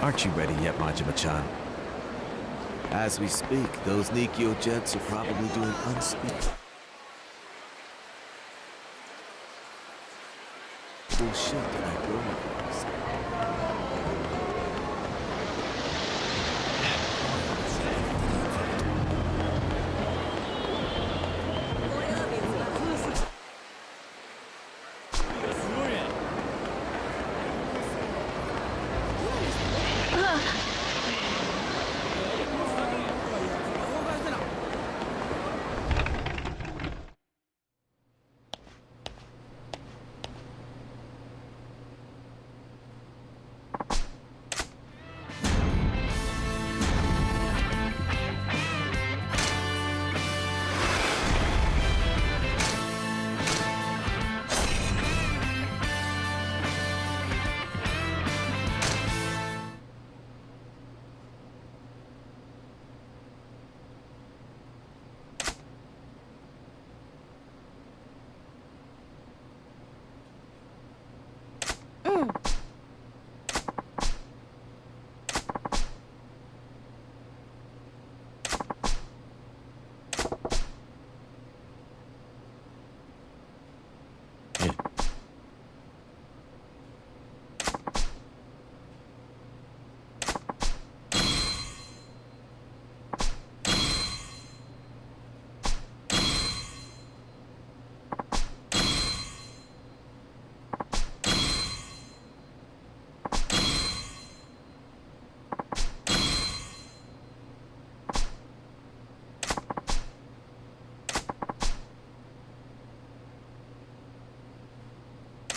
Aren't you ready yet, Majima-chan? As we speak, those Nikio jets are probably doing unspeakable shit in our programs.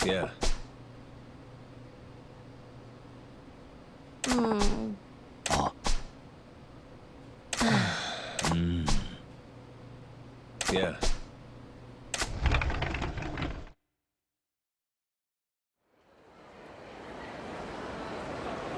Yeah. Yeah. No.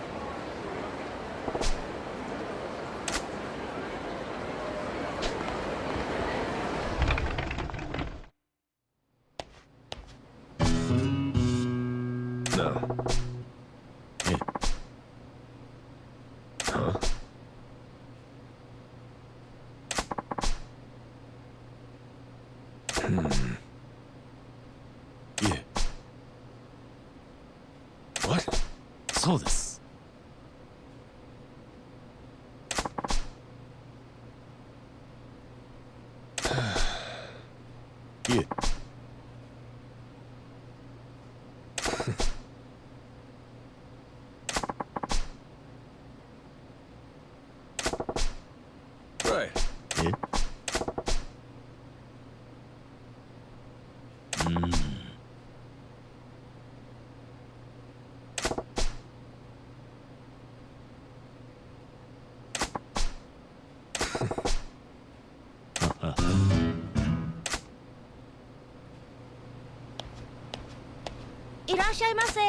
Huh? Yeah. What? そうです。Yeah. Right. Yeah.いらっしゃいませ。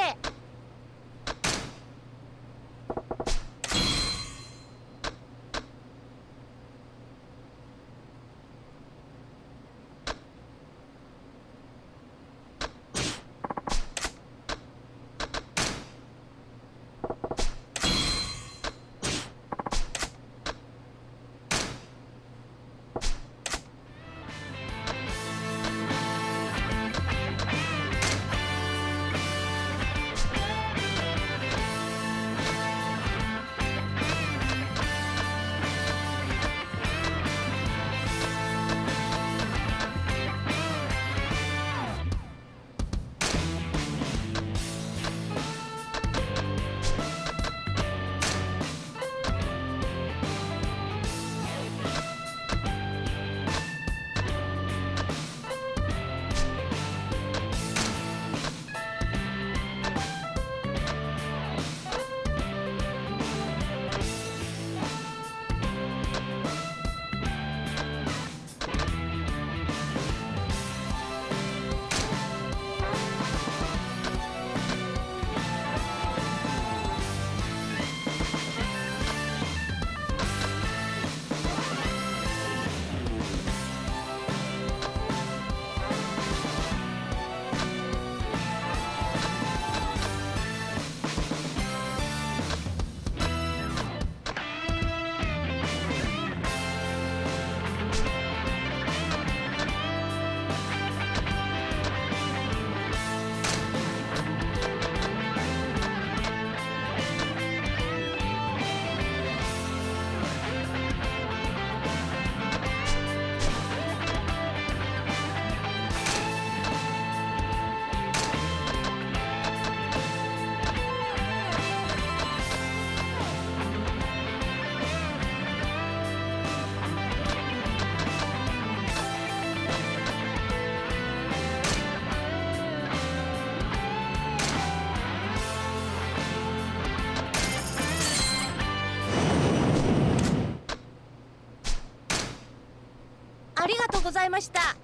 ございました。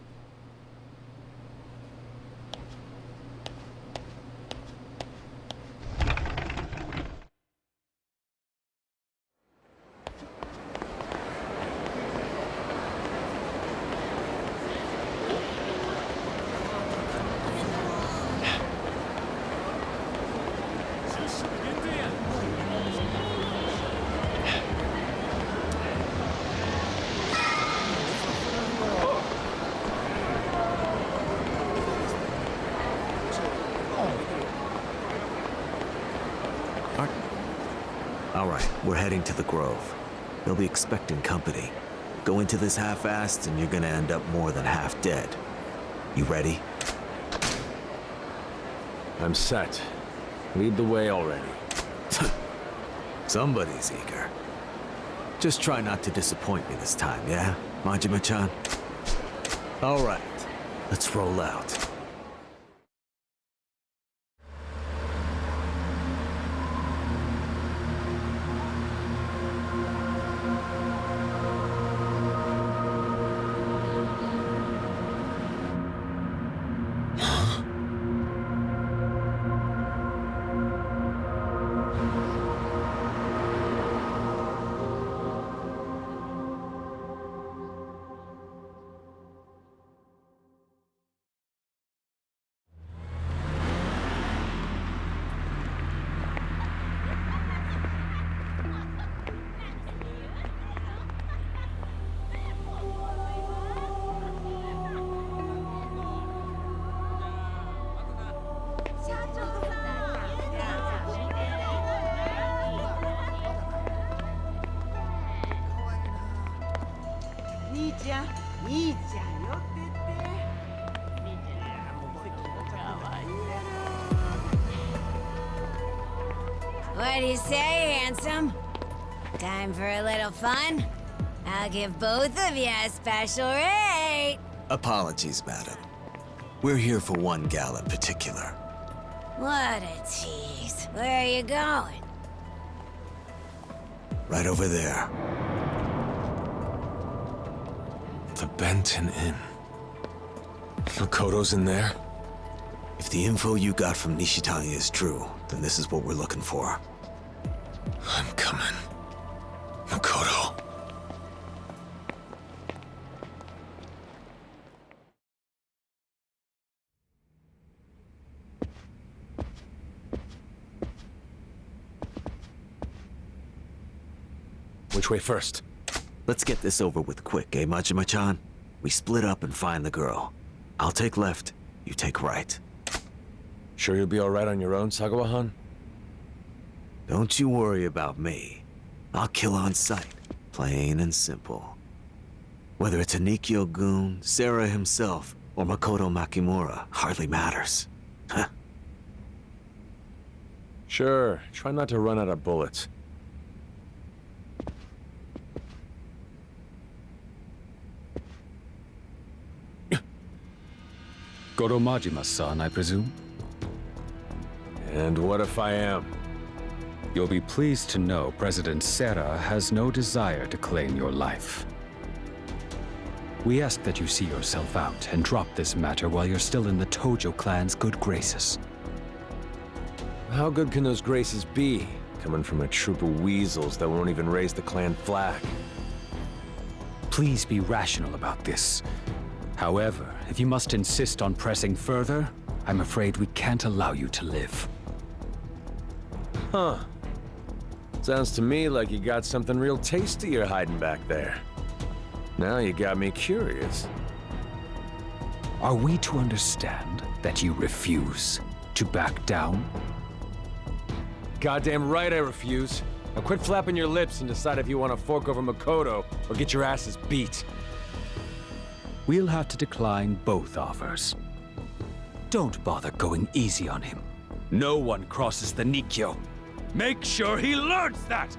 All right, we're heading to the Grove. They'll be expecting company. Go into this half-assed and you're gonna end up more than half dead. You ready? I'm set. Lead the way already. Somebody's eager. Just try not to disappoint me this time, yeah, Majima-chan? All right, let's roll out. What do you say, handsome? Time for a little fun? I'll give both of you a special rate. Apologies, madam. We're here for one gal in particular. What a tease. Where are you going? Right over there. The Benton Inn. Makoto's in there? If the info you got from Nishitani is true, then this is what we're looking for. I'm coming. Makoto. Which way first? Let's get this over with quick, eh, Majima-chan? We split up and find the girl. I'll take left, you take right. Sure you'll be all right on your own, Sagawa-han? Don't you worry about me. I'll kill on sight, plain and simple. Whether it's a Nikyo-gun, Sarah himself, or Makoto Makimura, hardly matters. Huh? Sure, try not to run out of bullets. Goro Majima-san, I presume? And what if I am? You'll be pleased to know President Serra has no desire to claim your life. We ask that you see yourself out and drop this matter while you're still in the Tojo clan's good graces. How good can those graces be, coming from a troop of weasels that won't even raise the clan flag? Please be rational about this. However, if you must insist on pressing further, I'm afraid we can't allow you to live. Huh. Sounds to me like you got something real tasty you're hiding back there. Now you got me curious. Are we to understand that you refuse to back down? Goddamn right I refuse. Now quit flapping your lips and decide if you want to fork over Makoto or get your asses beat. We'll have to decline both offers. Don't bother going easy on him. No one crosses the Nikyo. Make sure he learns that!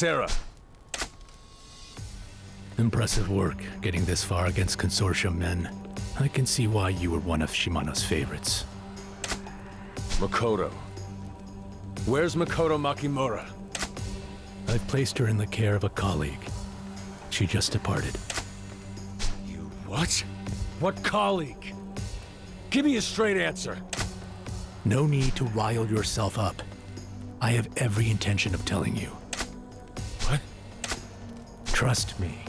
Sarah. Impressive work, getting this far against Consortium men. I can see why you were one of Shimano's favorites. Makoto. Where's Makoto Makimura? I've placed her in the care of a colleague. She just departed. You what? What colleague? Give me a straight answer. No need to rile yourself up. I have every intention of telling you. What? Trust me.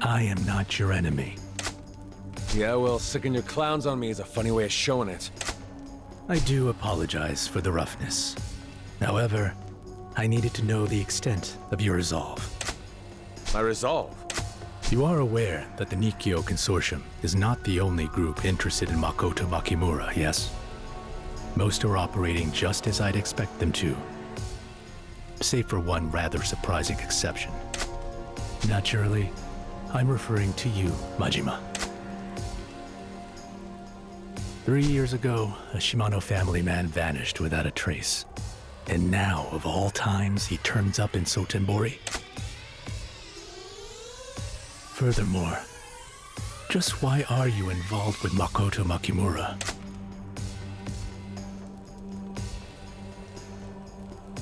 I am not your enemy. Yeah, well, sicking your clowns on me is a funny way of showing it. I do apologize for the roughness. However, I needed to know the extent of your resolve. My resolve? You are aware that the Nikkyo Consortium is not the only group interested in Makoto Makimura, yes? Most are operating just as I'd expect them to. Save for one rather surprising exception. Naturally, I'm referring to you, Majima. 3 years ago, a Shimano family man vanished without a trace. And now, of all times, he turns up in Sotenbori? Furthermore, just why are you involved with Makoto Makimura?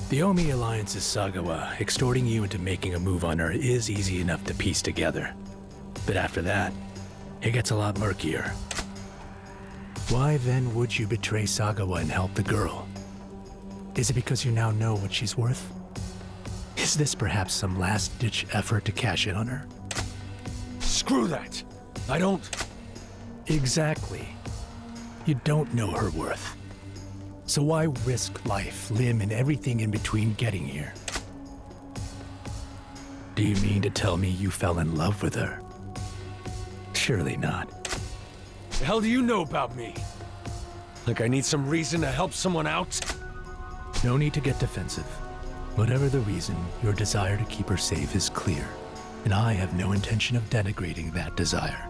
The Omi Alliance's Sagawa extorting you into making a move on her is easy enough to piece together. But after that, it gets a lot murkier. Why then would you betray Sagawa and help the girl? Is it because you now know what she's worth? Is this perhaps some last-ditch effort to cash in on her? Screw that! I don't... Exactly. You don't know her worth. So why risk life, limb, and everything in between getting here? Do you mean to tell me you fell in love with her? Surely not. The hell do you know about me? Like I need some reason to help someone out? No need to get defensive. Whatever the reason, your desire to keep her safe is clear, and I have no intention of denigrating that desire.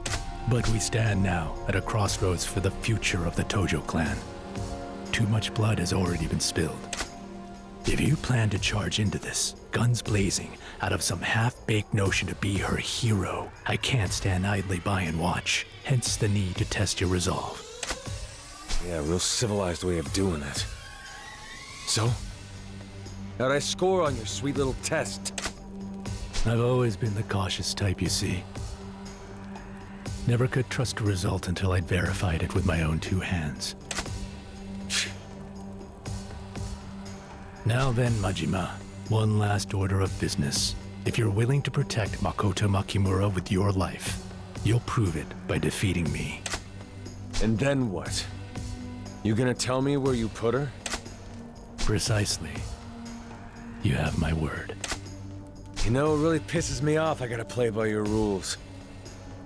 But we stand now at a crossroads for the future of the Tojo clan. Too much blood has already been spilled. If you plan to charge into this, guns blazing, out of some half-baked notion to be her hero, I can't stand idly by and watch, hence the need to test your resolve. Yeah, real civilized way of doing it. So? How'd I score on your sweet little test? I've always been the cautious type, you see. Never could trust a result until I'd verified it with my own two hands. Now then, Majima, one last order of business. If you're willing to protect Makoto Makimura with your life, you'll prove it by defeating me. And then what? You gonna tell me where you put her? Precisely. You have my word. You know, it really pisses me off I gotta play by your rules.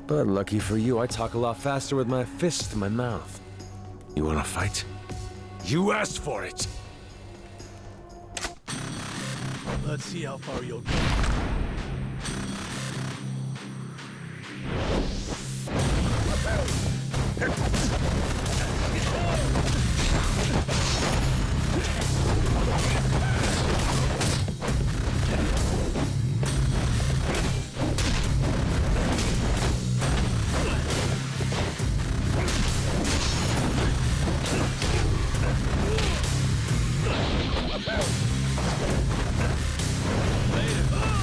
But lucky for you, I talk a lot faster with my fist than my mouth. You wanna fight? You asked for it! Let's see how far you'll go. Later.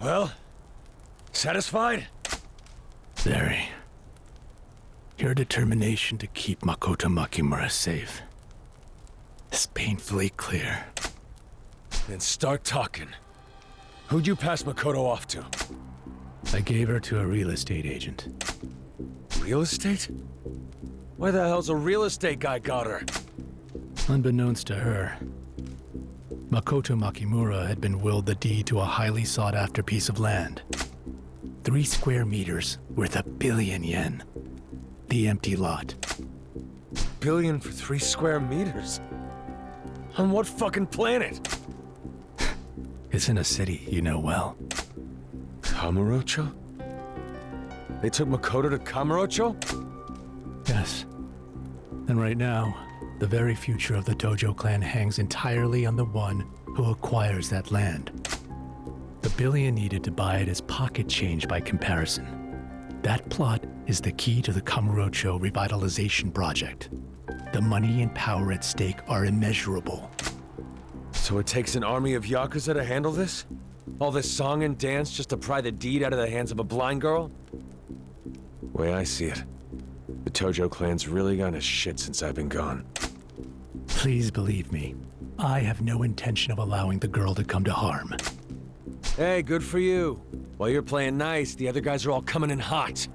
Well, satisfied? Very. Your determination to keep Makoto Makimura safe is painfully clear. Then start talking. Who'd you pass Makoto off to? I gave her to a real estate agent. Real estate? Where the hell's a real estate guy got her? Unbeknownst to her, Makoto Makimura had been willed the deed to a highly sought-after piece of land. 3 square meters, worth 1 billion yen. The empty lot. Billion for 3 square meters? On what fucking planet? It's in a city you know well. Kamurocho? They took Makoto to Kamurocho? Yes. And right now, the very future of the Dojo clan hangs entirely on the one who acquires that land. The billion needed to buy it is pocket change by comparison. That plot is the key to the Kamurocho revitalization project. The money and power at stake are immeasurable. So it takes an army of Yakuza to handle this? All this song and dance just to pry the deed out of the hands of a blind girl? Way I see it, the Tojo clan's really gone to shit since I've been gone. Please believe me, I have no intention of allowing the girl to come to harm. Hey, good for you. While you're playing nice, the other guys are all coming in hot.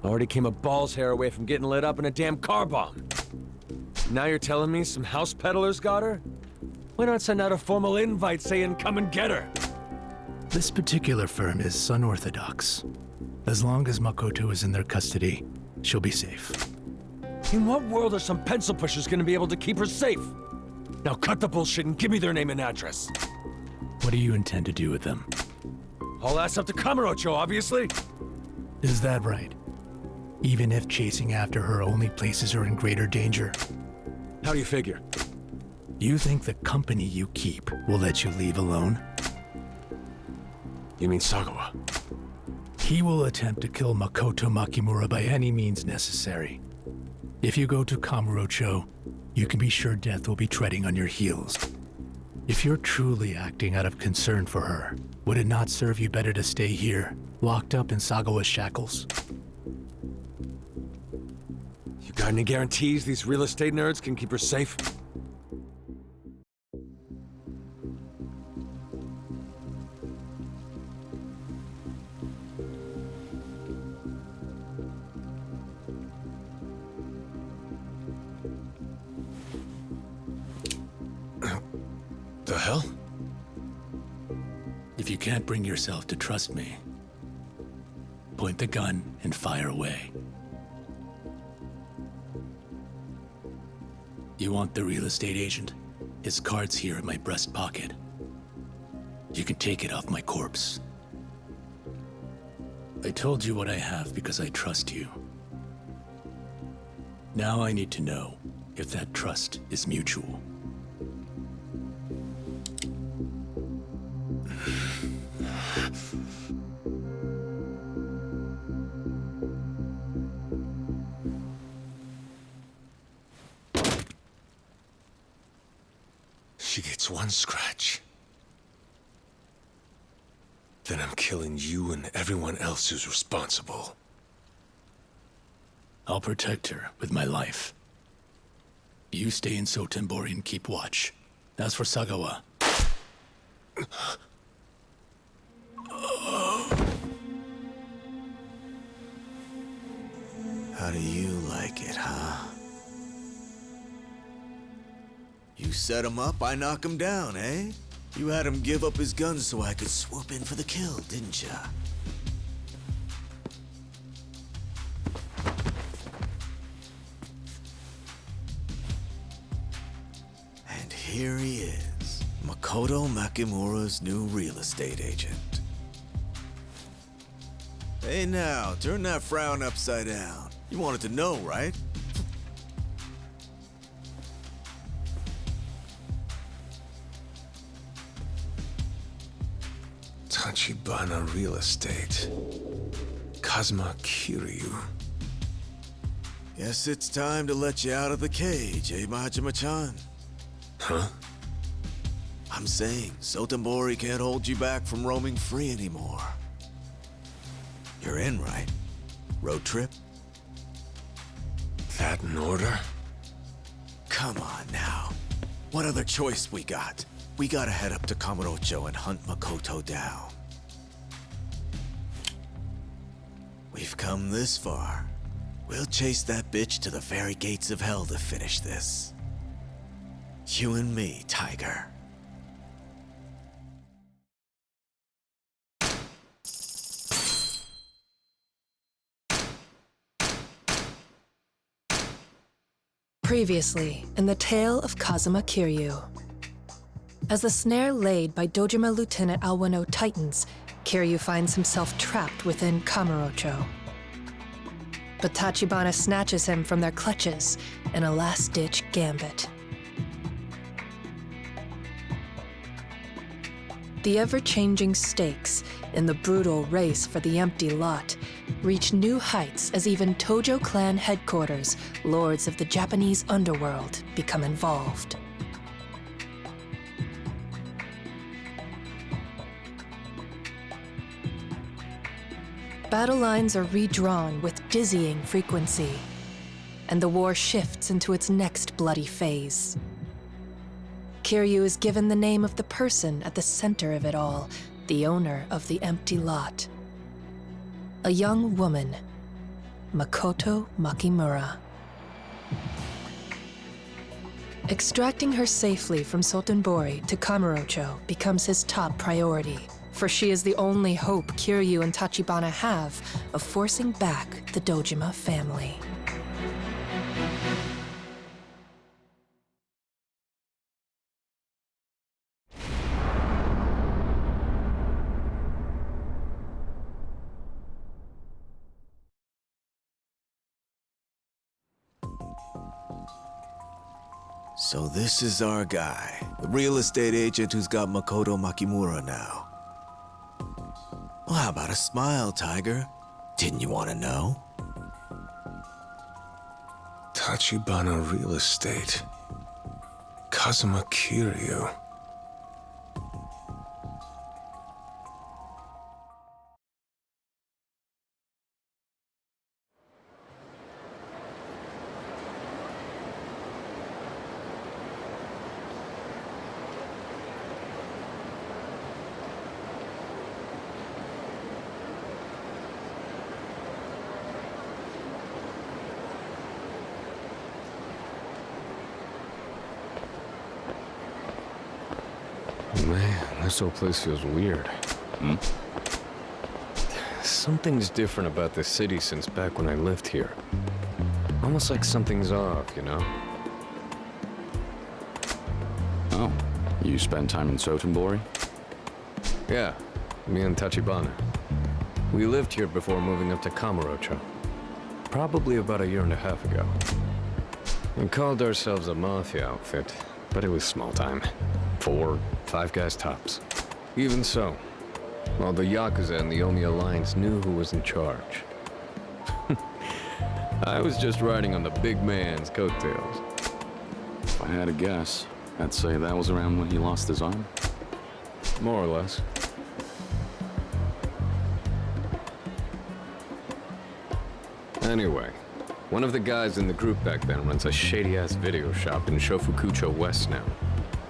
Already came a ball's hair away from getting lit up in a damn car bomb. Now you're telling me some house peddlers got her? Why not send out a formal invite saying come and get her? This particular firm is unorthodox. As long as Makoto is in their custody, she'll be safe. In what world are some pencil pushers gonna be able to keep her safe? Now cut the bullshit and give me their name and address. What do you intend to do with them? Haul ass up to Kamurocho, obviously. Is that right? Even if chasing after her only places her in greater danger? How do you figure? You think the company you keep will let you leave alone? You mean Sagawa? He will attempt to kill Makoto Makimura by any means necessary. If you go to Kamurocho, you can be sure death will be treading on your heels. If you're truly acting out of concern for her, would it not serve you better to stay here, locked up in Sagawa's shackles? You got any guarantees these real estate nerds can keep her safe? The hell? If you can't bring yourself to trust me, point the gun and fire away. You want the real estate agent? His card's here in my breast pocket. You can take it off my corpse. I told you what I have because I trust you. Now I need to know if that trust is mutual. She gets one scratch. Then I'm killing you and everyone else who's responsible. I'll protect her with my life. You stay in Sotenbori and keep watch. As for Sagawa... How do you like it, huh? You set him up, I knock him down, eh? You had him give up his guns so I could swoop in for the kill, didn't ya? And here he is, Makoto Makimura's new real estate agent. Hey now, turn that frown upside down. You wanted to know, right? Tachibana Real Estate. Kazuma Kiryu. Guess it's time to let you out of the cage, eh, Majima-chan? Huh? I'm saying, Sotenbori can't hold you back from roaming free anymore. You're in, right? Road trip? That in order? Come on now. What other choice we got? We gotta head up to Kamurocho and hunt Makoto down. We've come this far. We'll chase that bitch to the very gates of hell to finish this. You and me, Tiger. Previously, in the tale of Kazuma Kiryu. As the snare laid by Dojima Lieutenant Alwano tightens, Kiryu finds himself trapped within Kamurocho. But Tachibana snatches him from their clutches in a last-ditch gambit. The ever-changing stakes in the brutal race for the empty lot reach new heights as even Tojo clan headquarters, lords of the Japanese underworld, become involved. Battle lines are redrawn with dizzying frequency, and the war shifts into its next bloody phase. Kiryu is given the name of the person at the center of it all, the owner of the empty lot. A young woman, Makoto Makimura. Extracting her safely from Sotenbori to Kamurocho becomes his top priority, for she is the only hope Kiryu and Tachibana have of forcing back the Dojima family. So this is our guy, the real estate agent who's got Makoto Makimura now. Well, how about a smile, Tiger? Didn't you want to know? Tachibana Real Estate. Kazuma Kiryu. Man, this whole place feels weird. Something's different about this city since back when I lived here. Almost like something's off, you know? Oh, you spent time in Sotenbori? Yeah, me and Tachibana. We lived here before moving up to Kamurocho. Probably about 1.5 years ago. We called ourselves a mafia outfit, but it was small time. 4, 5 guys tops. Even so, all the Yakuza and the Omi Alliance knew who was in charge. I was just riding on the big man's coattails. If I had to guess, I'd say that was around when he lost his arm. More or less. Anyway, one of the guys in the group back then runs a shady-ass video shop in Shofukucho West now.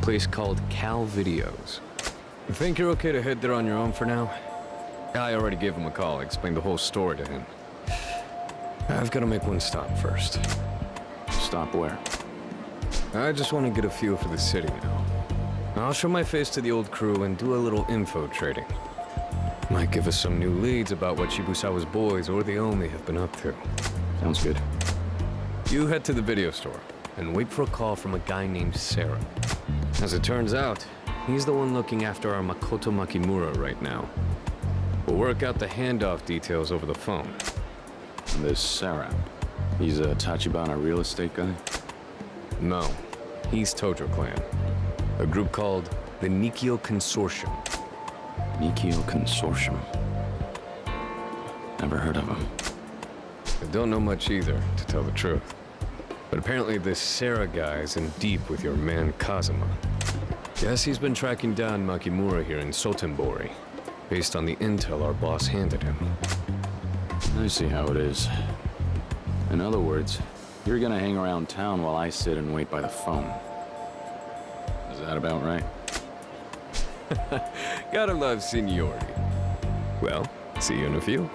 Place called Cal Videos. You think you're okay to head there on your own for now? I already gave him a call, explained the whole story to him. I've got to make one stop first. Stop where? I just want to get a feel for the city now. I'll show my face to the old crew and do a little info trading. Might give us some new leads about what Shibusawa's boys or the Omi have been up to. Sounds good. You head to the video store and wait for a call from a guy named Sarah. As it turns out, he's the one looking after our Makoto Makimura right now. We'll work out the handoff details over the phone. And this Sarah, he's a Tachibana real estate guy? No, he's Tojo Clan. A group called the Nikio Consortium. Nikio Consortium. Never heard of him. I don't know much either, to tell the truth. But apparently this Sarah guy is in deep with your man Kazuma. Guess he's been tracking down Makimura here in Sotenbori, based on the intel our boss handed him. I see how it is. In other words, you're gonna hang around town while I sit and wait by the phone. Is that about right? Gotta love seniority. Well, see you in a few.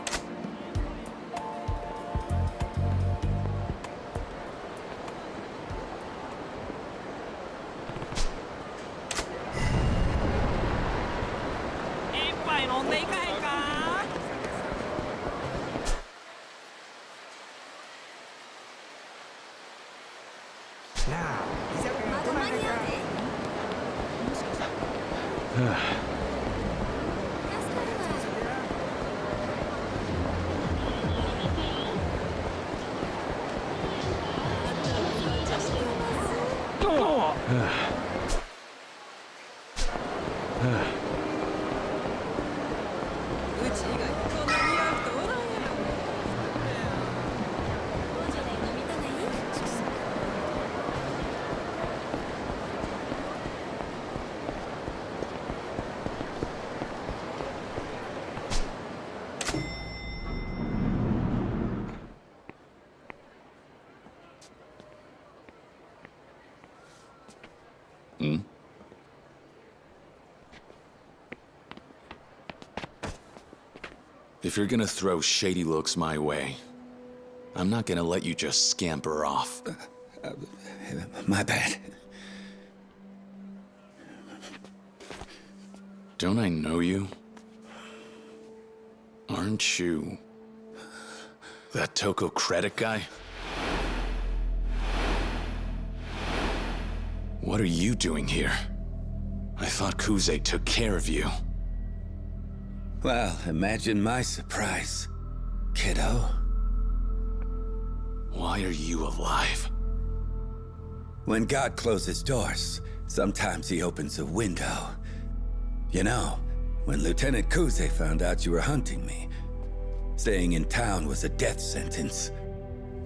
If you're gonna throw shady looks my way, I'm not gonna let you just scamper off. My bad. Don't I know you? Aren't you that Toko credit guy? What are you doing here? I thought Kuze took care of you. Well, imagine my surprise, kiddo. Why are you alive? When God closes doors, sometimes he opens a window. You know, when Lieutenant Kuze found out you were hunting me, staying in town was a death sentence.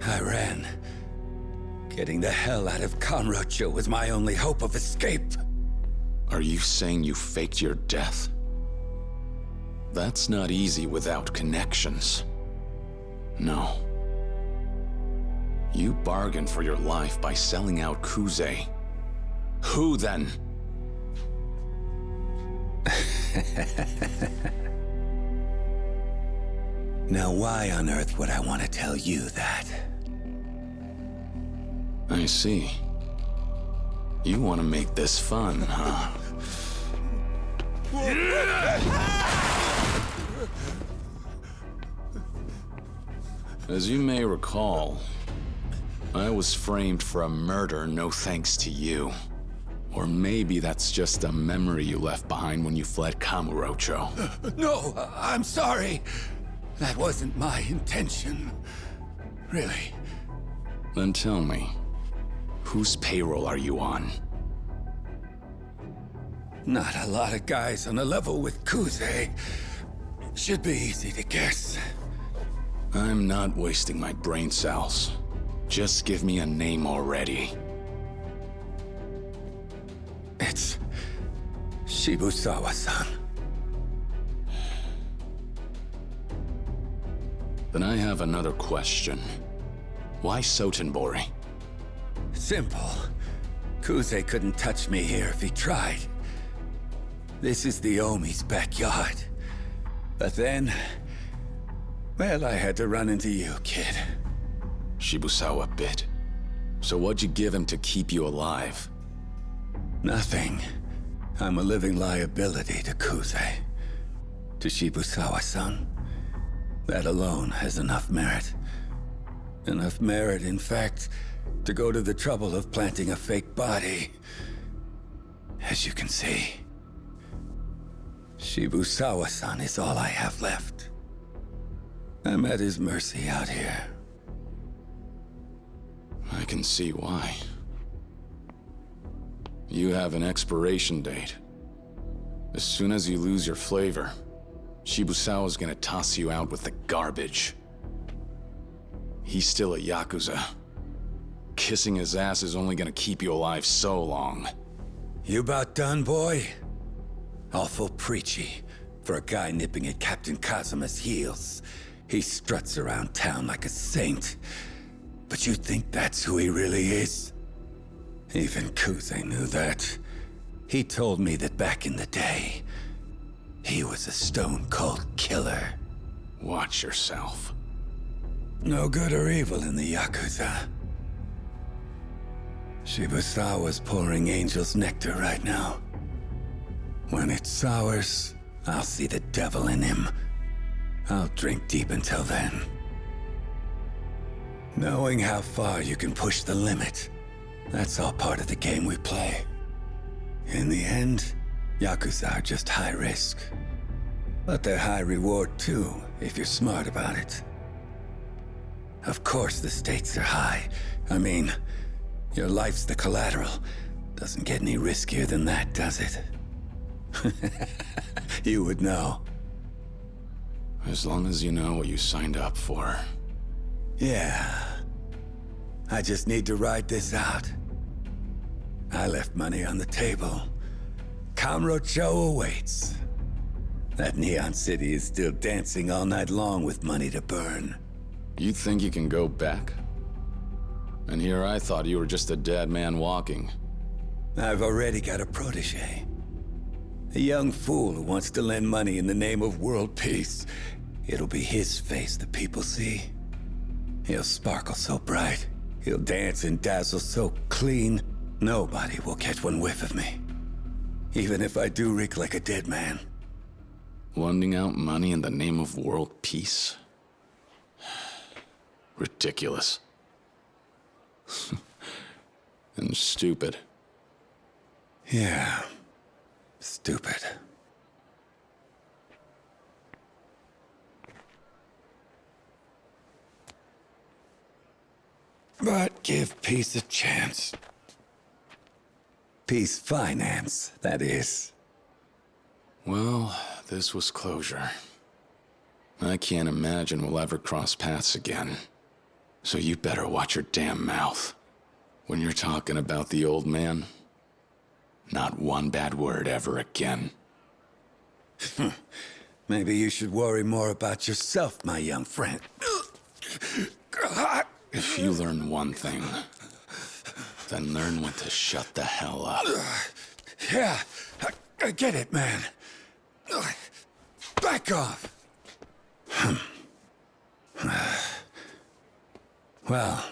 I ran. Getting the hell out of Kamurocho was my only hope of escape. Are you saying you faked your death? That's not easy without connections. No. You bargained for your life by selling out Kuze. Who then? Now why on earth would I want to tell you that? I see. You want to make this fun, huh? As you may recall, I was framed for a murder no thanks to you. Or maybe that's just a memory you left behind when you fled Kamurocho. No, I'm sorry. That wasn't my intention. Really. Then tell me, whose payroll are you on? Not a lot of guys on a level with Kuze. Should be easy to guess. I'm not wasting my brain cells. Just give me a name already. It's Shibusawa-san. Then I have another question. Why Sotenbori? Simple. Kuze couldn't touch me here if he tried. This is the Omi's backyard. But then, well, I had to run into you, kid. Shibusawa bit. So what'd you give him to keep you alive? Nothing. I'm a living liability to Kuze. To Shibusawa-san. That alone has enough merit. Enough merit, in fact, to go to the trouble of planting a fake body. As you can see, Shibusawa-san is all I have left. I'm at his mercy out here. I can see why. You have an expiration date. As soon as you lose your flavor, Shibusawa's gonna toss you out with the garbage. He's still a Yakuza. Kissing his ass is only gonna keep you alive so long. You about done, boy? Awful preachy for a guy nipping at Captain Kazuma's heels. He struts around town like a saint. But you think that's who he really is? Even Kuze knew that. He told me that back in the day, he was a stone-cold killer. Watch yourself. No good or evil in the Yakuza. Shibusawa's pouring angel's nectar right now. When it sours, I'll see the devil in him. I'll drink deep until then. Knowing how far you can push the limit, that's all part of the game we play. In the end, Yakuza are just high risk. But they're high reward too, if you're smart about it. Of course the stakes are high. I mean, your life's the collateral. Doesn't get any riskier than that, does it? You would know. As long as you know what you signed up for. Yeah. I just need to ride this out. I left money on the table. Kamurocho awaits. That Neon City is still dancing all night long with money to burn. You think you can go back? And here I thought you were just a dead man walking. I've already got a protege. A young fool who wants to lend money in the name of world peace. It'll be his face the people see. He'll sparkle so bright. He'll dance and dazzle so clean. Nobody will catch one whiff of me. Even if I do reek like a dead man. Lending out money in the name of world peace? Ridiculous. And stupid. Yeah. Stupid. But give peace a chance. Peace finance, that is. Well, this was closure. I can't imagine we'll ever cross paths again. So you better watch your damn mouth. When you're talking about the old man, not one bad word ever again. Maybe you should worry more about yourself, my young friend. If you learn one thing, then learn when to shut the hell up. Yeah, I get it, man. Back off. Well,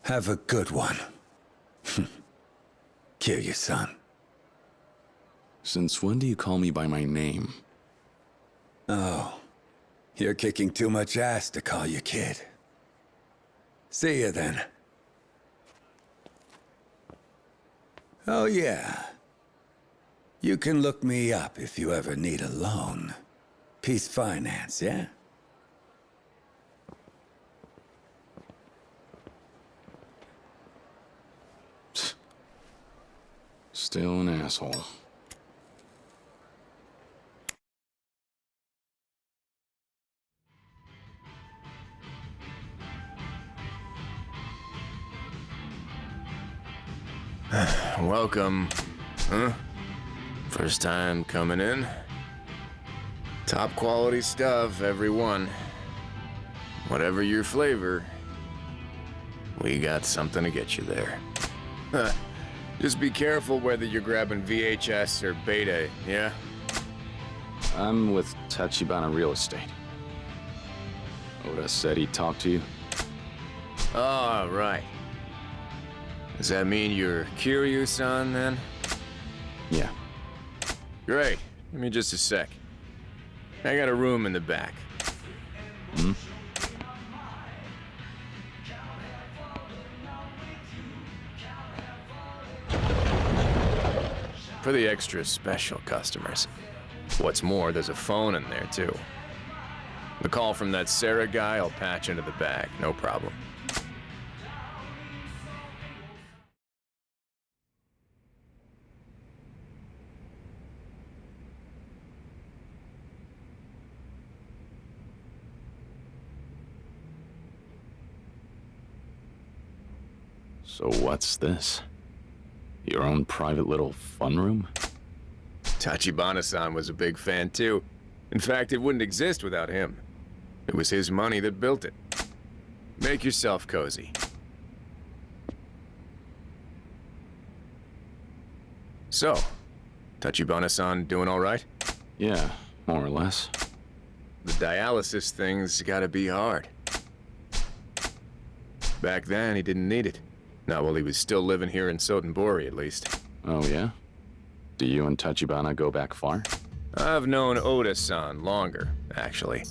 have a good one. Kiryu-san. Since when do you call me by my name? Oh, you're kicking too much ass to call you kid. See you then. Oh yeah. You can look me up if you ever need a loan. Peace Finance, yeah? Still an asshole. Welcome. Huh? First time coming in? Top quality stuff, every one. Whatever your flavor, we got something to get you there. Just be careful whether you're grabbing VHS or Beta, yeah? I'm with Tachibana Real Estate. Oda said he'd talk to you. Oh, right. Does that mean you're Kiryu-san, then? Yeah. Great. Give me just a sec. I got a room in the back. Hmm? For the extra special customers. What's more, there's a phone in there, too. The call from that Sarah guy, I'll patch into the bag, no problem. So what's this? Your own private little fun room? Tachibana-san was a big fan too. In fact, it wouldn't exist without him. It was his money that built it. Make yourself cozy. So, Tachibana-san doing all right? Yeah, more or less. The dialysis thing's gotta be hard. Back then, he didn't need it. Not while he was still living here in Sotenbori, at least. Oh, yeah? Do you and Tachibana go back far? I've known Oda-san longer, actually.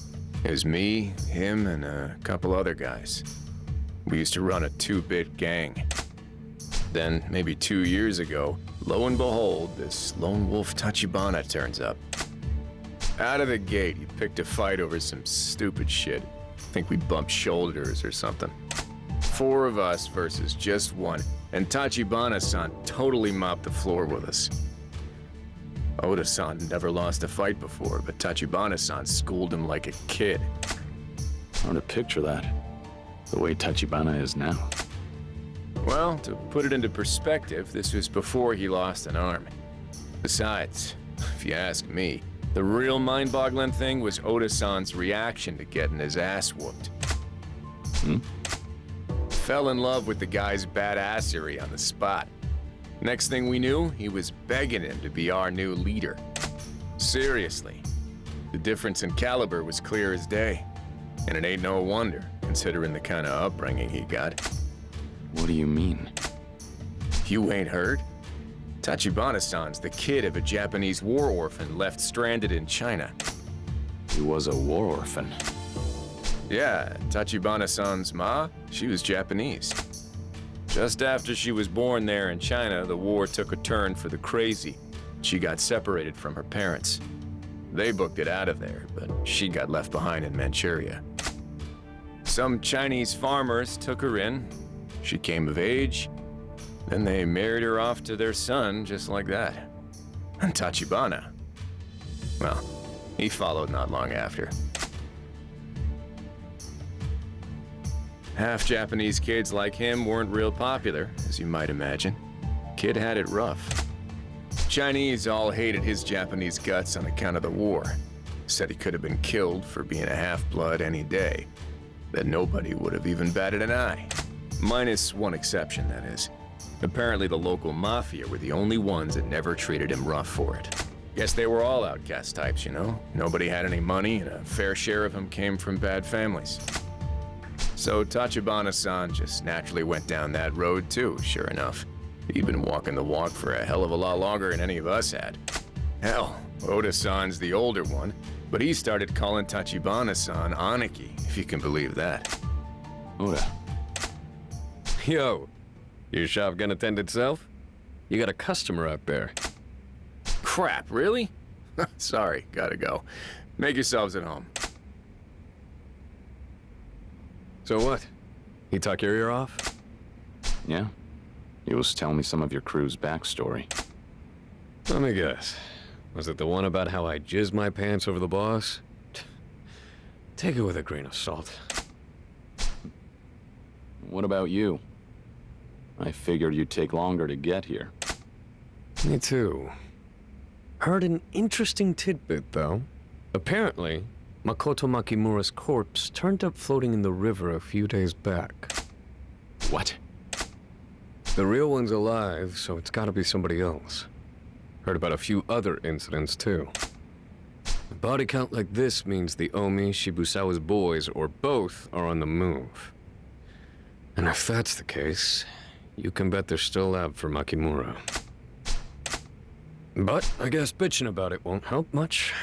It was me, him, and a couple other guys. We used to run a 2-bit gang. Then, maybe 2 years ago, lo and behold, this lone wolf Tachibana turns up. Out of the gate, he picked a fight over some stupid shit. Think we bumped shoulders or something. 4 of us versus just 1, and Tachibana-san totally mopped the floor with us. Oda-san never lost a fight before, but Tachibana-san schooled him like a kid. Hard to picture that. The way Tachibana is now. Well, to put it into perspective, this was before he lost an arm. Besides, if you ask me, the real mind-boggling thing was Oda-san's reaction to getting his ass whooped. Fell in love with the guy's badassery on the spot. Next thing we knew, he was begging him to be our new leader. Seriously. The difference in caliber was clear as day. And it ain't no wonder, considering the kind of upbringing he got. What do you mean? You ain't heard? Tachibana-san's the kid of a Japanese war orphan left stranded in China. He was a war orphan. Yeah, Tachibana-san's ma, she was Japanese. Just after she was born there in China, the war took a turn for the crazy. She got separated from her parents. They booked it out of there, but she got left behind in Manchuria. Some Chinese farmers took her in. She came of age. Then they married her off to their son, just like that. And Tachibana, well, he followed not long after. Half Japanese kids like him weren't real popular, as you might imagine. Kid had it rough. Chinese all hated his Japanese guts on account of the war. Said he could have been killed for being a half-blood any day. That nobody would have even batted an eye. Minus one exception, that is. Apparently the local mafia were the only ones that never treated him rough for it. Guess they were all outcast types, you know? Nobody had any money, and a fair share of them came from bad families. So Tachibana-san just naturally went down that road too, sure enough. He'd been walking the walk for a hell of a lot longer than any of us had. Hell, Oda-san's the older one, but he started calling Tachibana-san Aniki, if you can believe that. Oda. Yo, your shop gonna tend itself? You got a customer out there. Crap, really? Sorry, gotta go. Make yourselves at home. So what? He talk your ear off? Yeah? He was telling me some of your crew's backstory. Let me guess. Was it the one about how I jizzed my pants over the boss? Take it with a grain of salt. What about you? I figured you'd take longer to get here. Me too. Heard an interesting tidbit, though. Apparently, Makoto Makimura's corpse turned up floating in the river a few days back. What? The real one's alive, so it's gotta be somebody else. Heard about a few other incidents, too. A body count like this means the Omi, Shibusawa's boys, or both, are on the move. And if that's the case, you can bet they're still out for Makimura. But I guess bitching about it won't help much.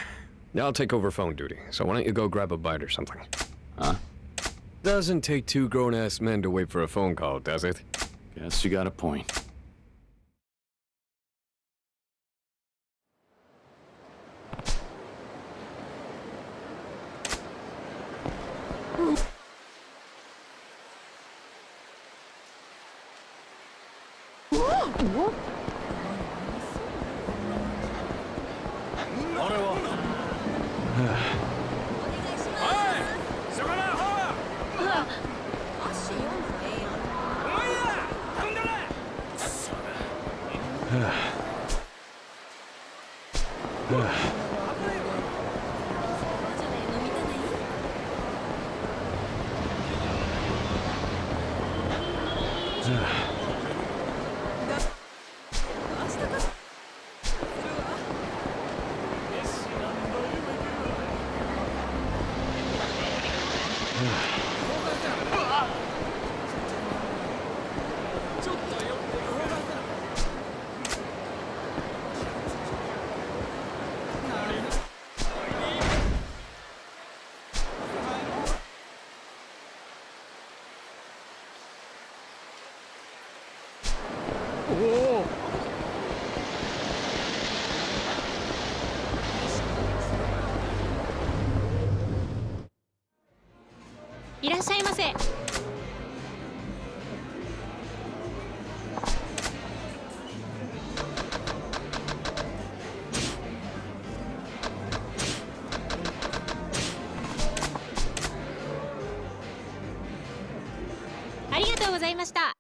I'll take over phone duty, so why don't you go grab a bite or something? Huh? Doesn't take 2 grown-ass men to wait for a phone call, does it? Guess you got a point. いらっしゃいませ。ありがとうございました。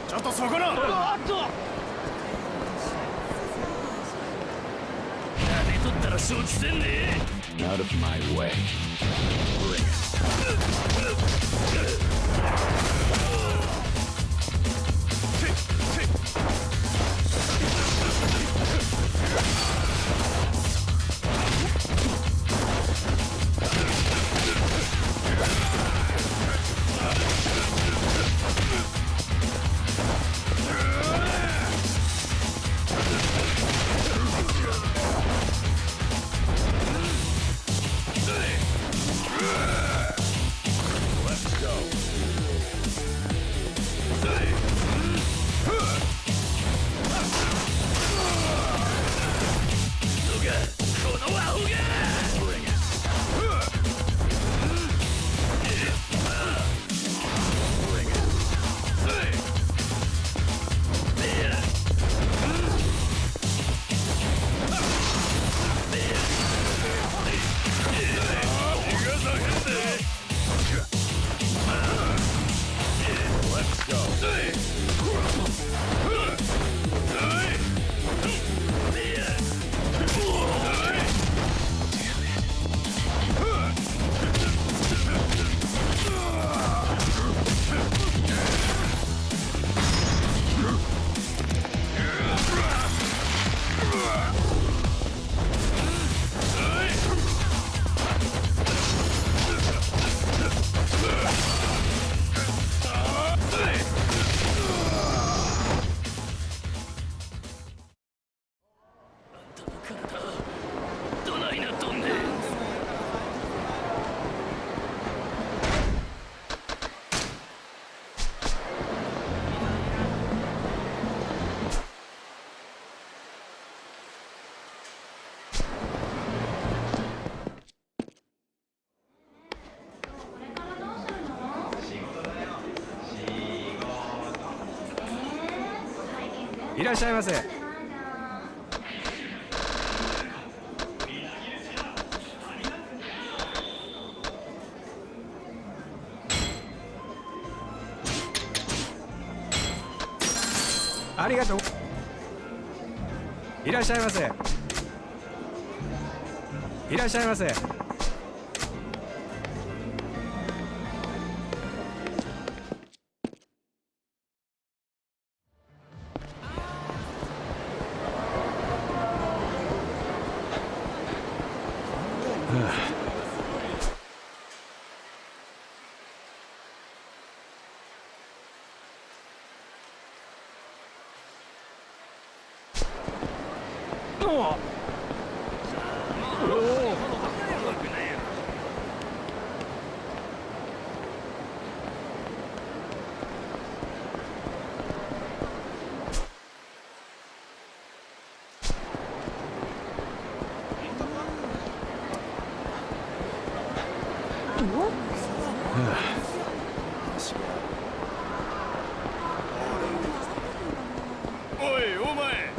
ちょっとそこな。おっと。誰とったら承知せんね。Out of my way. Bring it. いらっしゃいませ。ありがとう。いらっしゃいませ。いらっしゃいませ。おいお前。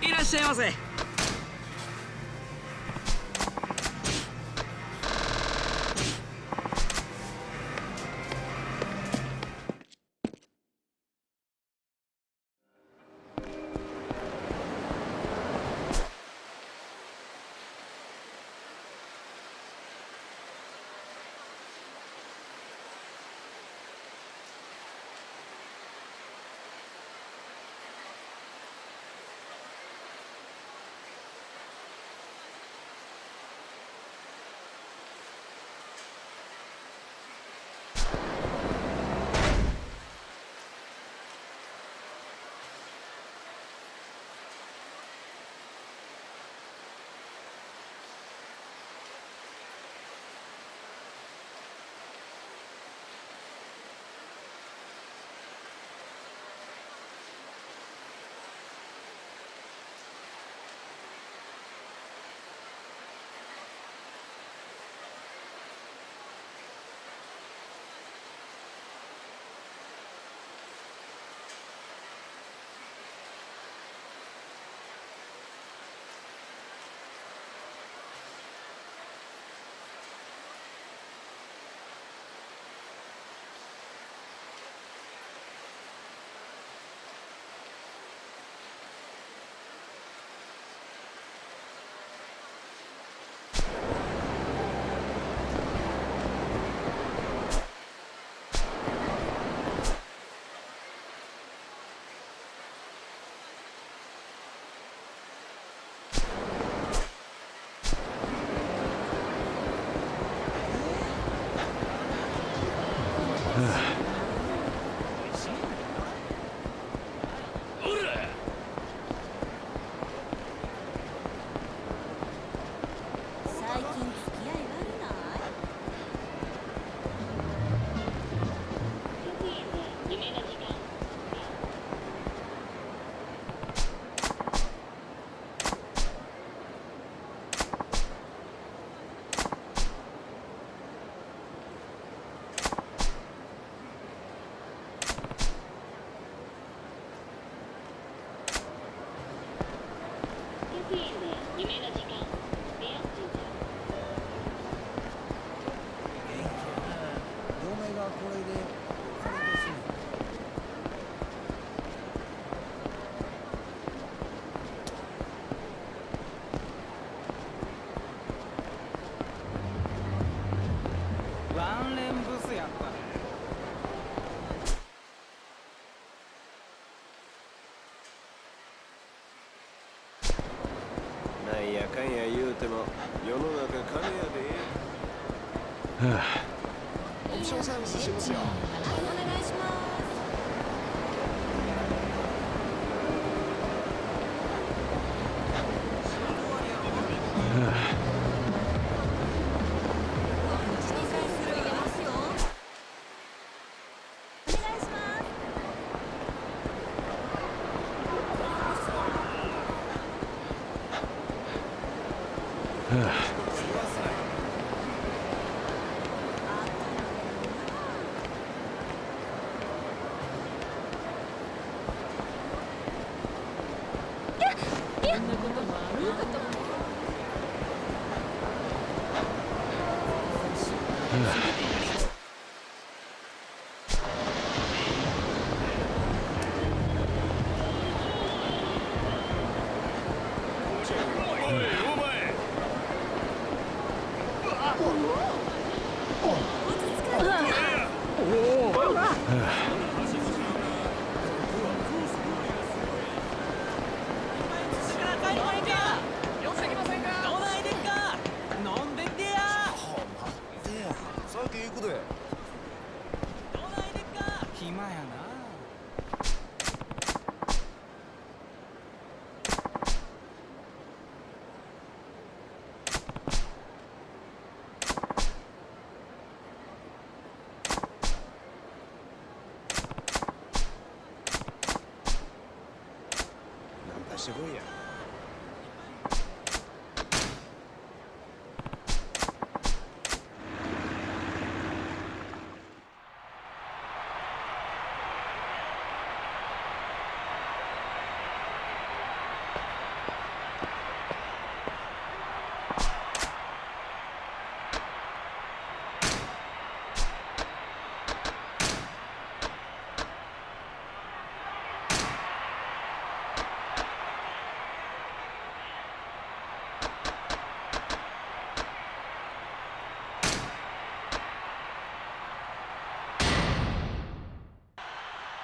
いらっしゃいませ。なんやかんや言うても世の中金やで。オプションサービスしますよ。お願いします。してこいや。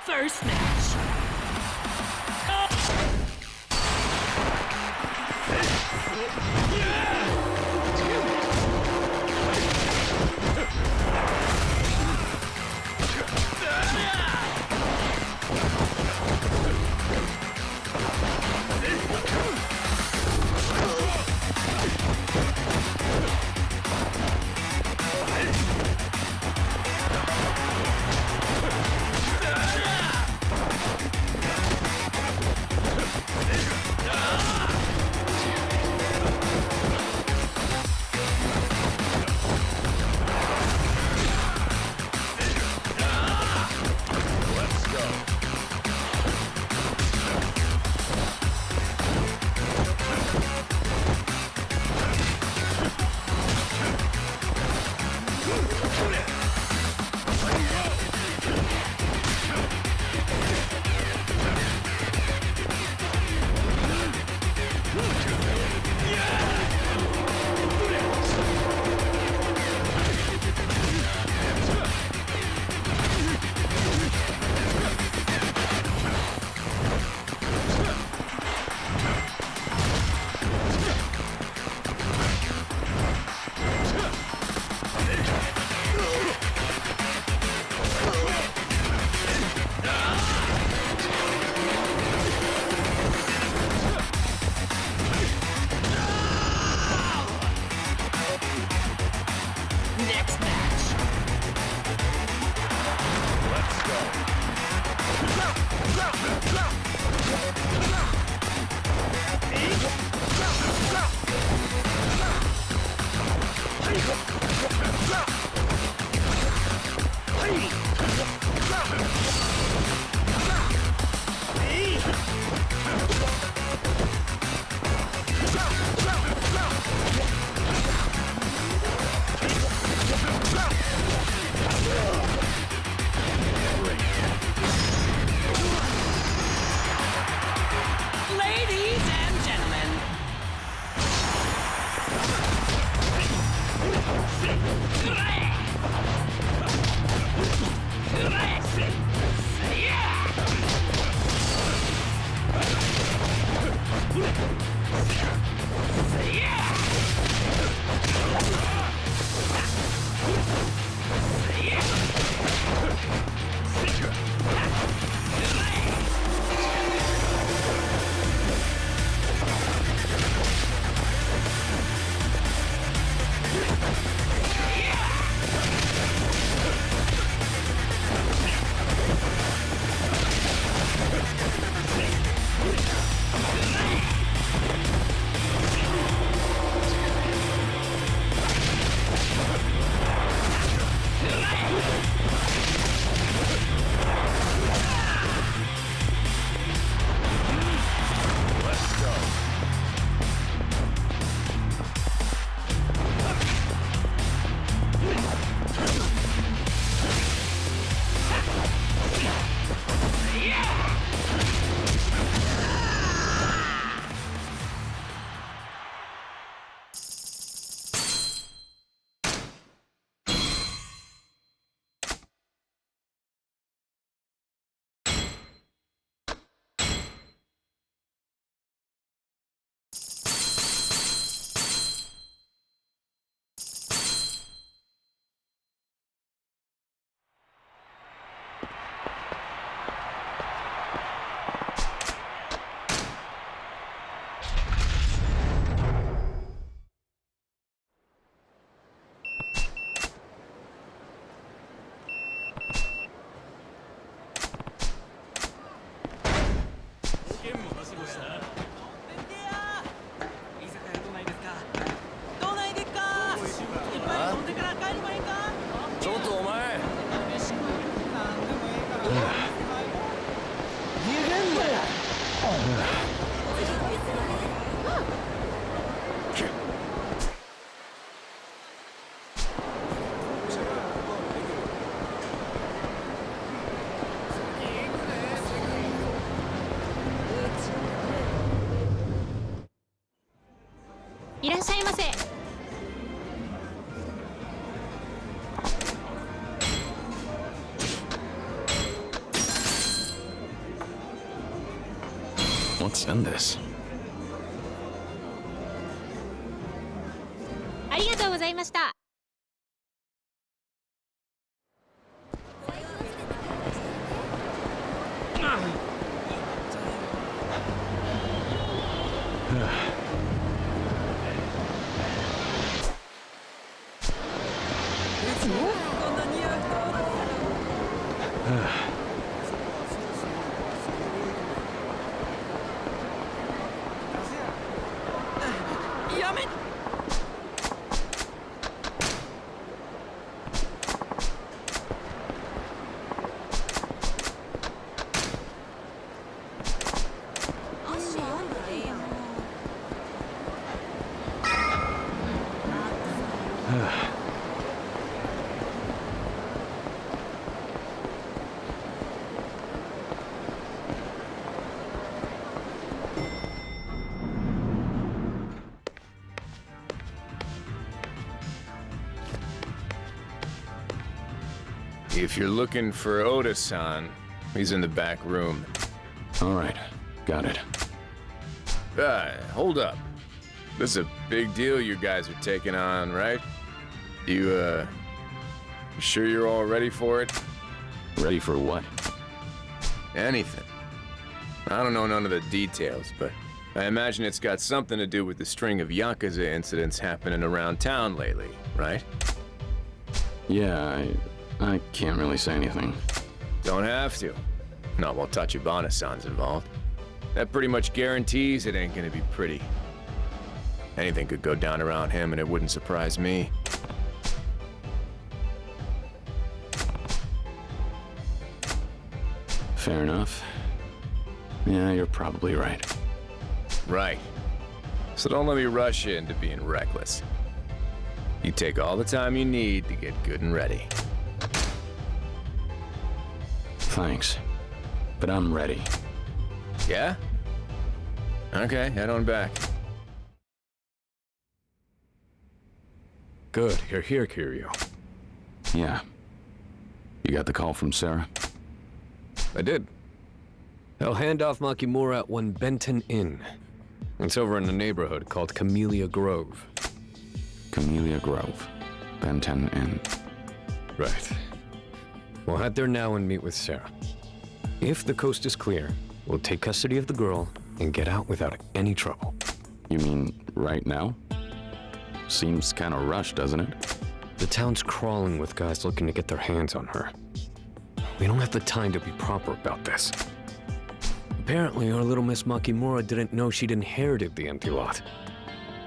First match. Ladies and gentlemen. いらっしゃいませ。 What's in this? ありがとうございました。 If you're looking for Oda-san, he's in the back room. All right, got it. Hold up. This is a big deal you guys are taking on, right? You sure you're all ready for it? Ready for what? Anything. I don't know none of the details, but I imagine it's got something to do with the string of Yakuza incidents happening around town lately, right? Yeah, I can't really say anything. Don't have to. Not while Tachibana-san's involved. That pretty much guarantees it ain't gonna be pretty. Anything could go down around him and it wouldn't surprise me. Fair enough. Yeah, you're probably right. Right. So don't let me rush you into being reckless. You take all the time you need to get good and ready. Thanks. But I'm ready. Yeah? Okay, head on back. Good, you're here, Kiryu. Yeah. You got the call from Sarah? I did. They'll hand off Makimura at one Benton Inn. It's over in a neighborhood called Camellia Grove. Camellia Grove. Benton Inn. Right. We'll head there now and meet with Sarah. If the coast is clear, we'll take custody of the girl and get out without any trouble. You mean right now? Seems kind of rushed, doesn't it? The town's crawling with guys looking to get their hands on her. We don't have the time to be proper about this. Apparently, our little Miss Makimura didn't know she'd inherited the empty lot.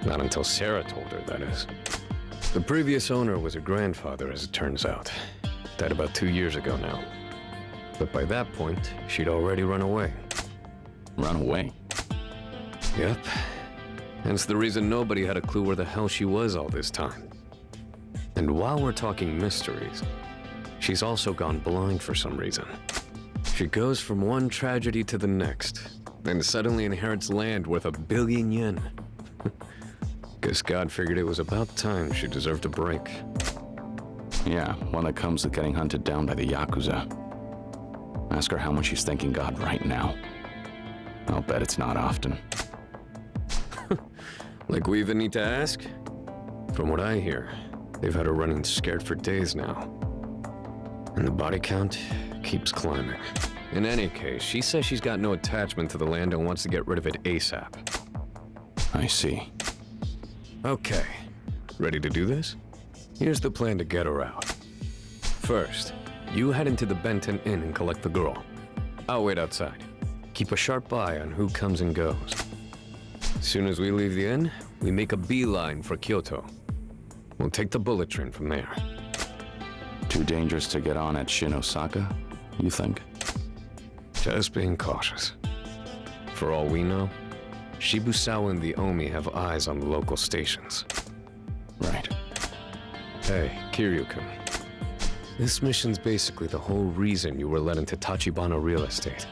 Not until Sarah told her, that is. The previous owner was her grandfather, as it turns out. Died about 2 years ago now. But by that point, she'd already run away. Run away? Yep. Hence the reason nobody had a clue where the hell she was all this time. And while we're talking mysteries, she's also gone blind for some reason. She goes from one tragedy to the next, and suddenly inherits land worth 1 billion yen. Guess God figured it was about time she deserved a break. Yeah, when it comes to getting hunted down by the Yakuza. Ask her how much she's thanking God right now. I'll bet it's not often. Like we even need to ask? From what I hear, they've had her running scared for days now. And the body count keeps climbing. In any case, she says she's got no attachment to the land and wants to get rid of it ASAP. I see. Okay, ready to do this? Here's the plan to get her out. First, you head into the Benton Inn and collect the girl. I'll wait outside. Keep a sharp eye on who comes and goes. As soon as we leave the inn, we make a beeline for Kyoto. We'll take the bullet train from there. Too dangerous to get on at Shinosaka, you think? Just being cautious. For all we know, Shibusawa and the Omi have eyes on the local stations. Right. Hey, Kiryu-kun. This mission's basically the whole reason you were led into Tachibana real estate.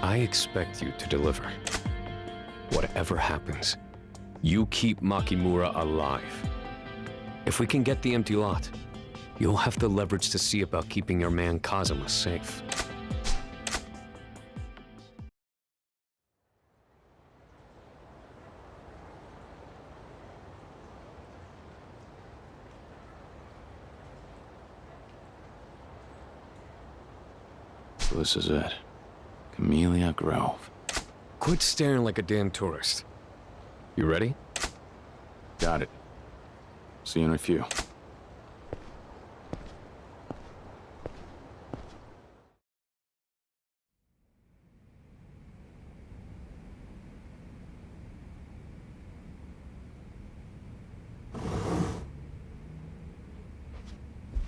I expect you to deliver. Whatever happens, You keep Makimura alive. If we can get the empty lot, you'll have the leverage to see about keeping your man Kazuma safe. So this is it. Camellia Grove. Quit staring like a damn tourist. You ready? Got it. See you in a few.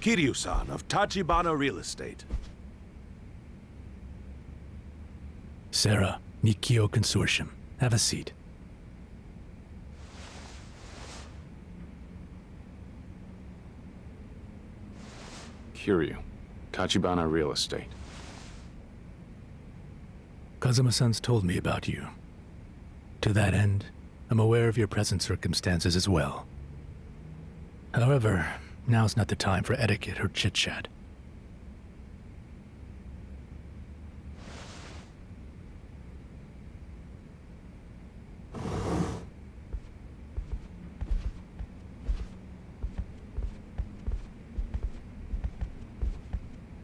Kiryu-san of Tachibana Real Estate. Sarah, Nikio Consortium. Have a seat. Kiryu, Tachibana Real Estate. Kazuma-san's told me about you. To that end, I'm aware of your present circumstances as well. However, now's not the time for etiquette or chit-chat.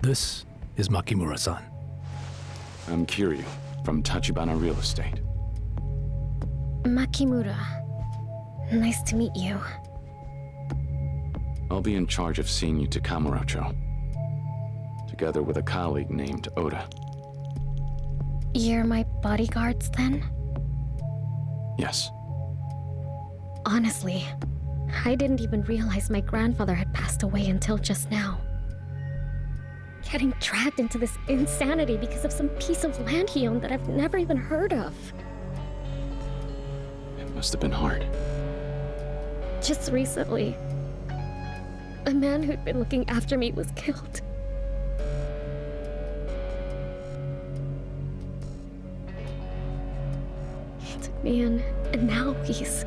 This is Makimura-san. I'm Kiryu, from Tachibana Real Estate. Makimura. Nice to meet you. I'll be in charge of seeing you to Kamurocho, together with a colleague named Oda. You're my bodyguards, then? Yes. Honestly, I didn't even realize my grandfather had passed away until just now. Getting dragged into this insanity because of some piece of land he owned that I've never even heard of. It must have been hard. Just recently, a man who'd been looking after me was killed. He took me in, and now he's...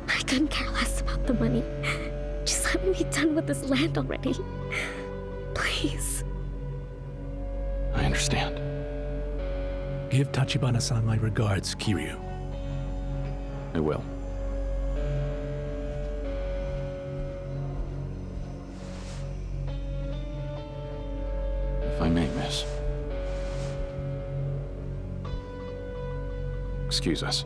I couldn't care less about the money. Just let me be done with this land already. Please. I understand. Give Tachibana-san my regards, Kiryu. I will. If I may, miss. Excuse us.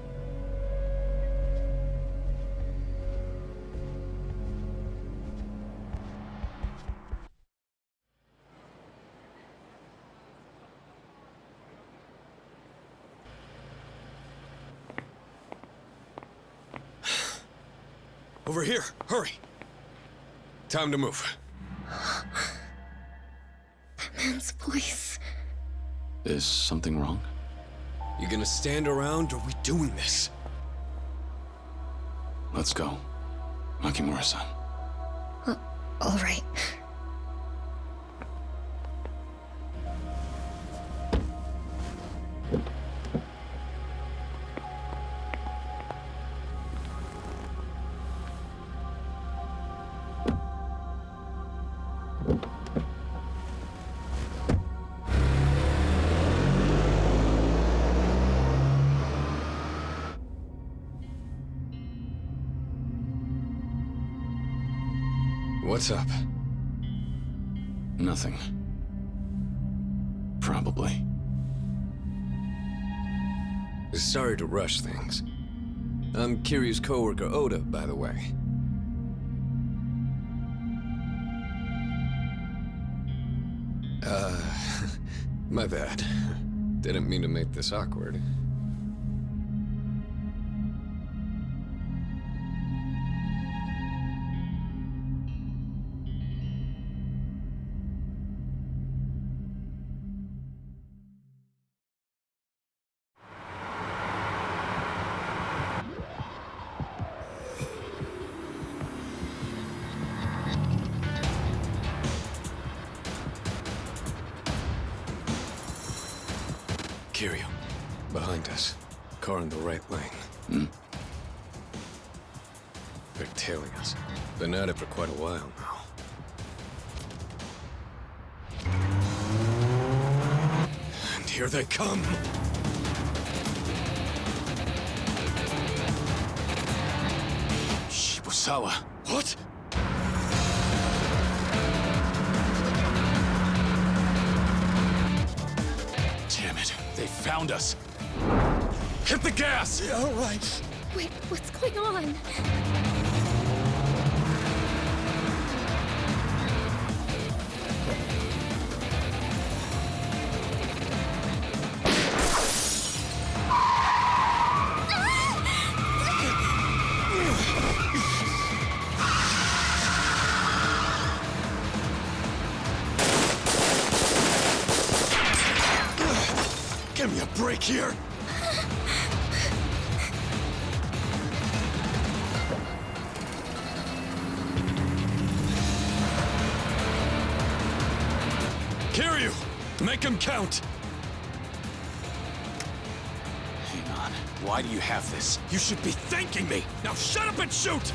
Over here, hurry! Time to move. That man's voice. Is something wrong? You gonna stand around, or we doing this? Let's go. Makimura-san. All right. What's up? Nothing. Probably. Sorry to rush things. I'm Kiryu's coworker Oda, by the way. My bad. Didn't mean to make this awkward. Kiryu, car in the right lane. They're tailing us. Been at it for quite a while now. And here they come! Shibusawa. What? Damn it. They found us. Hit the gas! Yeah, all right. Wait, what's going on? Give me a break here! Kiryu! Make him count! Hang on. Why do you have this? You should be thanking me! Now shut up and shoot!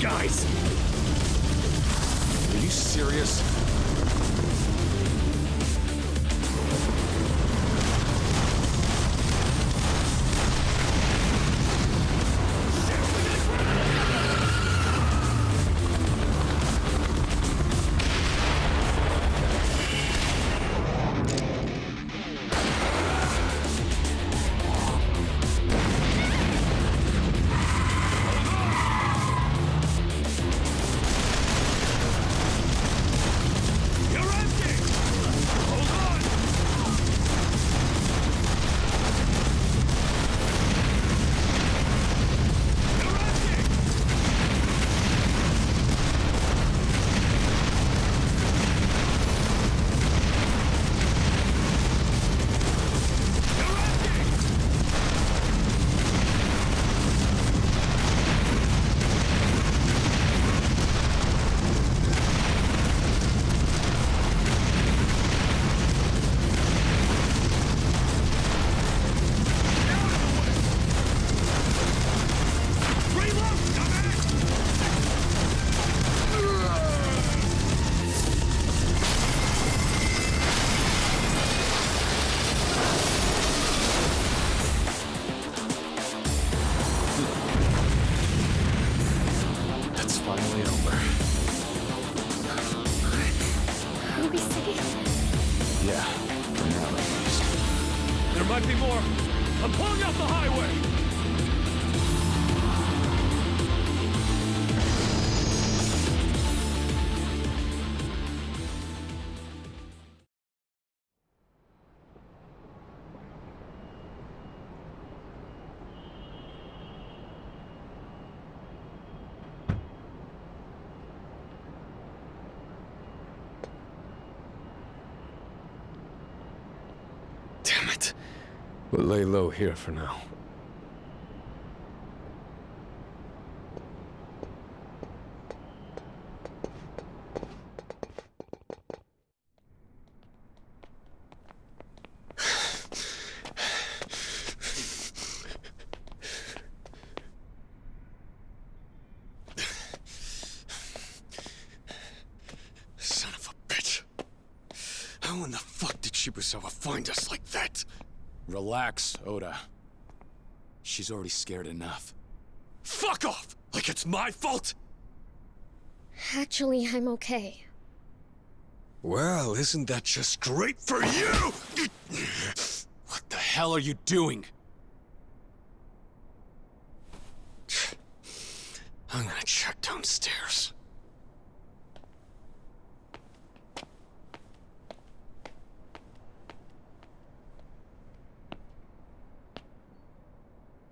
guys! Are you serious? Might be more. I'm pulling off the highway! Damn it. We'll lay low here for now. Son of a bitch. How in the fuck did Shibusawa find us like that? Relax, Oda. She's already scared enough. Fuck off! Like it's my fault? Actually, I'm okay. Well, isn't that just great for you? What the hell are you doing? I'm gonna check downstairs.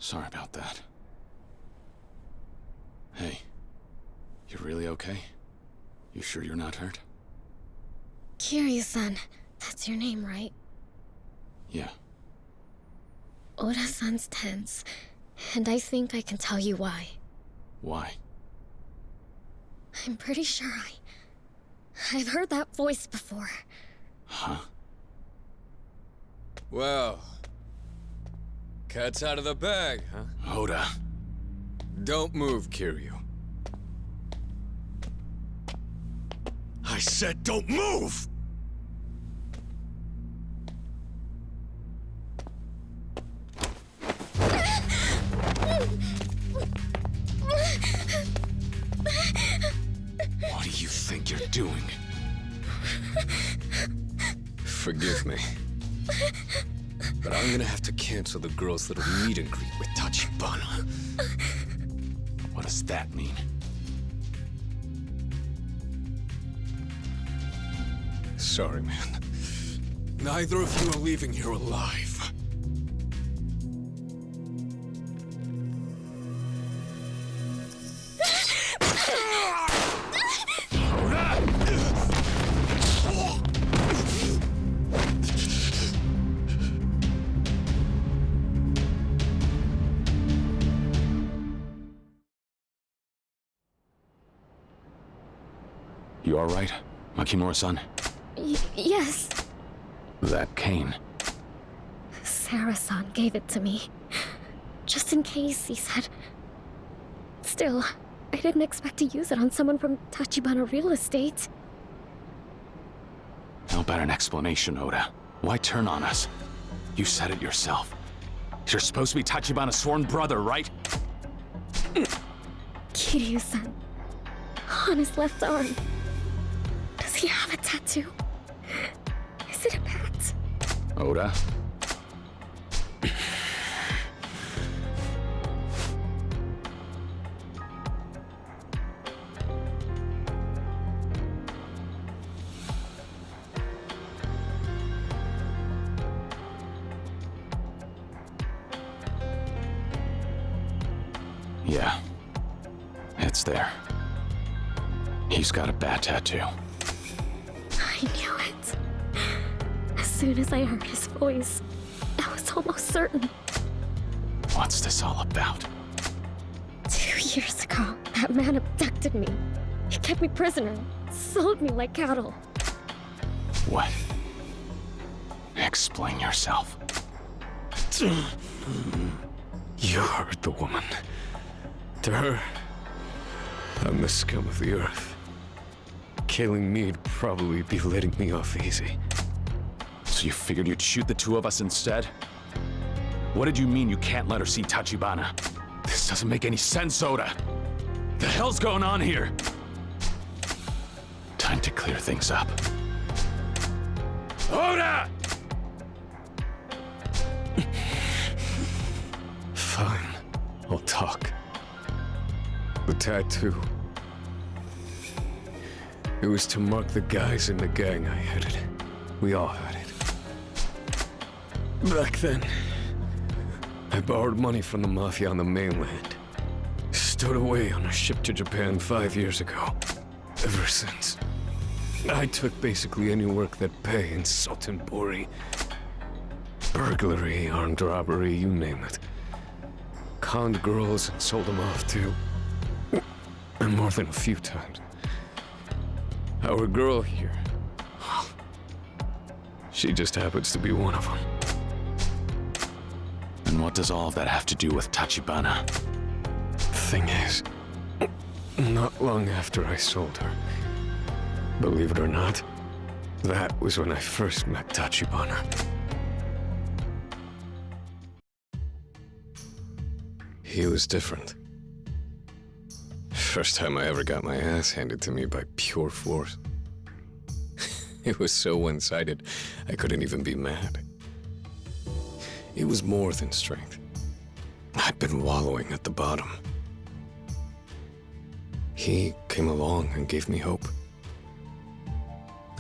Sorry about that. Hey, you really okay? You sure you're not hurt? Kiryu-san, that's your name, right? Yeah. Oda-san's tense, and I think I can tell you why. Why? I'm pretty sure I've heard that voice before. Huh? Well, cat's out of the bag, huh? Oda. Don't move, Kiryu. I said don't move! What do you think you're doing? Forgive me. But I'm gonna have to cancel the girl's little meet and greet with Tachibana. What does that mean? Sorry, man. Neither of you are leaving here alive. You alright, Makimura-san? Yes. That cane. Sarah-san gave it to me. Just in case, he said. Still, I didn't expect to use it on someone from Tachibana Real Estate. How about an explanation, Oda? Why turn on us? You said it yourself. You're supposed to be Tachibana's sworn brother, right? Kiryu-san. On his left arm. Does he have a tattoo? Is it a bat? Oda? Yeah. It's there. He's got a bat tattoo. I knew it. As soon as I heard his voice, I was almost certain. What's this all about? 2 years ago, that man abducted me. He kept me prisoner, sold me like cattle. What? Explain yourself. You heard the woman. To her, I'm the scum of the earth. Killing me'd probably be letting me off easy. So you figured you'd shoot the two of us instead? What did you mean you can't let her see Tachibana? This doesn't make any sense, Oda. The hell's going on here? Time to clear things up. Oda! talk. The tattoo. It was to mark the guys in the gang I headed. We all had it. Back then, I borrowed money from the Mafia on the mainland. Stowed away on a ship to Japan 5 years ago. Ever since, I took basically any work that pay in Sultan Buri. Burglary, armed robbery, you name it. Conned girls and sold them off too. And more than a few times. Our girl here, she just happens to be one of them. And what does all of that have to do with Tachibana? Thing is, not long after I sold her, believe it or not, that was when I first met Tachibana. He was different. First time I ever got my ass handed to me by pure force. It was so one-sided, I couldn't even be mad. It was more than strength. I'd been wallowing at the bottom. He came along and gave me hope.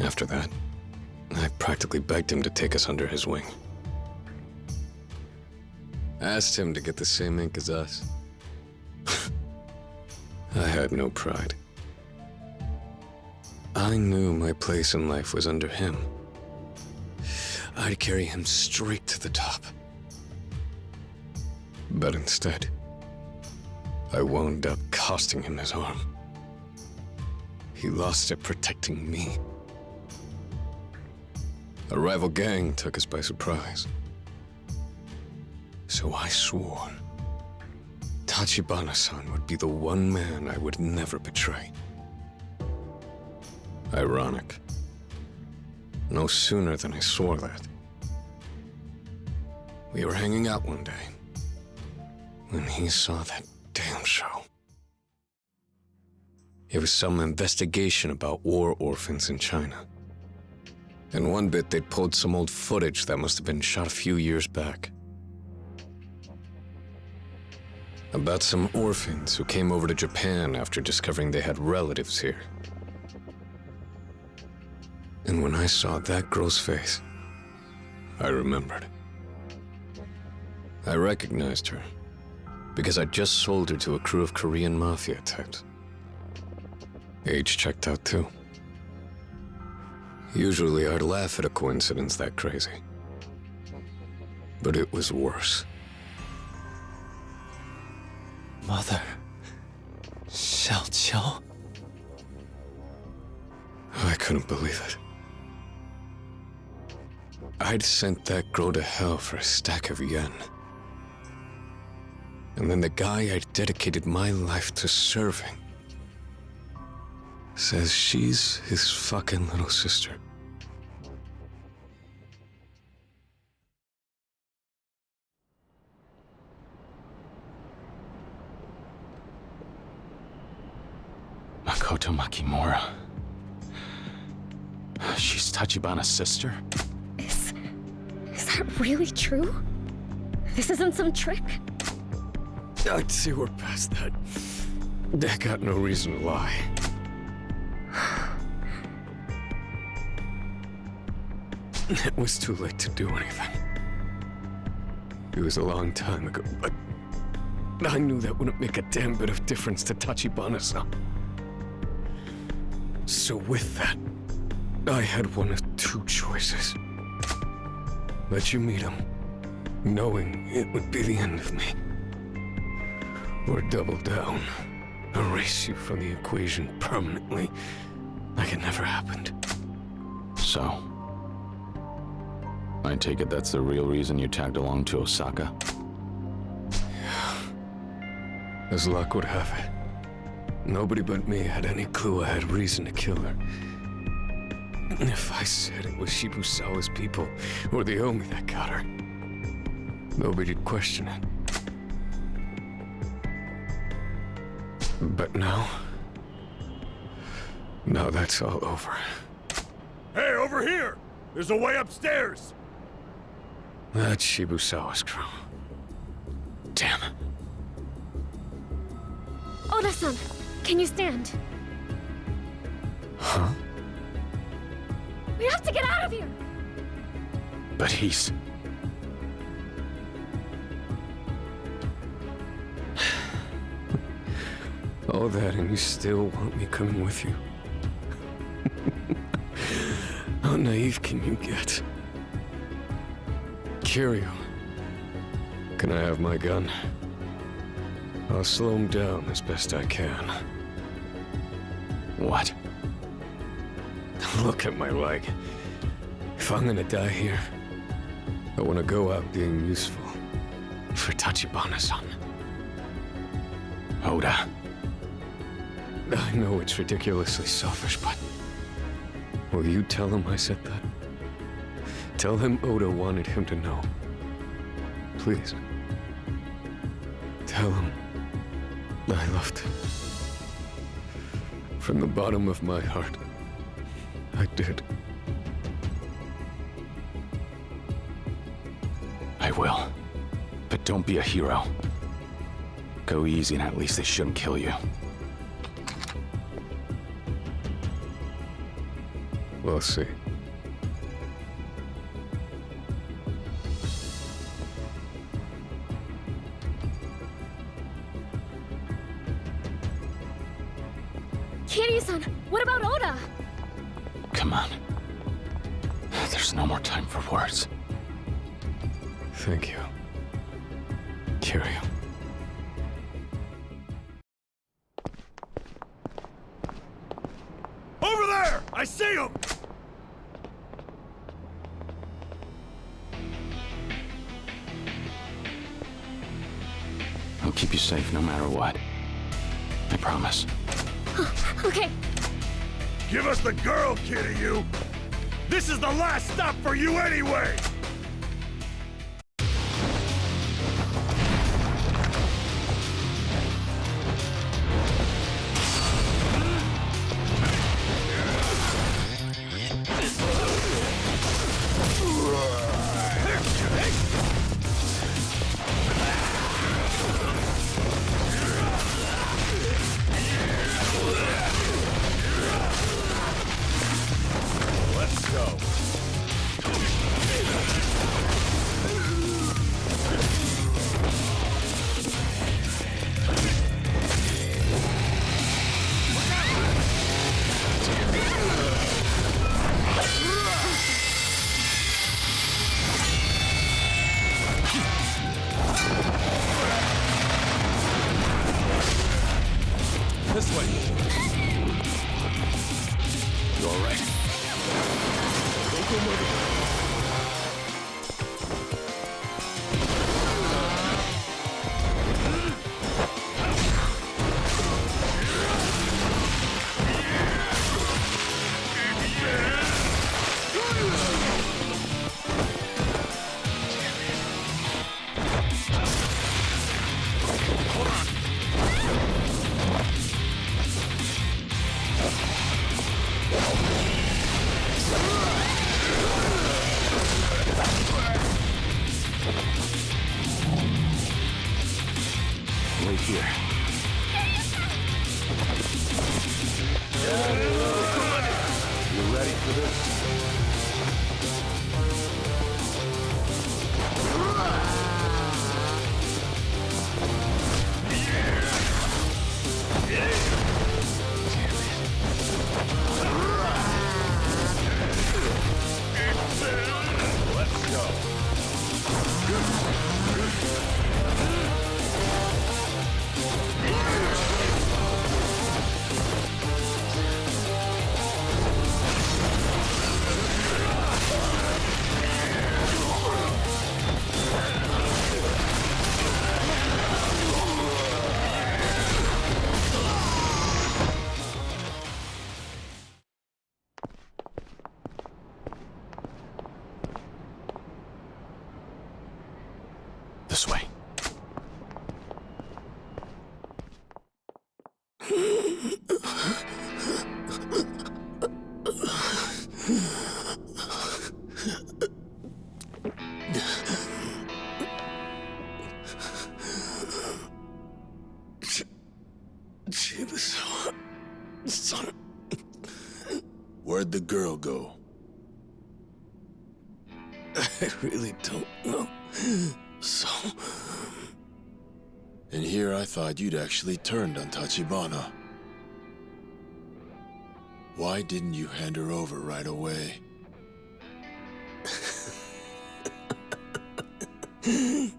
After that, I practically begged him to take us under his wing. Asked him to get the same ink as us. I had no pride. I knew my place in life was under him. I'd carry him straight to the top. But instead, I wound up costing him his arm. He lost it protecting me. A rival gang took us by surprise. So I swore Tachibana-san would be the one man I would never betray. Ironic. No sooner than I swore that, we were hanging out one day when he saw that damn show. It was some investigation about war orphans in China. In one bit, they'd pulled some old footage that must have been shot a few years back. About some orphans who came over to Japan after discovering they had relatives here. And when I saw that girl's face, I remembered. I recognized her because I just sold her to a crew of Korean mafia types. Age checked out too. Usually I'd laugh at a coincidence that crazy. But it was worse. Mother... Xiaoqiao? I couldn't believe it. I'd sent that girl to hell for a stack of yen. And then the guy I'd dedicated my life to serving says she's his fucking little sister. Makoto Makimura. She's Tachibana's sister? Is that really true? This isn't some trick? I'd say we're past that. I got no reason to lie. It was too late to do anything. It was a long time ago, but I knew that wouldn't make a damn bit of difference to Tachibana-san. So with that, I had one of two choices. Let you meet him, knowing it would be the end of me. Or double down, erase you from the equation permanently, like it never happened. So, I take it that's the real reason you tagged along to Osaka? As luck would have it, nobody but me had any clue I had reason to kill her. If I said it was Shibusawa's people or the Omi that got her, nobody'd question it. But now that's all over. Hey, over here! There's a way upstairs! That's Shibusawa's crew. Damn. Oda-san, can you stand? Huh? We have to get out of here! But he's... All that and you still want me coming with you? How naive can you get? Kiryu, can I have my gun? I'll slow him down as best I can. What? Look at my leg. If I'm gonna die here, I want to go out being useful. For Tachibana-san. Oda. I know it's ridiculously selfish, but... will you tell him I said that? Tell him Oda wanted him to know. Please. Tell him I loved him. From the bottom of my heart, I did. I will. But don't be a hero. Go easy and at least they shouldn't kill you. We'll see. Kiryu-san, what about Oda? Come on. There's no more time for words. Thank you, Kiryu. Over there! I see him! I'll keep you safe no matter what. I promise. Okay. Give us the girl, Kiryu! This is the last stop for you anyway! Let's go. This way. You all right? Wait here. You ready for this? Let's go. This way. the girl go? I really don't know. So... And here I thought you'd actually turned on Tachibana. Why didn't you hand her over right away? Ain't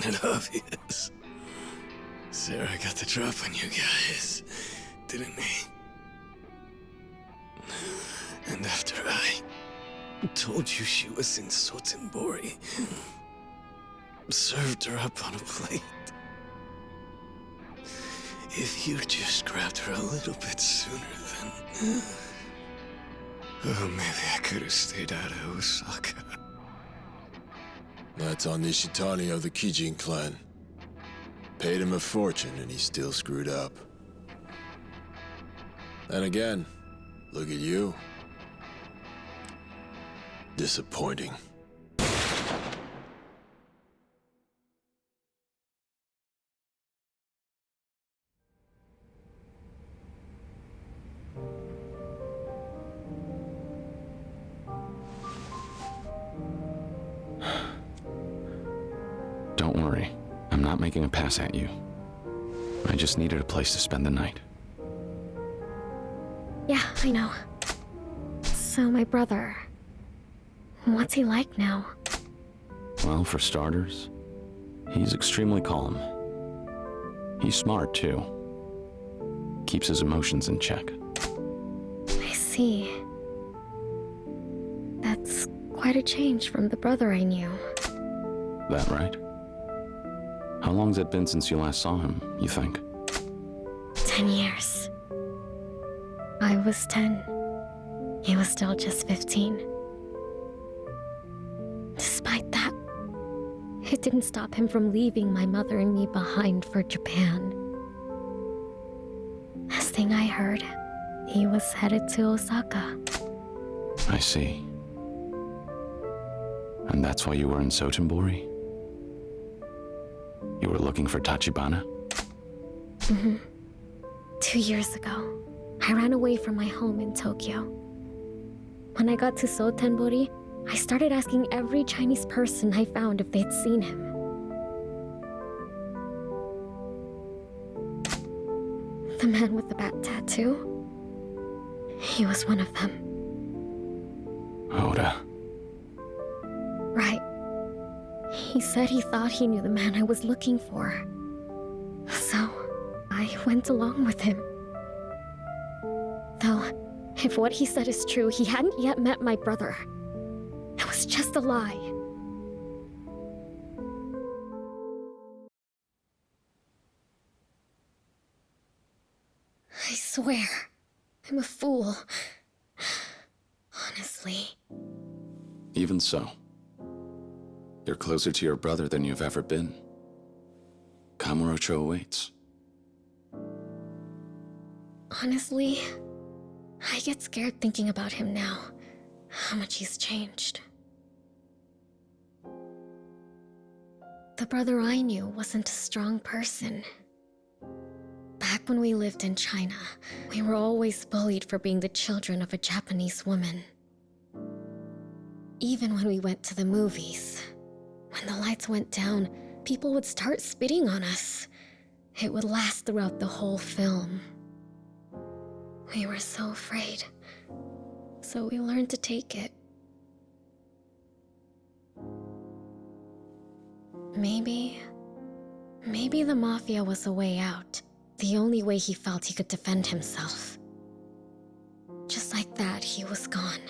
it obvious? Sarah got the drop on you guys, didn't he? And after I told you she was in Sotenbori, served her up on a plate. If you just grabbed her a little bit sooner, then... Oh, maybe I could have stayed out of Osaka. That's on Nishitani of the Kijin clan. Paid him a fortune and he still screwed up. Then again, look at you. Disappointing. Don't worry. I'm not making a pass at you. I just needed a place to spend the night. Yeah, I know. So my brother... What's he like now? Well, for starters, he's extremely calm. He's smart, too. Keeps his emotions in check. I see. That's quite a change from the brother I knew. That right? How long's it been since you last saw him, you think? 10 years. I was 10. He was still just 15. Despite that, it didn't stop him from leaving my mother and me behind for Japan. Last thing I heard, he was headed to Osaka. I see. And that's why you were in Sotenbori? You were looking for Tachibana? Mm-hmm. 2 years ago, I ran away from my home in Tokyo. When I got to Sotenbori, I started asking every Chinese person I found if they'd seen him. The man with the bat tattoo? He was one of them. Oda. Right. He said he thought he knew the man I was looking for. So, I went along with him. Though, if what he said is true, he hadn't yet met my brother. It was just a lie. I swear, I'm a fool. Honestly. Even so, you're closer to your brother than you've ever been. Kamurocho awaits. Honestly, I get scared thinking about him now. How much he's changed. The brother I knew wasn't a strong person. Back when we lived in China, we were always bullied for being the children of a Japanese woman. Even when we went to the movies, when the lights went down, people would start spitting on us. It would last throughout the whole film. We were so afraid, so we learned to take it. Maybe the Mafia was a way out. The only way he felt he could defend himself. Just like that, he was gone.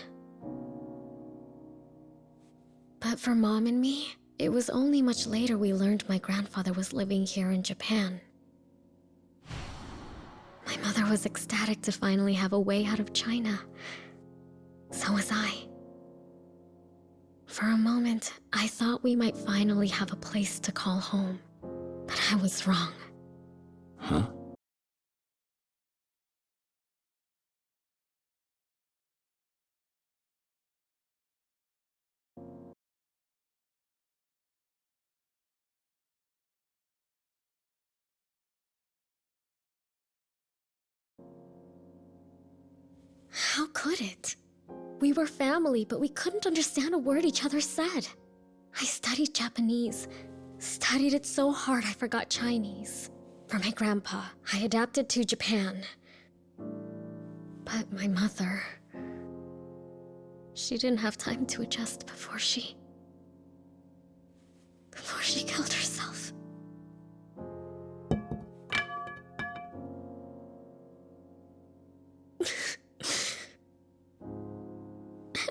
But for Mom and me, it was only much later we learned my grandfather was living here in Japan. My mother was ecstatic to finally have a way out of China. So was I. For a moment, I thought we might finally have a place to call home. But I was wrong. Huh? How could it? We were family, but we couldn't understand a word each other said. I studied Japanese. Studied it so hard I forgot Chinese. For my grandpa, I adapted to Japan. But my mother... she didn't have time to adjust before she killed herself.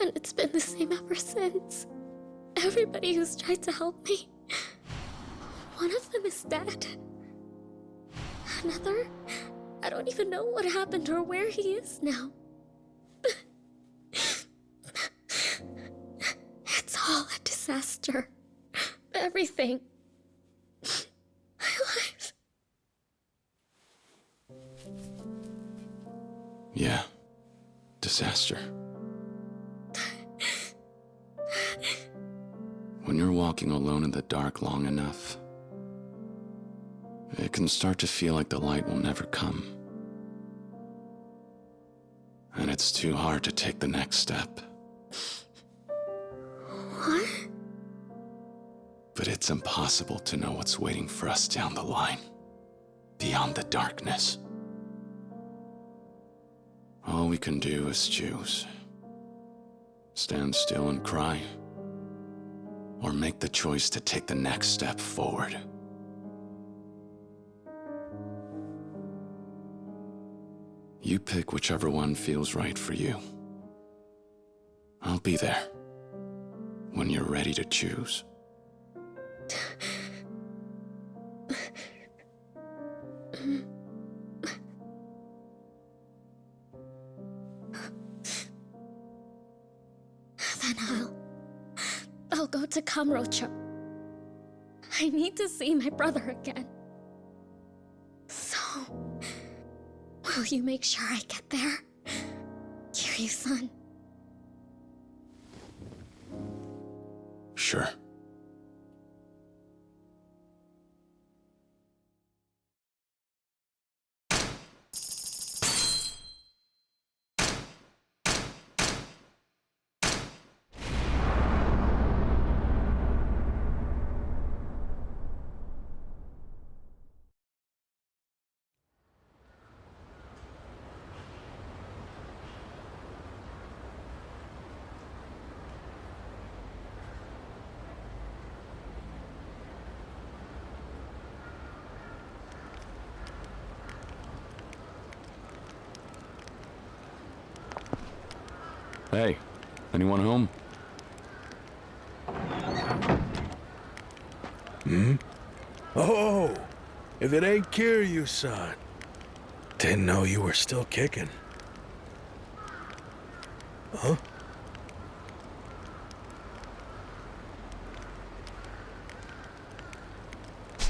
And it's been the same ever since. Everybody who's tried to help me, one of them is dead. Another, I don't even know what happened or where he is now. It's all a disaster. Everything. My life. Yeah. Disaster. When you're walking alone in the dark long enough, it can start to feel like the light will never come. And it's too hard to take the next step. What? But it's impossible to know what's waiting for us down the line, beyond the darkness. All we can do is choose. Stand still and cry, or make the choice to take the next step forward. You pick whichever one feels right for you. I'll be there when you're ready to choose. Then I'll go to Kamurocho. I need to see my brother again. So, will you make sure I get there? Kiryu-san. Sure. Hey, anyone home? Oh, if it ain't Kiryu-san. Didn't know you were still kicking. Huh?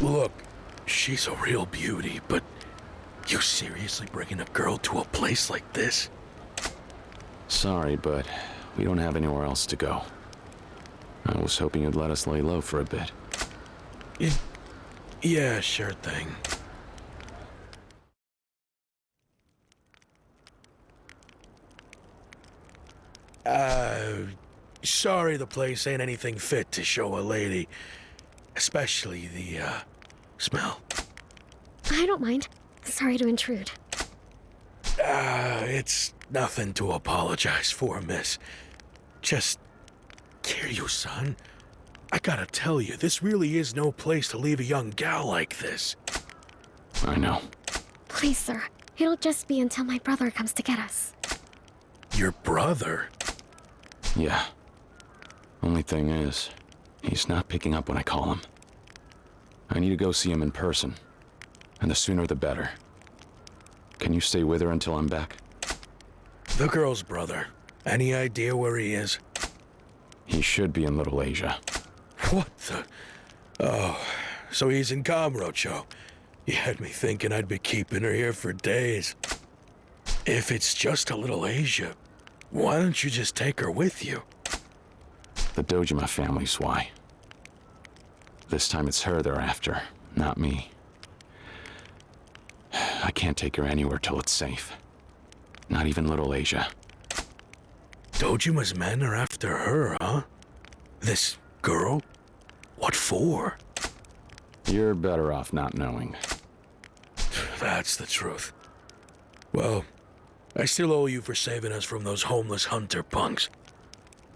Look, she's a real beauty, but you seriously bringing a girl to a place like this? Sorry, but we don't have anywhere else to go. I was hoping you'd let us lay low for a bit. Yeah, sure thing. Sorry the place ain't anything fit to show a lady. Especially the, smell. I don't mind. Sorry to intrude. It's nothing to apologize for, miss. Just, Kiryu-san, I gotta tell you, this really is no place to leave a young gal like this. I know. Please, sir. It'll just be until my brother comes to get us. Your brother? Yeah. Only thing is, he's not picking up when I call him. I need to go see him in person. And the sooner the better. Can you stay with her until I'm back? The girl's brother. Any idea where he is? He should be in Little Asia. What the? Oh, so he's in Kamurocho. You had me thinking I'd be keeping her here for days. If it's just a Little Asia, why don't you just take her with you? The Dojima family's why. This time it's her they're after, not me. I can't take her anywhere till it's safe. Not even Little Asia. Dojima's men are after her, huh? This girl? What for? You're better off not knowing. That's the truth. Well, I still owe you for saving us from those homeless hunter punks.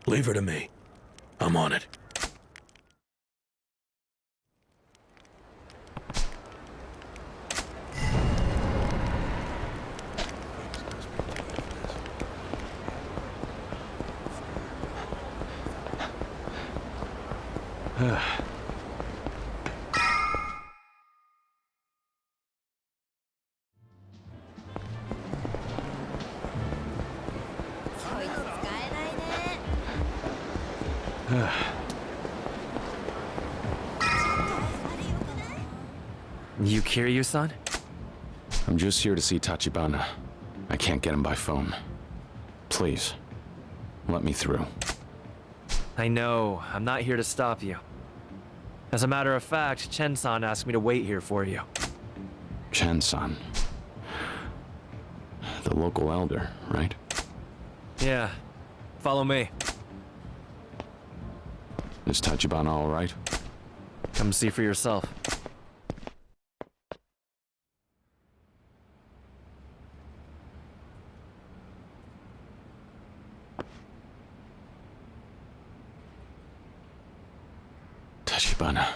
Leave her to me. I'm on it. You Kiryu-san? I'm just here to see Tachibana. I can't get him by phone. Please, let me through. I know, I'm not here to stop you. As a matter of fact, Chen-san asked me to wait here for you. Chen-san. The local elder, right? Yeah, follow me. Is Tachibana all right? Come see for yourself. Tachibana.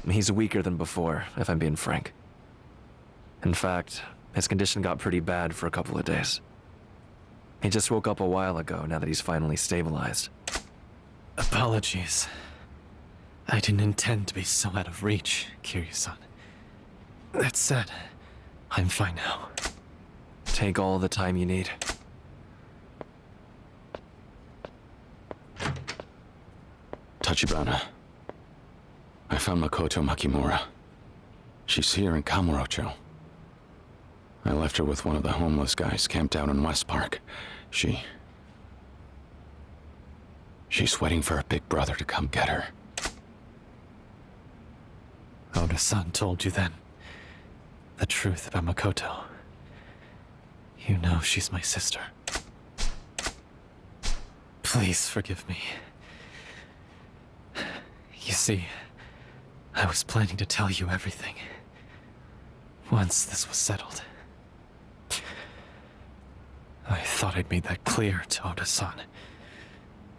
He's weaker than before, if I'm being frank. In fact, his condition got pretty bad for a couple of days. He just woke up a while ago, now that he's finally stabilized. Apologies. I didn't intend to be so out of reach, Kiryu-san. That said, I'm fine now. Take all the time you need. Tachibana. I found Makoto Makimura. She's here in Kamurocho. I left her with one of the homeless guys camped out in West Park. She's waiting for her big brother to come get her. Oda-san told you then the truth about Makoto. You know she's my sister. Please forgive me. You see, I was planning to tell you everything once this was settled. I thought I'd made that clear to Oda-san,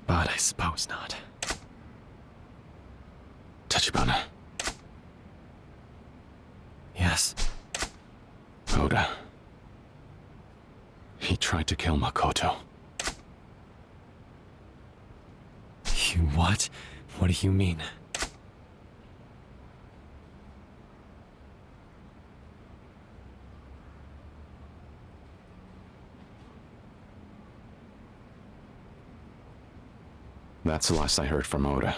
but I suppose not. Tachibana. Yes? Oda. He tried to kill Makoto. You what? What do you mean? That's the last I heard from Oda.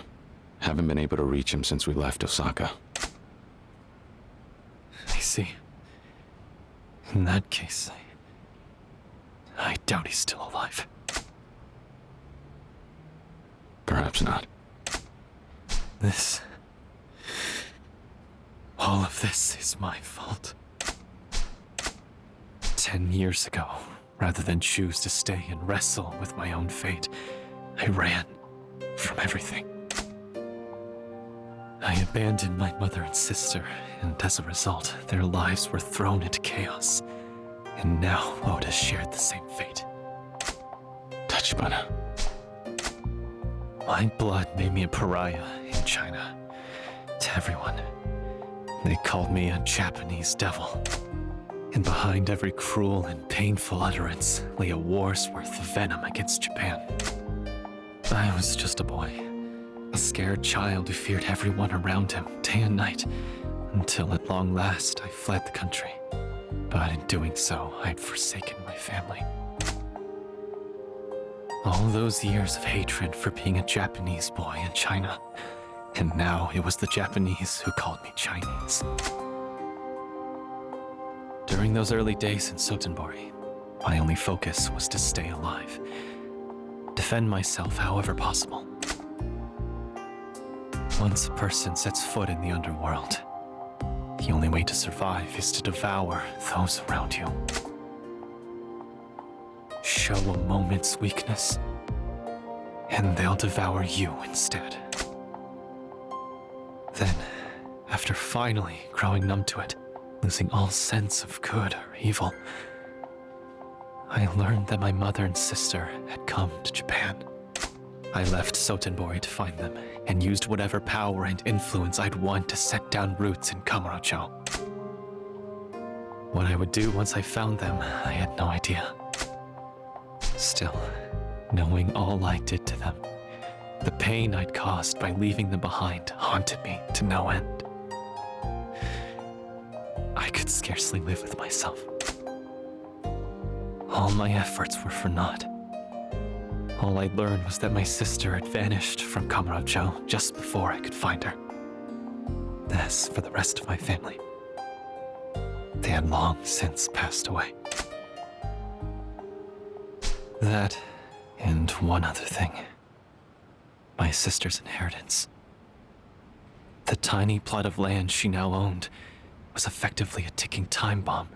Haven't been able to reach him since we left Osaka. I see. In that case, I doubt he's still alive. Perhaps not. All of this is my fault. 10 years ago, rather than choose to stay and wrestle with my own fate, I ran from everything. I abandoned my mother and sister, and as a result, their lives were thrown into chaos. And now Oda shared the same fate. Tachibana. My blood made me a pariah in China. To everyone. They called me a Japanese devil. And behind every cruel and painful utterance lay a war's worth of venom against Japan. I was just a boy. A scared child who feared everyone around him, day and night, until at long last I fled the country. But in doing so, I'd forsaken my family. All those years of hatred for being a Japanese boy in China, and now it was the Japanese who called me Chinese. During those early days in Sotenbori, my only focus was to stay alive, defend myself however possible. Once a person sets foot in the underworld, the only way to survive is to devour those around you. Show a moment's weakness, and they'll devour you instead. Then, after finally growing numb to it, losing all sense of good or evil, I learned that my mother and sister had come to Japan. I left Sotenbori to find them, and used whatever power and influence I'd won to set down roots in Kamurocho. What I would do once I found them, I had no idea. Still, knowing all I did to them, the pain I'd caused by leaving them behind haunted me to no end. I could scarcely live with myself. All my efforts were for naught. All I learned was that my sister had vanished from Kamurocho just before I could find her. As for the rest of my family, they had long since passed away. That, and one other thing. My sister's inheritance. The tiny plot of land she now owned was effectively a ticking time bomb.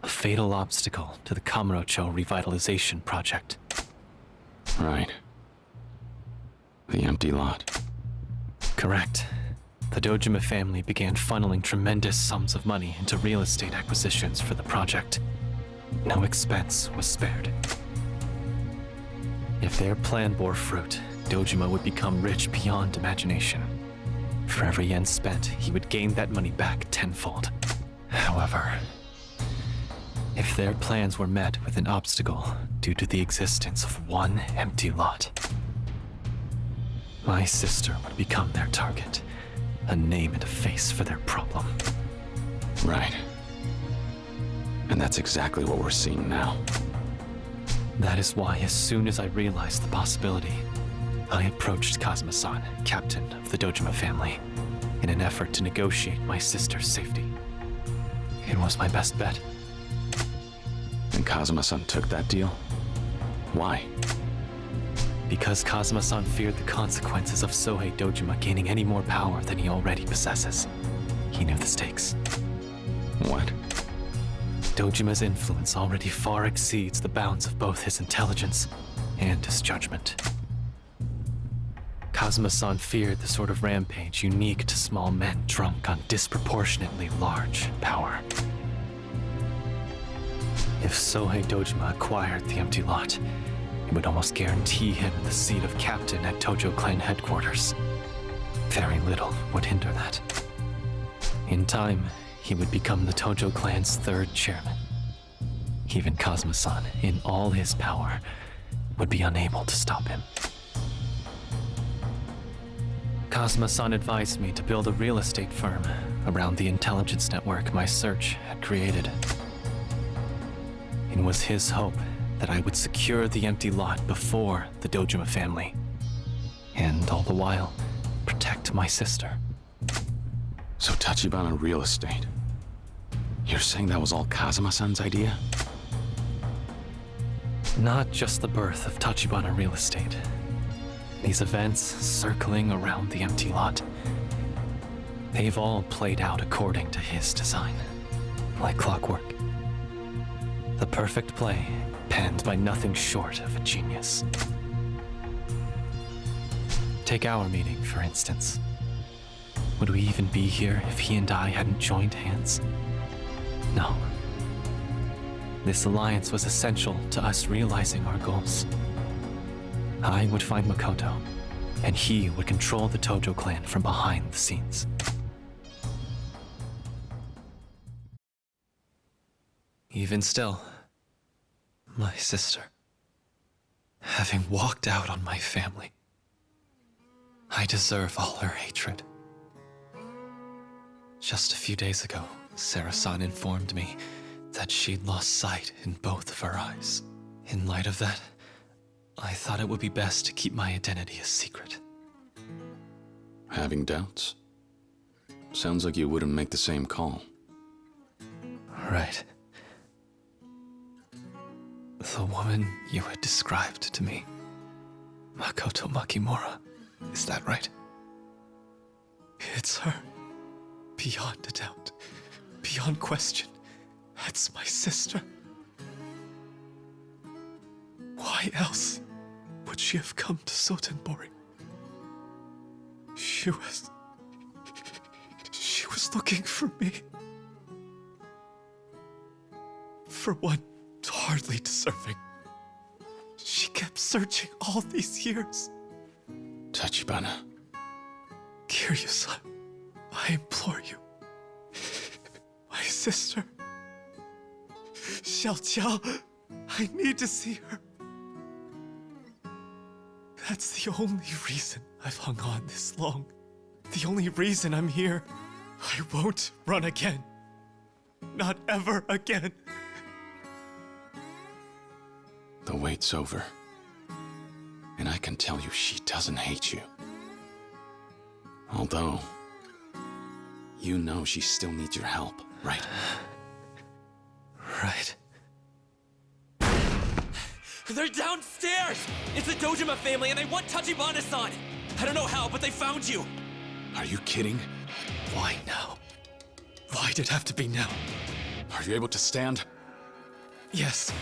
A fatal obstacle to the Kamurocho revitalization project. Right. The empty lot. Correct. The Dojima family began funneling tremendous sums of money into real estate acquisitions for the project. No expense was spared. If their plan bore fruit, Dojima would become rich beyond imagination. For every yen spent, he would gain that money back tenfold. However, if their plans were met with an obstacle due to the existence of one empty lot, my sister would become their target, a name and a face for their problem. Right. And that's exactly what we're seeing now. That is why, as soon as I realized the possibility, I approached Kazuma-san, captain of the Dojima family, in an effort to negotiate my sister's safety. It was my best bet. And Kazuma-san took that deal? Why? Because Kazuma-san feared the consequences of Sohei Dojima gaining any more power than he already possesses. He knew the stakes. What? Dojima's influence already far exceeds the bounds of both his intelligence and his judgment. Kazuma-san feared the sort of rampage unique to small men drunk on disproportionately large power. If Sohei Dojima acquired the empty lot, it would almost guarantee him the seat of captain at Tojo clan headquarters. Very little would hinder that. In time, he would become the Tojo clan's third chairman. Even Kazuma-san, in all his power, would be unable to stop him. Kazuma-san advised me to build a real estate firm around the intelligence network my search had created. It was his hope that I would secure the empty lot before the Dojima family, and all the while, protect my sister. So Tachibana real estate. You're saying that was all Kazuma-san's idea? Not just the birth of Tachibana real estate. These events circling around the empty lot, they've all played out according to his design, like clockwork. The perfect play, penned by nothing short of a genius. Take our meeting, for instance. Would we even be here if he and I hadn't joined hands? No. This alliance was essential to us realizing our goals. I would find Makoto, and he would control the Tojo clan from behind the scenes. Even still, my sister, having walked out on my family, I deserve all her hatred. Just a few days ago, Sarah-san informed me that she'd lost sight in both of her eyes. In light of that, I thought it would be best to keep my identity a secret. Having doubts? Sounds like you wouldn't make the same call. Right. The woman you had described to me, Makoto Makimura, is that right? It's her. Beyond a doubt, beyond question, that's my sister. Why else would she have come to Sotenbori? She was looking for me. For one hardly deserving. She kept searching all these years. Tachibana. Kiryu-san, I implore you. My sister. Xiaoqiao, I need to see her. That's the only reason I've hung on this long. The only reason I'm here. I won't run again. Not ever again. The wait's over. And I can tell you she doesn't hate you. Although, you know she still needs your help, right? Right. They're downstairs! It's the Dojima family and they want Tachibana-san! I don't know how, but they found you! Are you kidding? Why now? Why did it have to be now? Are you able to stand? Yes.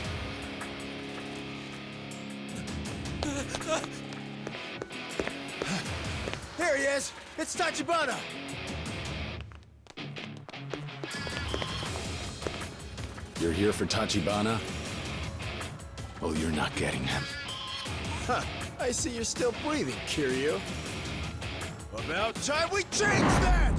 There he is! It's Tachibana! You're here for Tachibana? Well, you're not getting him. Huh. I see you're still breathing, Kiryu. About time we change that!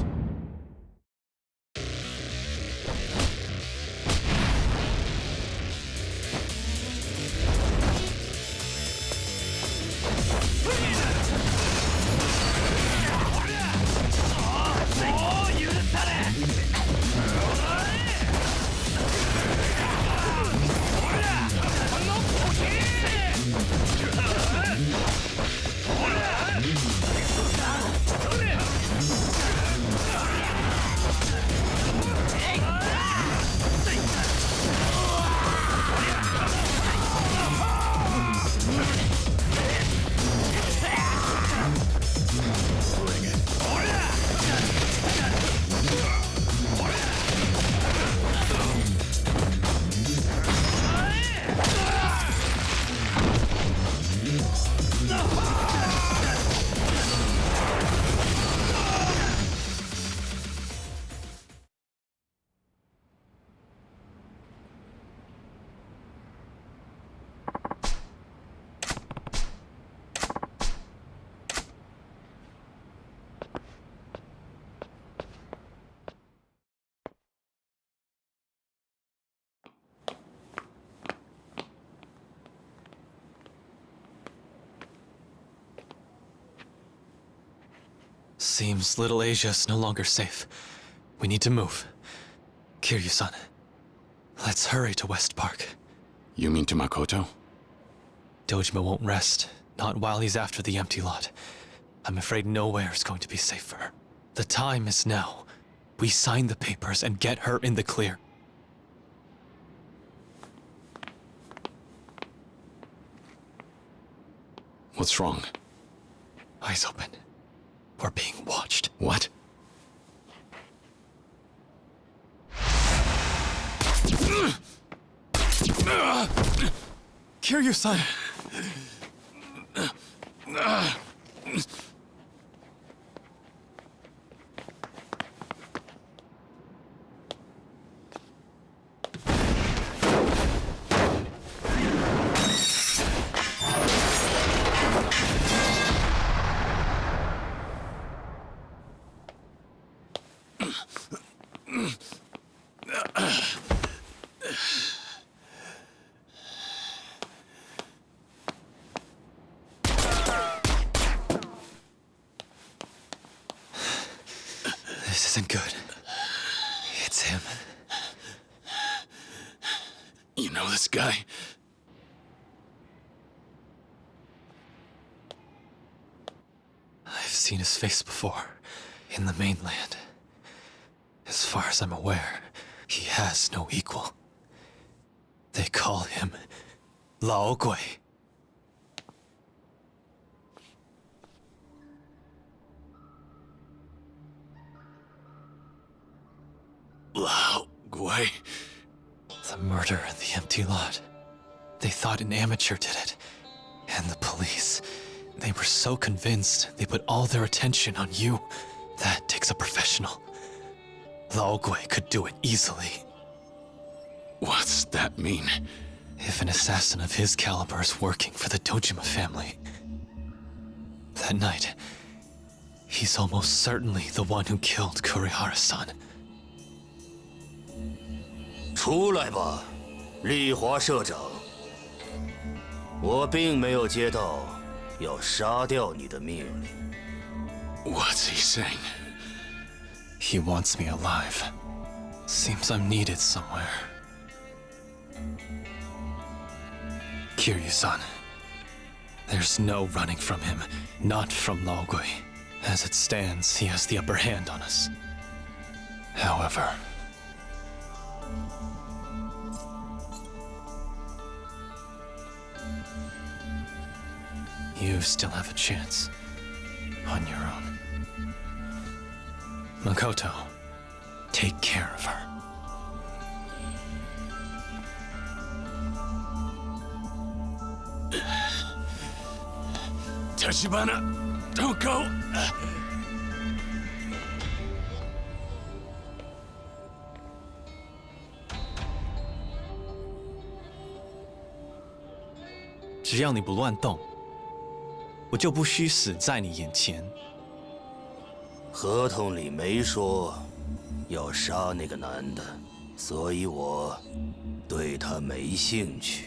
Seems Little Asia's no longer safe. We need to move. Kiryu-san, let's hurry to West Park. You mean to Makoto? Dojima won't rest, not while he's after the empty lot. I'm afraid nowhere is going to be safe for her. The time is now. We sign the papers and get her in the clear. What's wrong? Eyes open. We're being watched. What? Kiryu-san! This isn't good. It's him. You know this guy? I've seen his face before, in the mainland. As far as I'm aware, he has no equal. They call him Lao Gui. away? The murder in the empty lot. They thought an amateur did it. And the police. They were so convinced they put all their attention on you. That takes a professional. Lao Gui could do it easily. What's that mean? If an assassin of his caliber is working for the Dojima family, that night, he's almost certainly the one who killed Kurihara-san. 出来吧，丽华社长。我并没有接到要杀掉你的命令。What's he saying? He wants me alive. Seems I'm needed somewhere. Kiryu-san. There's no running from him, not from Lao Gui. As it stands, he has the upper hand on us. However... you still have a chance. On your own. Makoto, take care of her. Tachibana, don't go! If you don't move, 我就不需死在你眼前。合同里没说要杀那个男的，所以我对他没兴趣。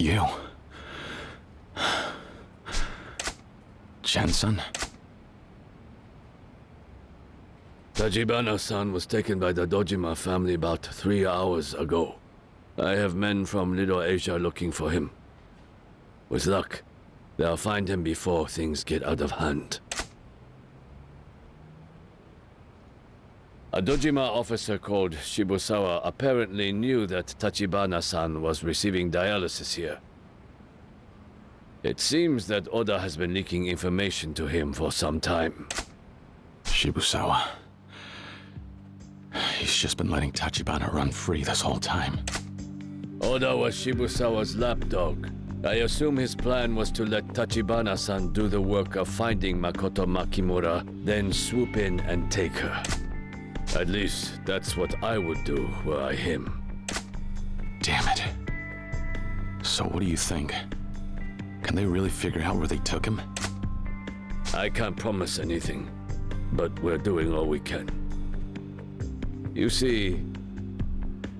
You... Jensen? Tachibana-san was taken by the Dojima family about 3 hours ago. I have men from Little Asia looking for him. With luck, they'll find him before things get out of hand. A Dojima officer called Shibusawa apparently knew that Tachibana-san was receiving dialysis here. It seems that Oda has been leaking information to him for some time. Shibusawa. He's just been letting Tachibana run free this whole time. Oda was Shibusawa's lapdog. I assume his plan was to let Tachibana-san do the work of finding Makoto Makimura, then swoop in and take her. At least, that's what I would do were I him. Damn it. So what do you think? Can they really figure out where they took him? I can't promise anything, but we're doing all we can. You see,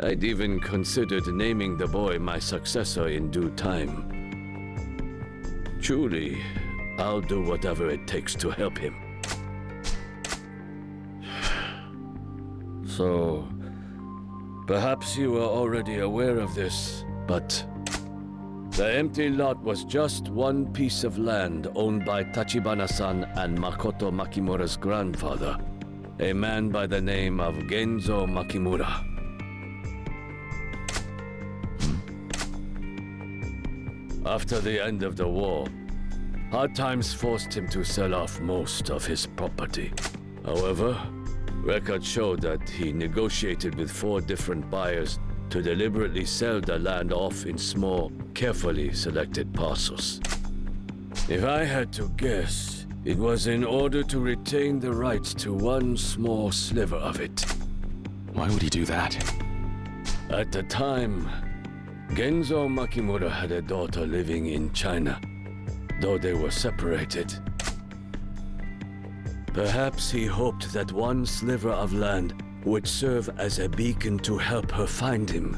I'd even considered naming the boy my successor in due time. Truly, I'll do whatever it takes to help him. So, perhaps you are already aware of this, but the empty lot was just one piece of land owned by Tachibana-san and Makoto Makimura's grandfather, a man by the name of Genzo Makimura. After the end of the war, hard times forced him to sell off most of his property. However, records show that he negotiated with 4 different buyers to deliberately sell the land off in small, carefully selected parcels. If I had to guess, it was in order to retain the rights to one small sliver of it. Why would he do that? At the time, Genzo Makimura had a daughter living in China, though they were separated. Perhaps he hoped that one sliver of land would serve as a beacon to help her find him.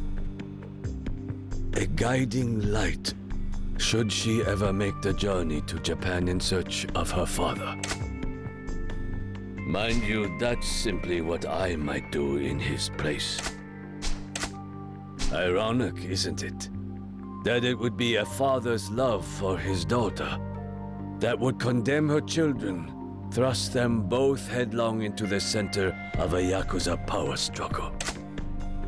A guiding light, should she ever make the journey to Japan in search of her father. Mind you, that's simply what I might do in his place. Ironic, isn't it? That it would be a father's love for his daughter that would condemn her children, thrust them both headlong into the center of a Yakuza power struggle.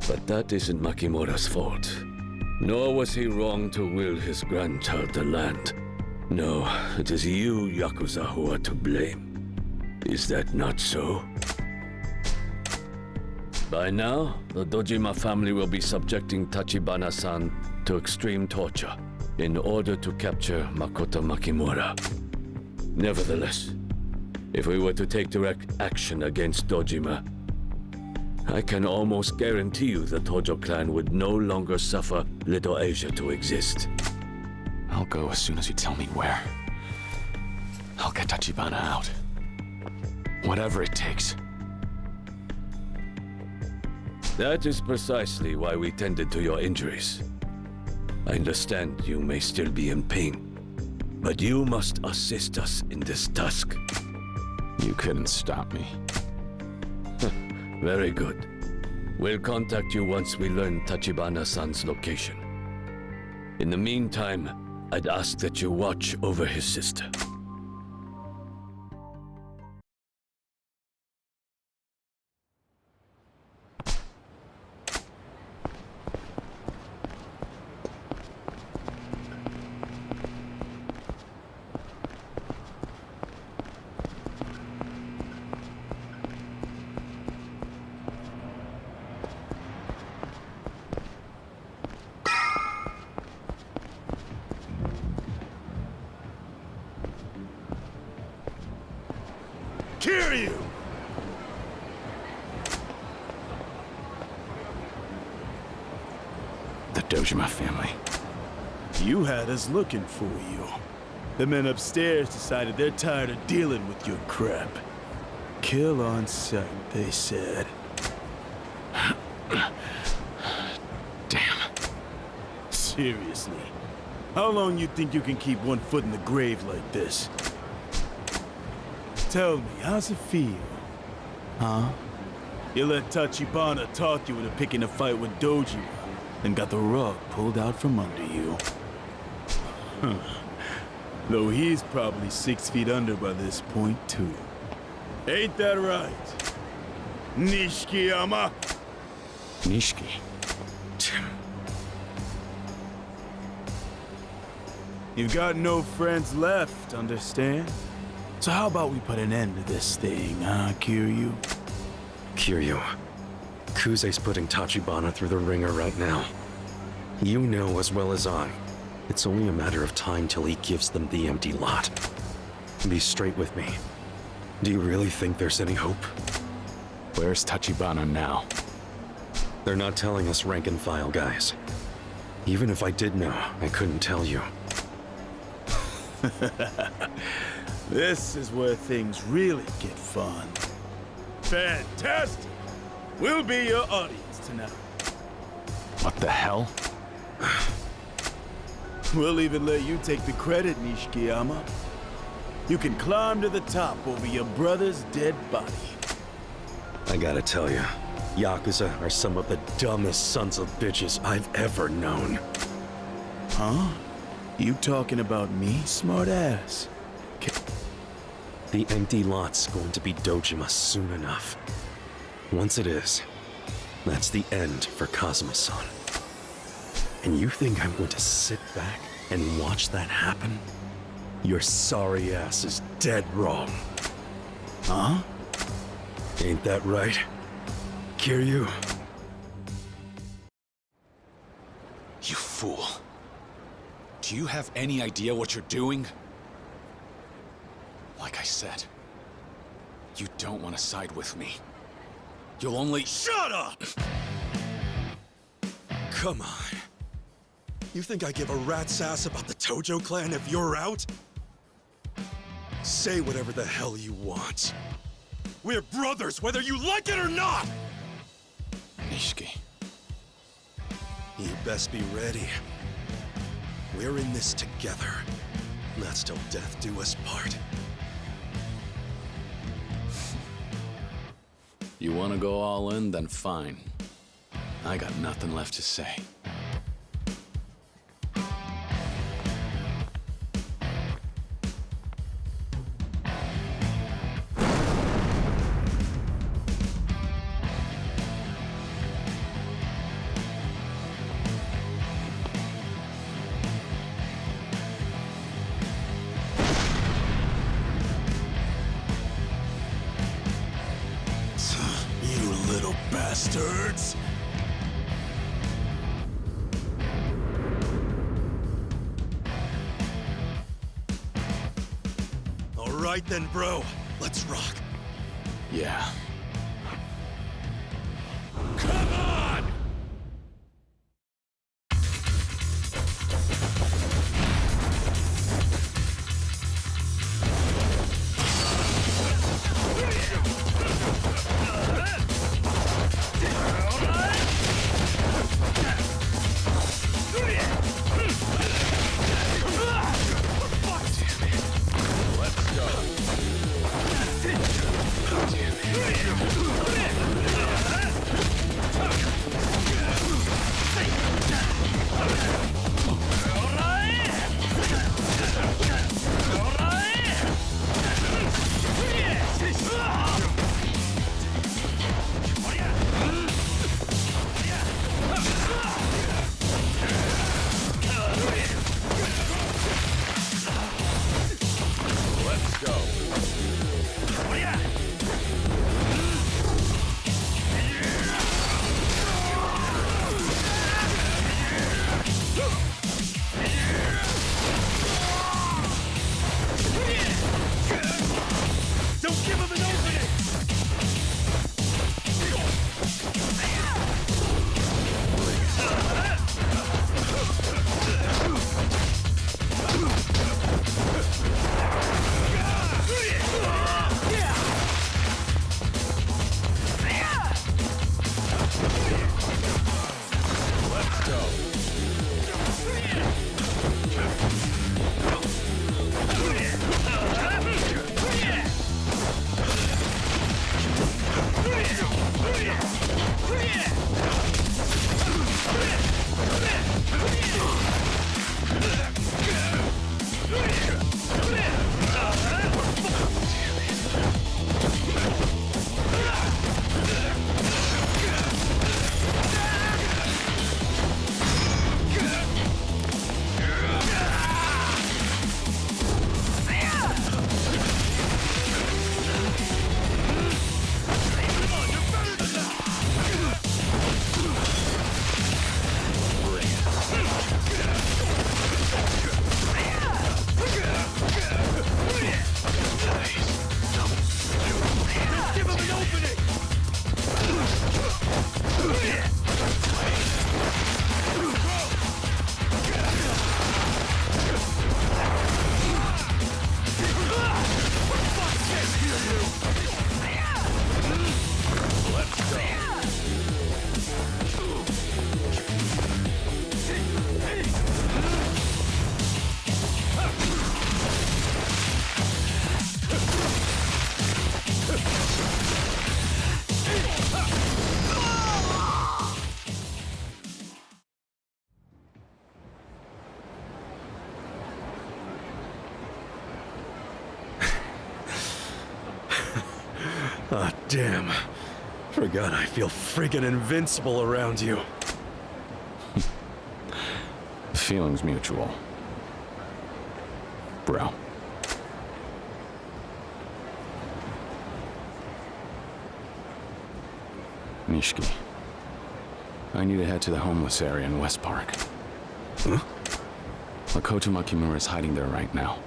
But that isn't Makimura's fault. Nor was he wrong to will his grandchild the land. No, it is you, Yakuza, who are to blame. Is that not so? By now, the Dojima family will be subjecting Tachibana-san to extreme torture in order to capture Makoto Makimura. Nevertheless, if we were to take direct action against Dojima, I can almost guarantee you the Tojo clan would no longer suffer Little Asia to exist. I'll go as soon as you tell me where. I'll get Tachibana out. Whatever it takes. That is precisely why we tended to your injuries. I understand you may still be in pain, but you must assist us in this task. You couldn't stop me. Very good. We'll contact you once we learn Tachibana-san's location. In the meantime, I'd ask that you watch over his sister. Kiryu! The Dojima family. You had us looking for you. The men upstairs decided they're tired of dealing with your crap. Kill on sight, they said. Damn. Seriously. How long you think you can keep one foot in the grave like this? Tell me, how's it feel? Huh? You let Tachibana talk you into picking a fight with Dojima, and got the rug pulled out from under you. Though he's probably 6 feet under by this point, too. Ain't that right? Nishikiyama? Nishiki. You've got no friends left, understand? So how about we put an end to this thing, huh, Kiryu? Kiryu, Kuze's putting Tachibana through the ringer right now. You know as well as I, it's only a matter of time till he gives them the empty lot. Be straight with me. Do you really think there's any hope? Where's Tachibana now? They're not telling us rank and file guys. Even if I did know, I couldn't tell you. This is where things really get fun. Fantastic! We'll be your audience tonight. What the hell? We'll even let you take the credit, Nishikiyama. You can climb to the top over your brother's dead body. I gotta tell you, Yakuza are some of the dumbest sons of bitches I've ever known. Huh? You talking about me, smartass? The empty lot's going to be Dojima soon enough. Once it is, that's the end for Kazuma-san. And you think I'm going to sit back and watch that happen? Your sorry ass is dead wrong. Huh? Ain't that right, Kiryu? Do you have any idea what you're doing? Like I said, you don't want to side with me. You'll only— Shut up! Come on. You think I give a rat's ass about the Tojo clan if you're out? Say whatever the hell you want. We're brothers, whether you like it or not! Nishiki. You best be ready. We're in this together. That's till death do us part. You want to go all in, then fine. I got nothing left to say. You little bastards! All right then, bro. Let's rock. Yeah. Come on! Ah, damn. Forgot I feel friggin' invincible around you. The feeling's mutual. Bro. Nishiki. I need to head to the homeless area in West Park. Huh? Makoto Makimura is hiding there right now.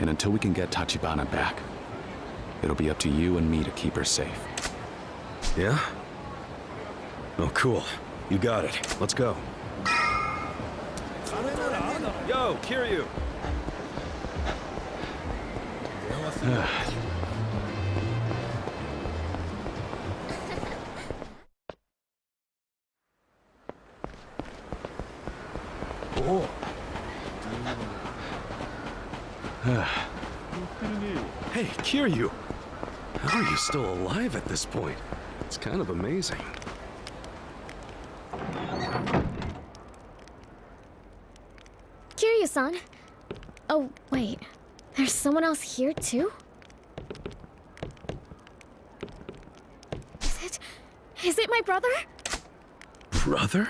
And until we can get Tachibana back, it'll be up to you and me to keep her safe. Yeah? Oh, cool. You got it. Let's go. Yo, Kiryu! Oh. Hey, Kiryu! How are you still alive at this point? It's kind of amazing. Kiryu-san. Oh, wait. There's someone else here, too? Is it my brother? Brother?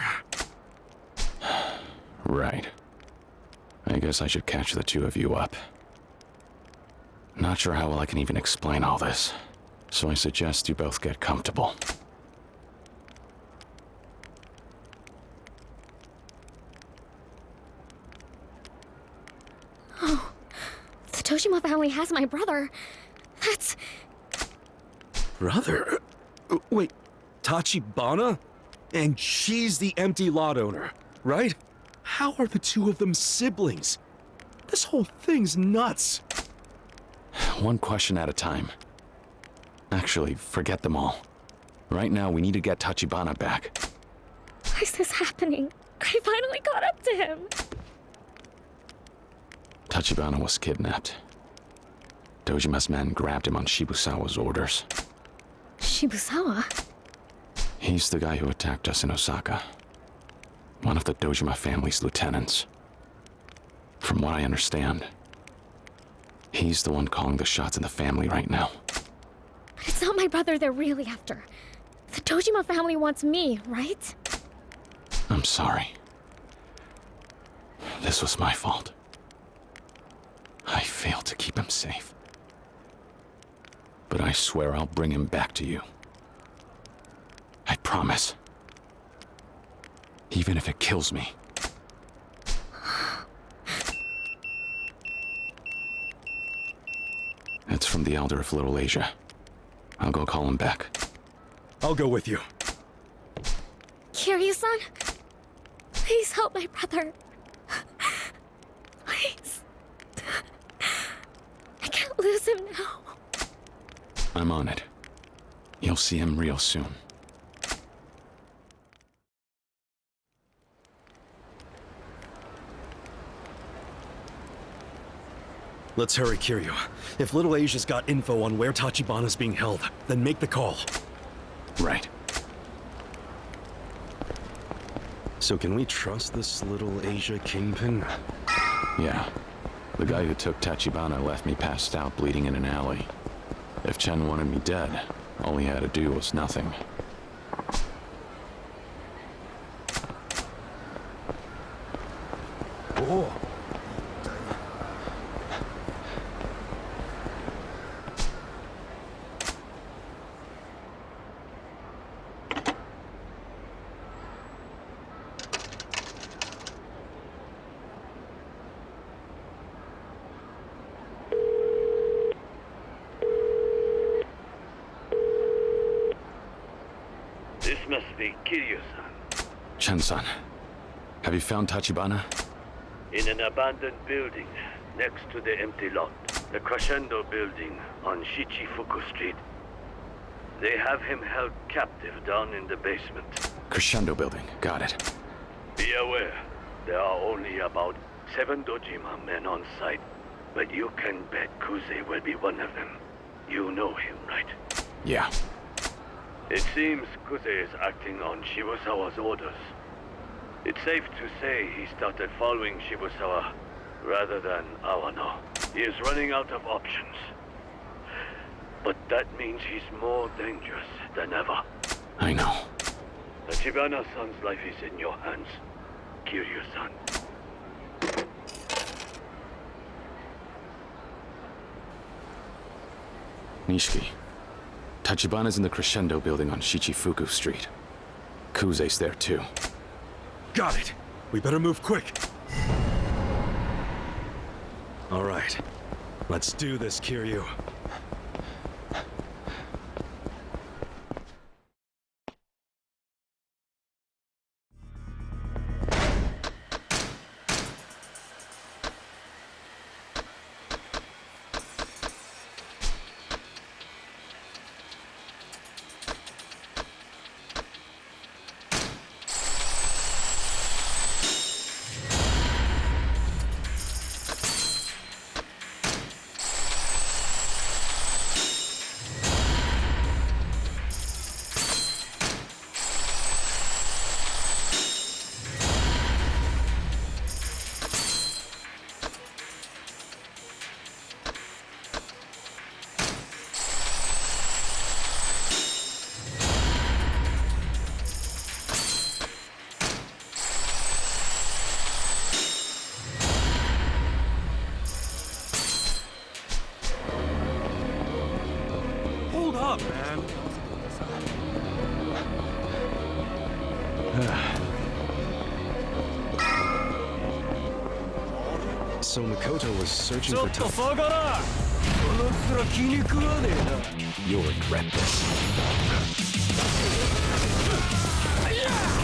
Right. I guess I should catch the two of you up. Not sure how well I can even explain all this, so I suggest you both get comfortable. Oh, the Toshima family has my brother. That's... Brother? Wait, Tachibana? And she's the empty lot owner, right? How are the two of them siblings? This whole thing's nuts. One question at a time. Actually, forget them all. Right now, we need to get Tachibana back. Why is this happening? I finally caught up to him. Tachibana was kidnapped. Dojima's men grabbed him on Shibusawa's orders. Shibusawa? He's the guy who attacked us in Osaka. One of the Dojima family's lieutenants. From what I understand, he's the one calling the shots in the family right now. But it's not my brother they're really after. The Dojima family wants me, right? I'm sorry. This was my fault. I failed to keep him safe. But I swear I'll bring him back to you. I promise. Even if it kills me. It's from the Elder of Little Asia. I'll go call him back. I'll go with you. Kiryu-san? Please help my brother. Please. I can't lose him now. I'm on it. You'll see him real soon. Let's hurry, Kiryu. If Little Asia's got info on where Tachibana's being held, then make the call. Right. So can we trust this Little Asia kingpin? Yeah. The guy who took Tachibana left me passed out bleeding in an alley. If Chen wanted me dead, all he had to do was nothing. Oh. This must be Kiryu-san. Chen-san, have you found Tachibana? In an abandoned building next to the empty lot. The Crescendo building on Shichifuku Street. They have him held captive down in the basement. Crescendo building, got it. Be aware, there are only about 7 Dojima men on site, but you can bet Kuze will be one of them. You know him, right? Yeah. It seems Kuze is acting on Shibusawa's orders. It's safe to say he started following Shibusawa rather than Awano. He is running out of options. But that means he's more dangerous than ever. I know. Tachibana-san's life is in your hands, Kiryu-san. Nishiki, Tachibana's in the Crescendo building on Shichifuku Street. Kuze's there too. Got it. We better move quick. All right. Let's do this, Kiryu. Hold up, man. So Makoto was searching for time. You'll regret this.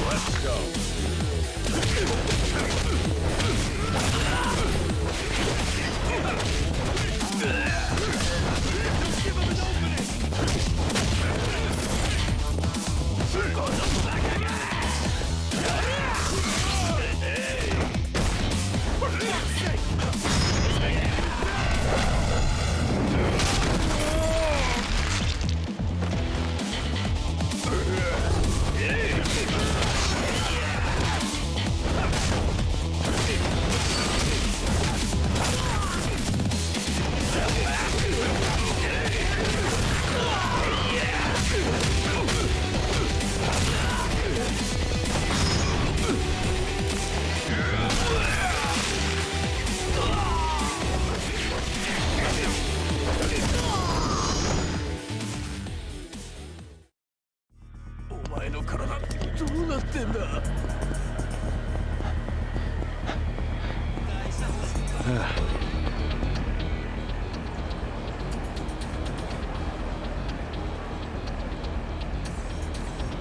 Let's go.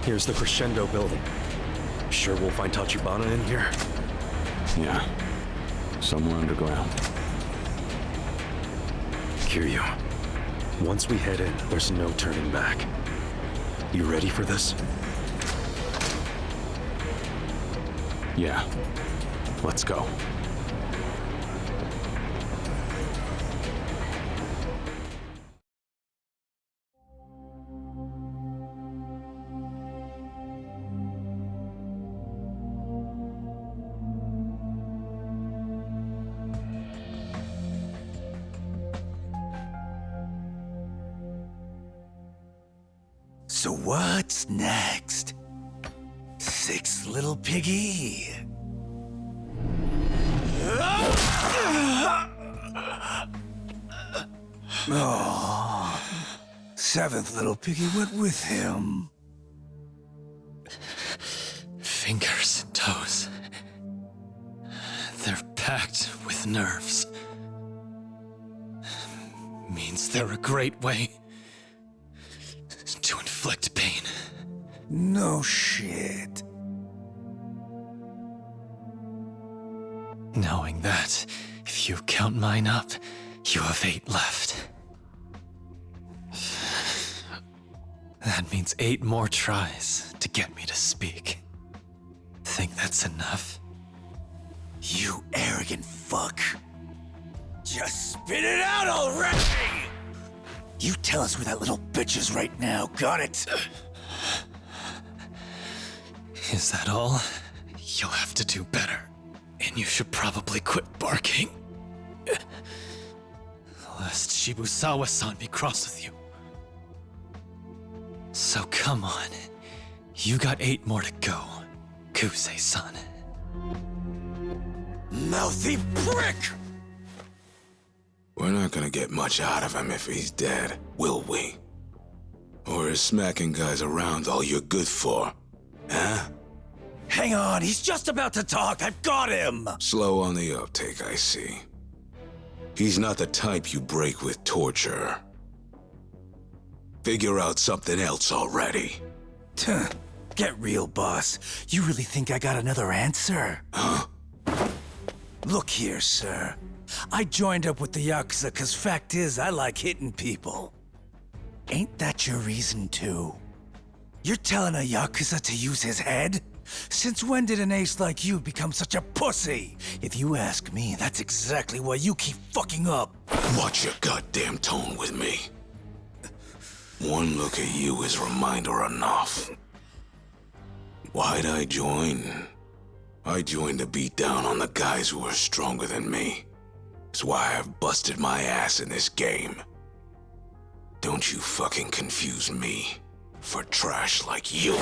Here's the Crescendo building. Sure we'll find Tachibana in here? Yeah. Somewhere underground. Kiryu, once we head in, there's no turning back. You ready for this? Yeah. Let's go. So what's next? Six little piggy. Oh, seventh little piggy went with him. Fingers and toes. They're packed with nerves. Means they're a great way to inflict pain. No shit. Knowing that, if you count mine up, you have 8 left. That means 8 more tries to get me to speak. Think that's enough? You arrogant fuck. Just spit it out already! You tell us where that little bitch is right now, got it? Is that all? You'll have to do better. And you should probably quit barking. Lest Shibusawa-san be cross with you. So come on. You got 8 more to go, Kuze-san. Mouthy prick! We're not gonna get much out of him if he's dead, will we? Or is smacking guys around all you're good for? Huh? Hang on, he's just about to talk. I've got him! Slow on the uptake, I see. He's not the type you break with torture. Figure out something else already. Get real, boss. You really think I got another answer? Huh? Look here, sir. I joined up with the Yakuza cause fact is, I like hitting people. Ain't that your reason too? You're telling a Yakuza to use his head? Since when did an ace like you become such a pussy? If you ask me, that's exactly why you keep fucking up. Watch your goddamn tone with me. One look at you is reminder enough. Why'd I join? I joined to beat down on the guys who are stronger than me. It's why I've busted my ass in this game. Don't you fucking confuse me for trash like you.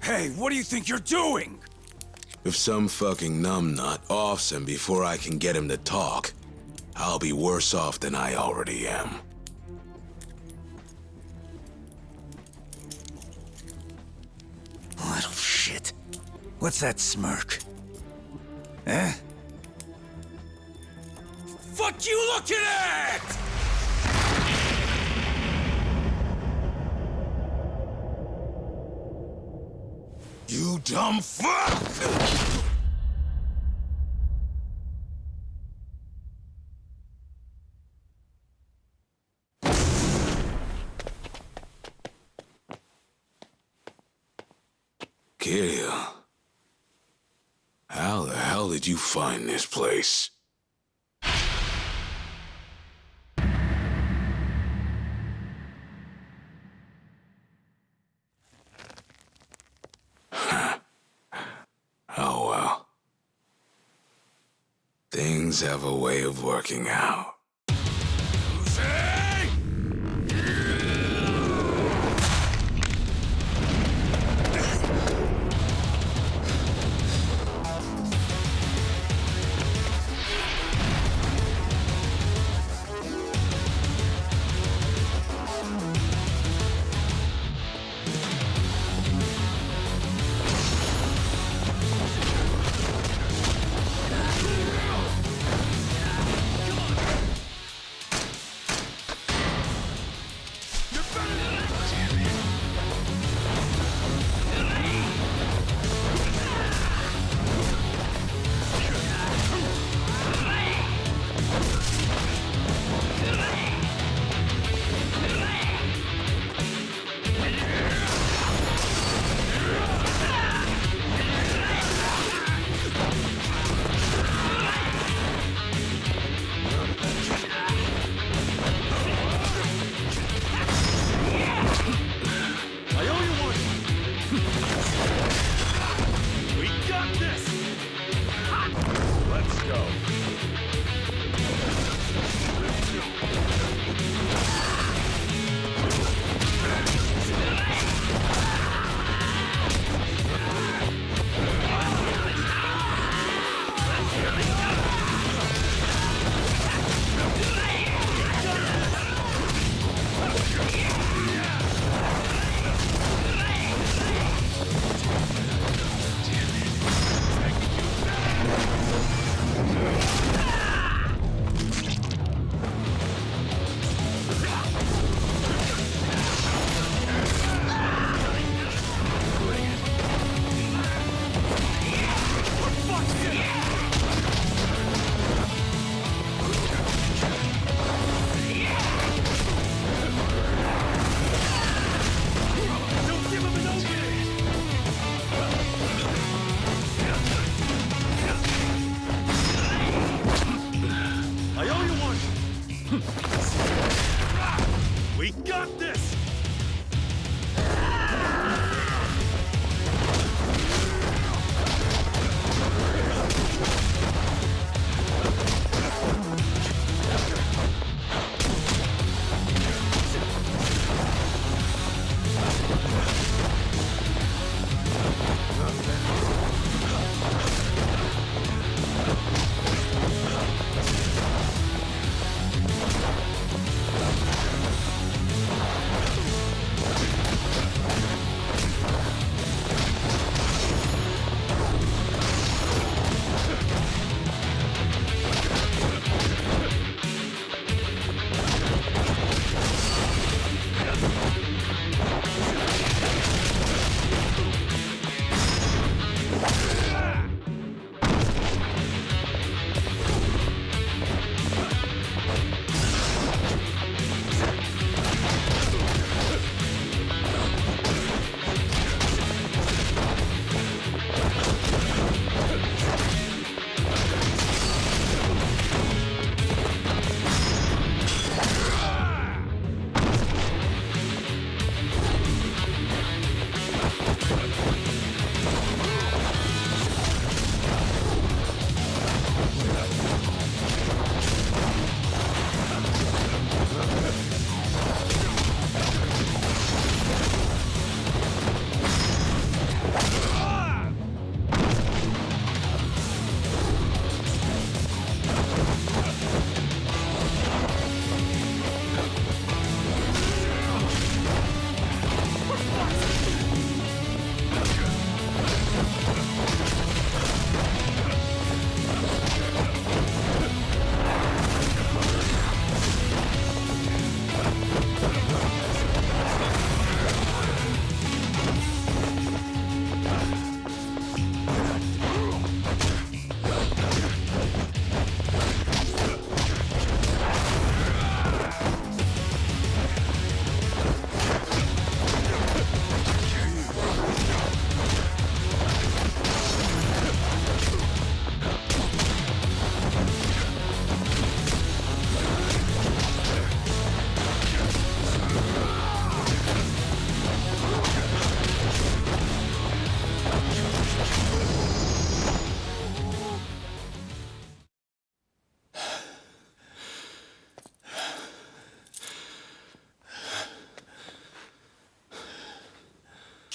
Hey, what do you think you're doing? If some fucking numbnut offs him before I can get him to talk, I'll be worse off than I already am. Little shit. What's that smirk? Eh? Fuck you looking at?! You dumb fuck! Kiryu, how the hell did you find this place? Oh well. Things have a way of working out.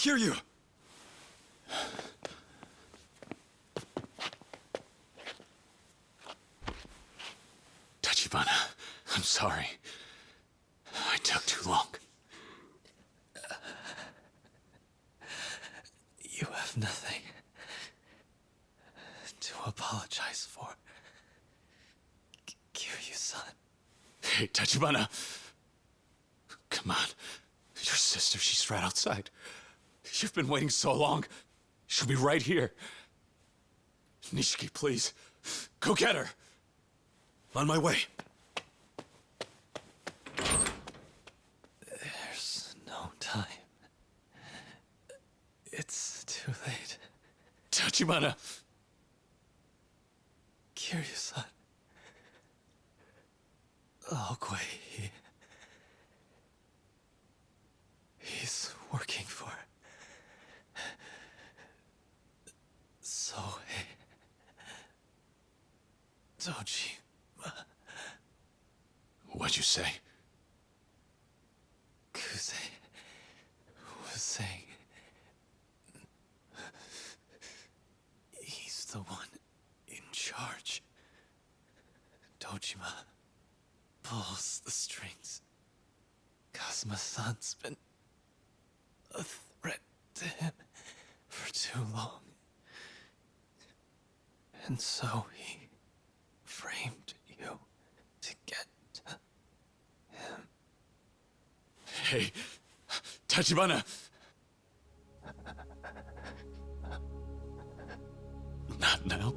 Kiryu! Tachibana, I'm sorry. I took too long. You have nothing to apologize for. Kiryu-san. Hey, Tachibana. Come on. Your sister, she's right outside. You've been waiting so long. She'll be right here. Nishiki, please. Go get her. On my way. There's no time. It's too late. Tachibana. Kiryu-san. Oogway, he's working for Sohei Dojima. What'd you say? Kuze was saying he's the one in charge. Dojima pulls the strings. Kazuma-san's been a threat to him for too long. And so he framed you to get to him. Hey, Tachibana! Not now.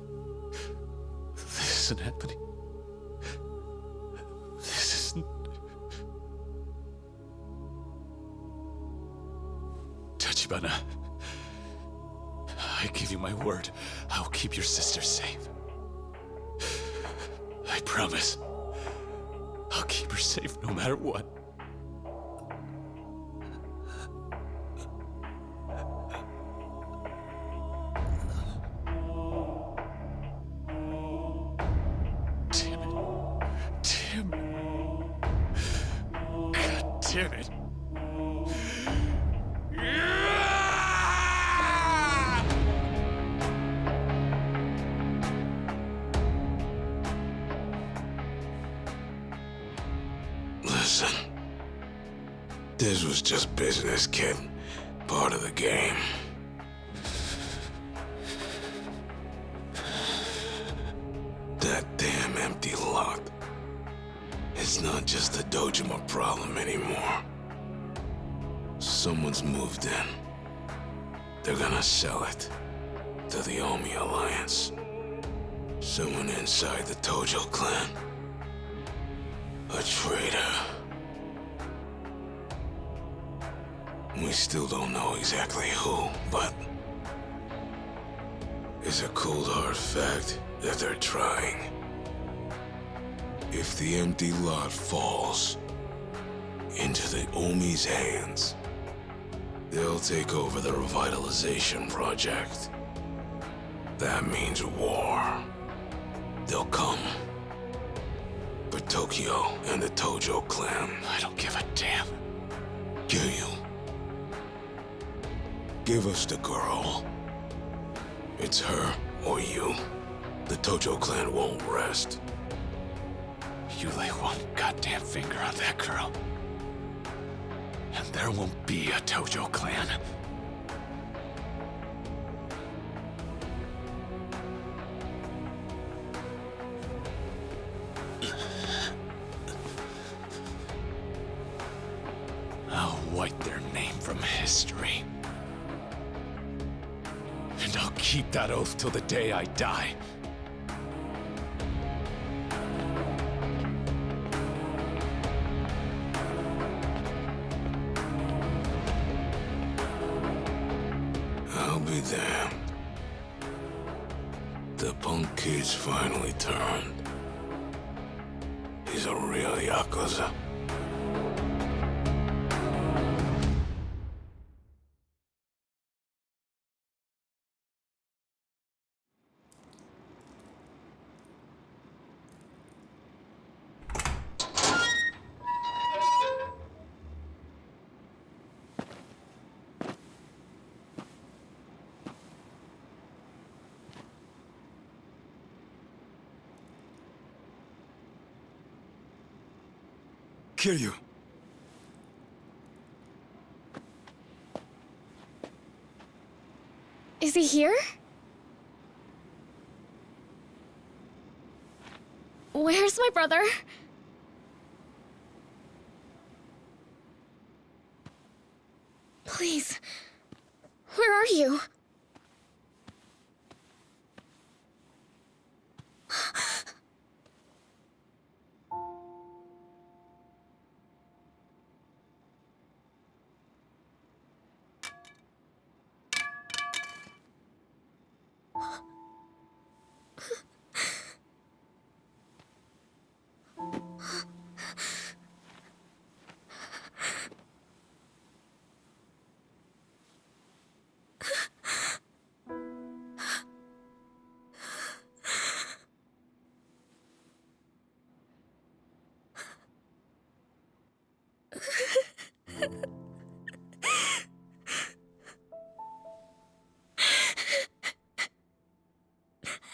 This isn't happening. This isn't... Tachibana, I give you my word. I'll keep your sister safe. I promise. I'll keep her safe no matter what. Damn it. God damn it. Listen. This was just business, kid. Part of the game. That damn empty lot. It's not just the Dojima problem anymore. Someone's moved in. They're gonna sell it to the Omi Alliance. Someone inside the Tojo clan. A traitor. We still don't know exactly who, but it's a cold hard fact that they're trying. If the empty lot falls into the Omi's hands, they'll take over the revitalization project. That means war. They'll come for Tokyo and the Tojo clan. I don't give a damn. Kiryu, give us the girl. It's her or you. The Tojo clan won't rest. You lay one goddamn finger on that girl, and there won't be a Tojo clan. I'll wipe their name from history. And I'll keep that oath till the day I die. I'll be damned. The punk kid's finally turned. He's a real Yakuza. kill you. Is he here? Where's my brother? Please, where are you?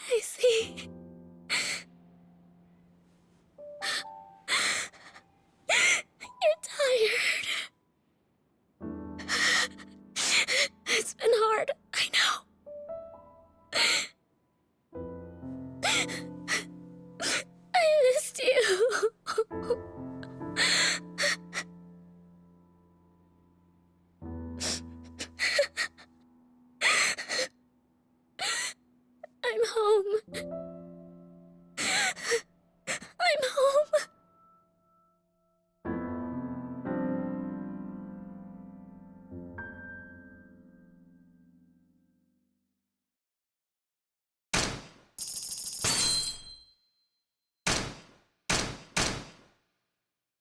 I see. You're tired. It's been hard, I know. I missed you. I'm home. I'm home.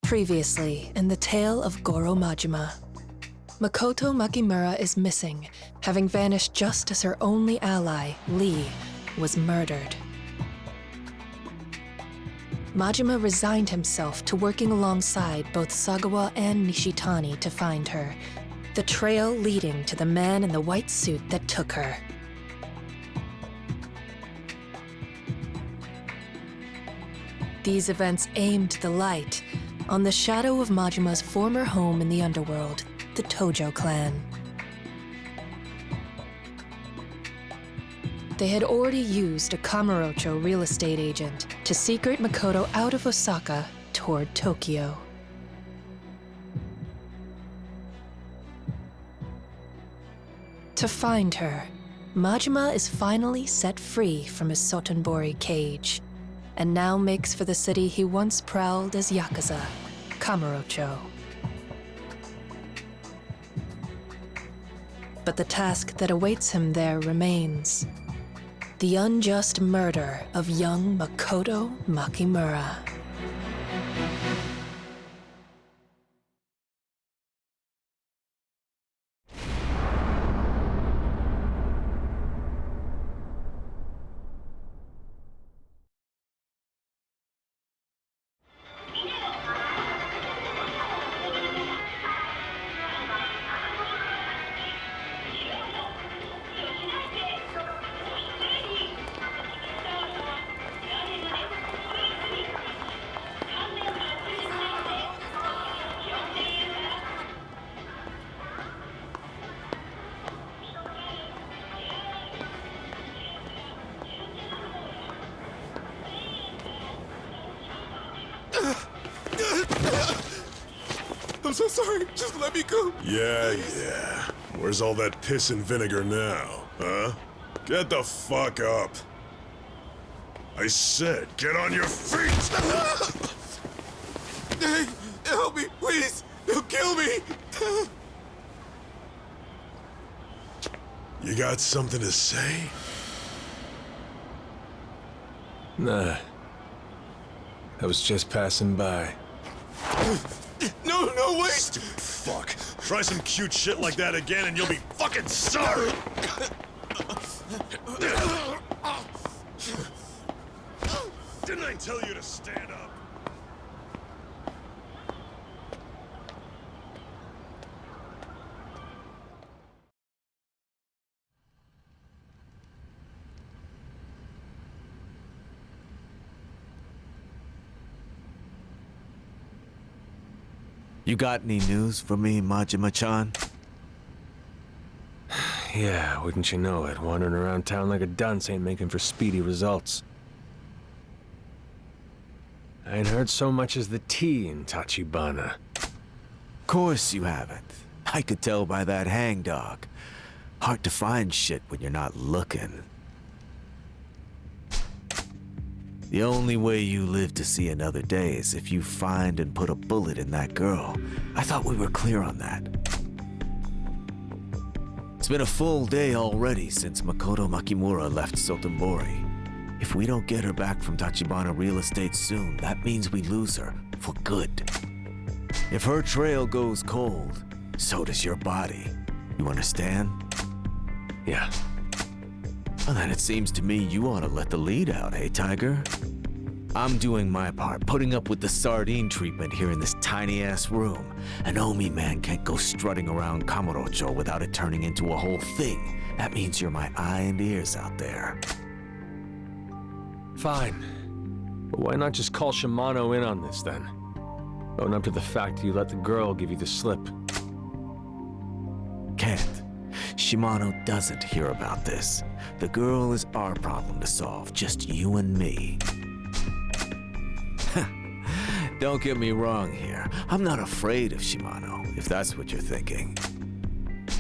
Previously, in the tale of Goro Majima, Makoto Makimura is missing, having vanished just as her only ally, Lee, was murdered. Majima resigned himself to working alongside both Sagawa and Nishitani to find her, the trail leading to the man in the white suit that took her. These events aimed the light on the shadow of Majima's former home in the underworld, the Tojo clan. They had already used a Kamurocho real estate agent to secret Makoto out of Osaka toward Tokyo. To find her, Majima is finally set free from his Sotenbori cage, and now makes for the city he once prowled as Yakuza, Kamurocho. But the task that awaits him there remains: the unjust murder of young Makoto Makimura. I'm so sorry. Just let me go. Yeah. Where's all that piss and vinegar now, huh? Get the fuck up. I said, get on your feet! Hey, help me, please. They'll kill me. You got something to say? Nah. I was just passing by. No, wait! Stupid fuck. Try some cute shit like that again and you'll be fucking sorry! Didn't I tell you to stand up? You got any news for me, Majima-chan? Yeah, wouldn't you know it? Wandering around town like a dunce ain't making for speedy results. I ain't heard so much as the T in Tachibana. Course you haven't. I could tell by that hangdog. Hard to find shit when you're not looking. The only way you live to see another day is if you find and put a bullet in that girl. I thought we were clear on that. It's been a full day already since Makoto Makimura left Sotenbori. If we don't get her back from Tachibana real estate soon, that means we lose her for good. If her trail goes cold, so does your body. You understand? Yeah. Well, then it seems to me you ought to let the lead out, hey, Tiger? I'm doing my part, putting up with the sardine treatment here in this tiny-ass room. An Omi man can't go strutting around Kamurocho without it turning into a whole thing. That means you're my eye and ears out there. Fine. But why not just call Shimano in on this, then? Own up to the fact you let the girl give you the slip. Can't. Shimano doesn't hear about this. The girl is our problem to solve, just you and me. Don't get me wrong here. I'm not afraid of Shimano, if that's what you're thinking.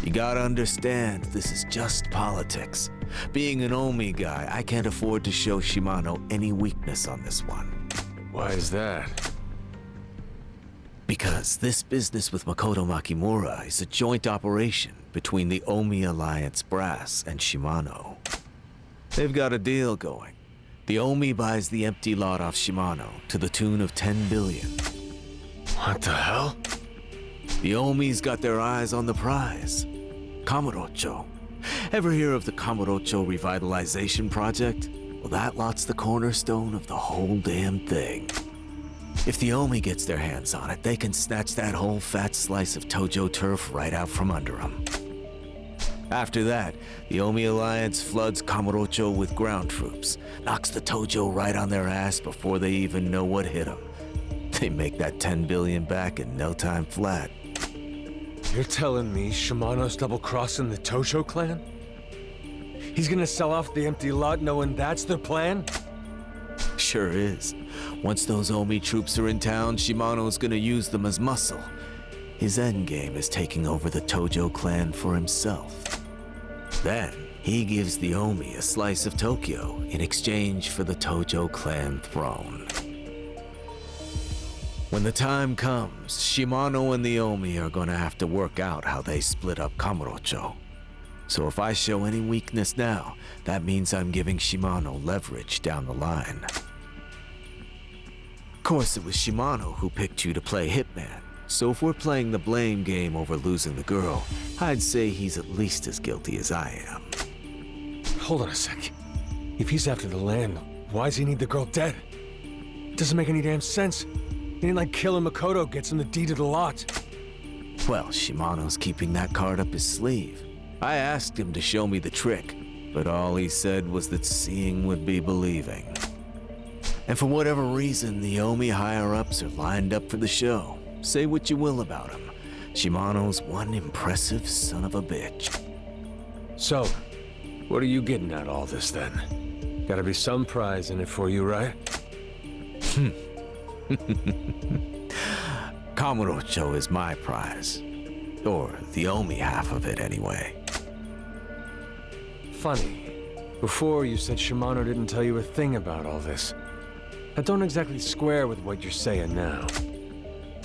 You gotta understand, this is just politics. Being an Omi guy, I can't afford to show Shimano any weakness on this one. Why is that? Because this business with Makoto Makimura is a joint operation between the Omi Alliance brass and Shimano. They've got a deal going. The Omi buys the empty lot off Shimano to the tune of 10 billion. What the hell? The Omi's got their eyes on the prize. Kamurocho. Ever hear of the Kamurocho Revitalization Project? Well, that lot's the cornerstone of the whole damn thing. If the Omi gets their hands on it, they can snatch that whole fat slice of Tojo turf right out from under them. After that, the Omi Alliance floods Kamurocho with ground troops, knocks the Tojo right on their ass before they even know what hit them. They make that 10 billion back in no time flat. You're telling me Shimano's double-crossing the Tojo clan? He's gonna sell off the empty lot knowing that's their plan? Sure is. Once those Omi troops are in town, Shimano's gonna use them as muscle. His endgame is taking over the Tojo clan for himself. Then, he gives the Omi a slice of Tokyo in exchange for the Tojo clan throne. When the time comes, Shimano and the Omi are gonna have to work out how they split up Kamurocho. So if I show any weakness now, that means I'm giving Shimano leverage down the line. Of course, it was Shimano who picked you to play Hitman, so if we're playing the blame game over losing the girl, I'd say he's at least as guilty as I am. Hold on a sec. If he's after the land, why does he need the girl dead? Doesn't make any damn sense. It ain't like killing Makoto gets him the deed of the lot. Well, Shimano's keeping that card up his sleeve. I asked him to show me the trick, but all he said was that seeing would be believing. And for whatever reason, the Omi higher-ups are lined up for the show. Say what you will about him. Shimano's one impressive son of a bitch. So, what are you getting at all this then? Gotta be some prize in it for you, right? Kamurocho is my prize. Or the Omi half of it, anyway. Funny. Before, you said Shimano didn't tell you a thing about all this. That don't exactly square with what you're saying now.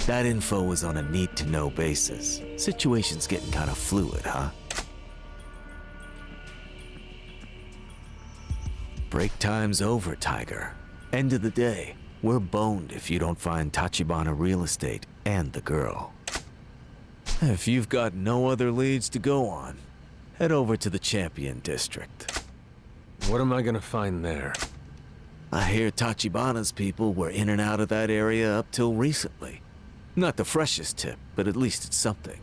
That info was on a need-to-know basis. Situation's getting kind of fluid, huh? Break time's over, Tiger. End of the day, we're boned if you don't find Tachibana real estate and the girl. If you've got no other leads to go on, head over to the Champion District. What am I gonna find there? I hear Tachibana's people were in and out of that area up till recently. Not the freshest tip, but at least it's something.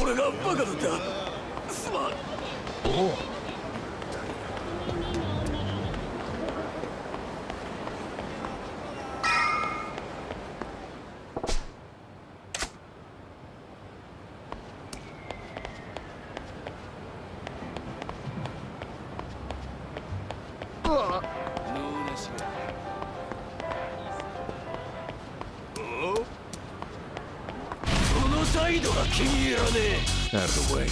俺がバカだった。すまん。おう。態度が気に入らねえ。Out of the way.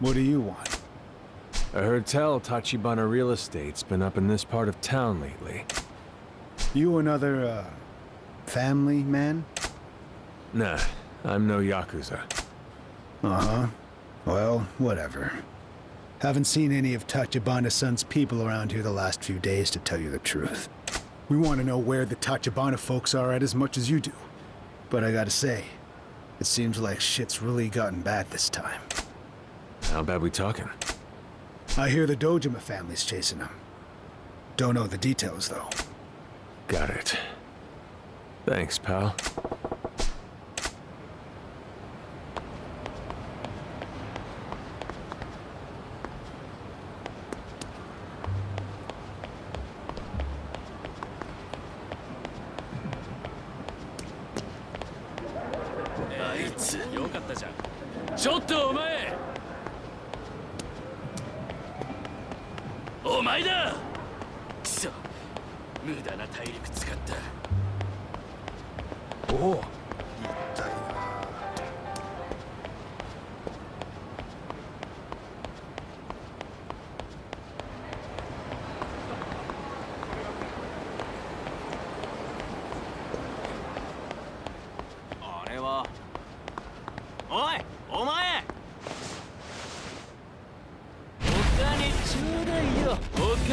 What do you want? I heard tell Tachibana Real Estate's been up in this part of town lately. You another, family man? Nah, I'm no Yakuza. Uh-huh. Well, whatever. Haven't seen any of Tachibana-san's people around here the last few days, to tell you the truth. We want to know where the Tachibana folks are at as much as you do. But I gotta say, it seems like shit's really gotten bad this time. How bad we talking? I hear the Dojima family's chasing them. Don't know the details, though. Got it. Thanks, pal.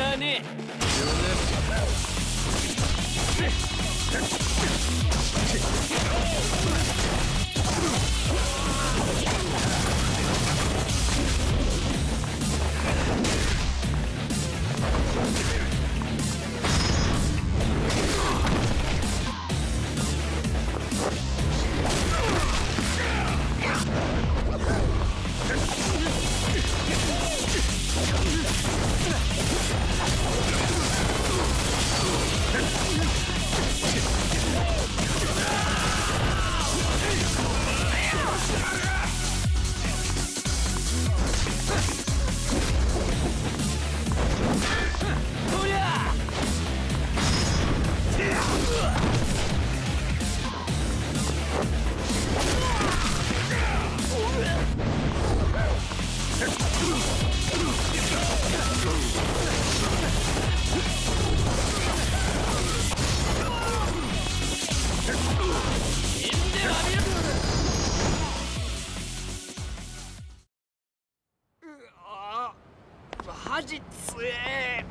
ゃねマジ強え。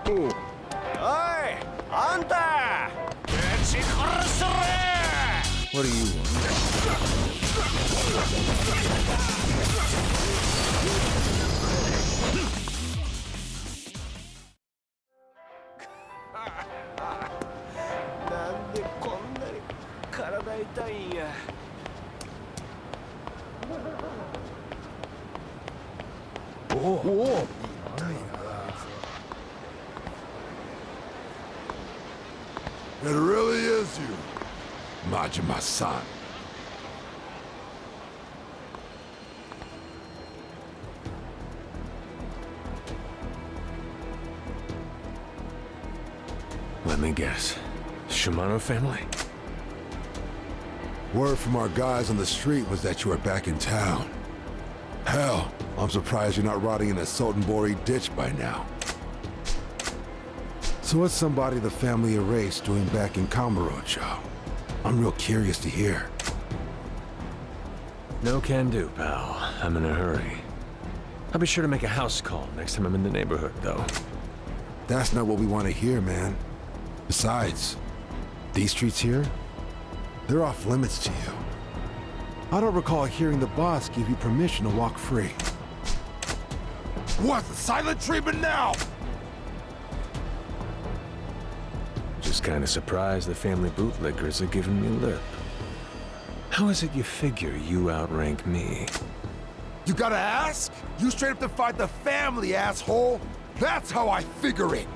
おい、あんた！ぶち殺すぞ！ What do you want? なんでこんなに体痛いんや。おお。It really is you, Majima-san. Let me guess. Shimano family? Word from our guys on the street was that you were back in town. Hell, I'm surprised you're not rotting in a Sotenbori ditch by now. So what's somebody the family erased doing back in Kamurocho? I'm real curious to hear. No can do, pal. I'm in a hurry. I'll be sure to make a house call next time I'm in the neighborhood, though. That's not what we want to hear, man. Besides, these streets here, they're off limits to you. I don't recall hearing the boss give you permission to walk free. What? The silent treatment now? Just kinda surprised the family bootlickers are giving me lip. How is it you figure you outrank me? You gotta ask? You straight up defied the family, asshole! That's how I figure it!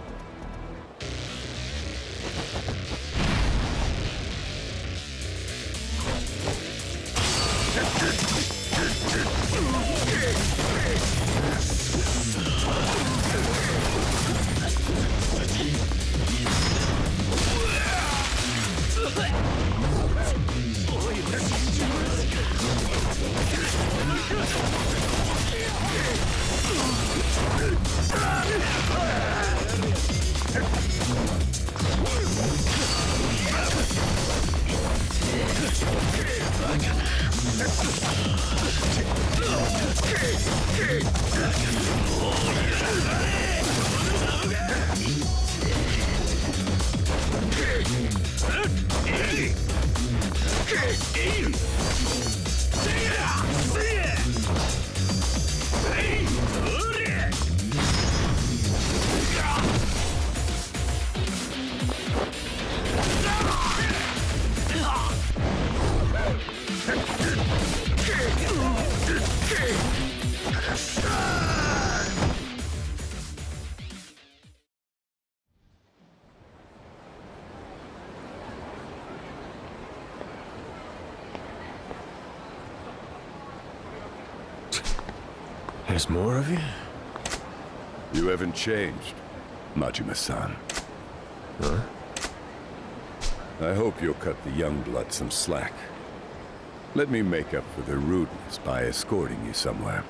There's more of you? You haven't changed, Majima-san. Huh? I hope you'll cut the young blood some slack. Let me make up for their rudeness by escorting you somewhere.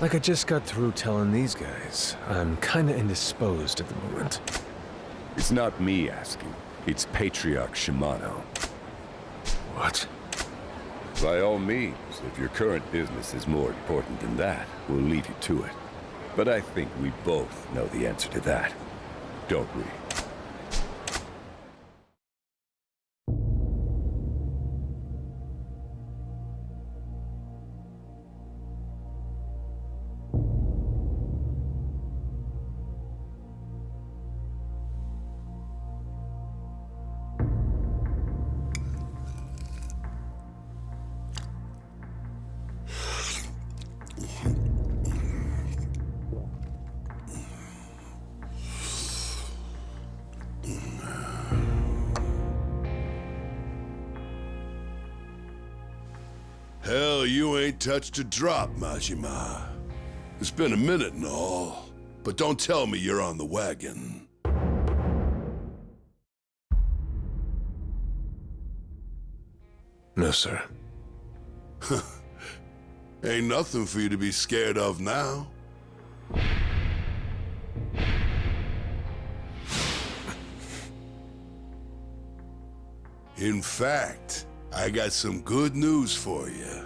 Like I just got through telling these guys, I'm kinda indisposed at the moment. It's not me asking. It's Patriarch Shimano. What? By all means, if your current business is more important than that, we'll leave you to it. But I think we both know the answer to that, don't we? Hell, you ain't touched a drop, Majima. It's been a minute and all, but don't tell me you're on the wagon. No, sir. Ain't nothing for you to be scared of now. In fact, I got some good news for you.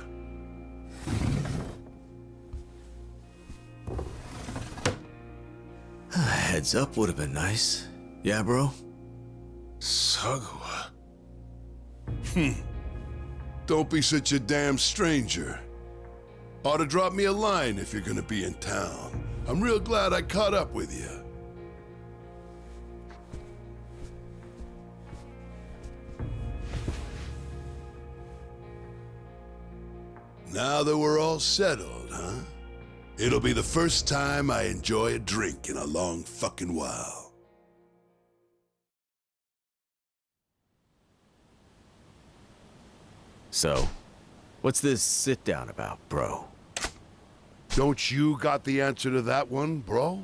A heads up would have been nice. Yeah, bro? Sagua. Don't be such a damn stranger. Ought to drop me a line if you're gonna be in town. I'm real glad I caught up with you. Now that we're all settled, huh? It'll be the first time I enjoy a drink in a long fucking while. So, what's this sit-down about, bro? Don't you got the answer to that one, bro?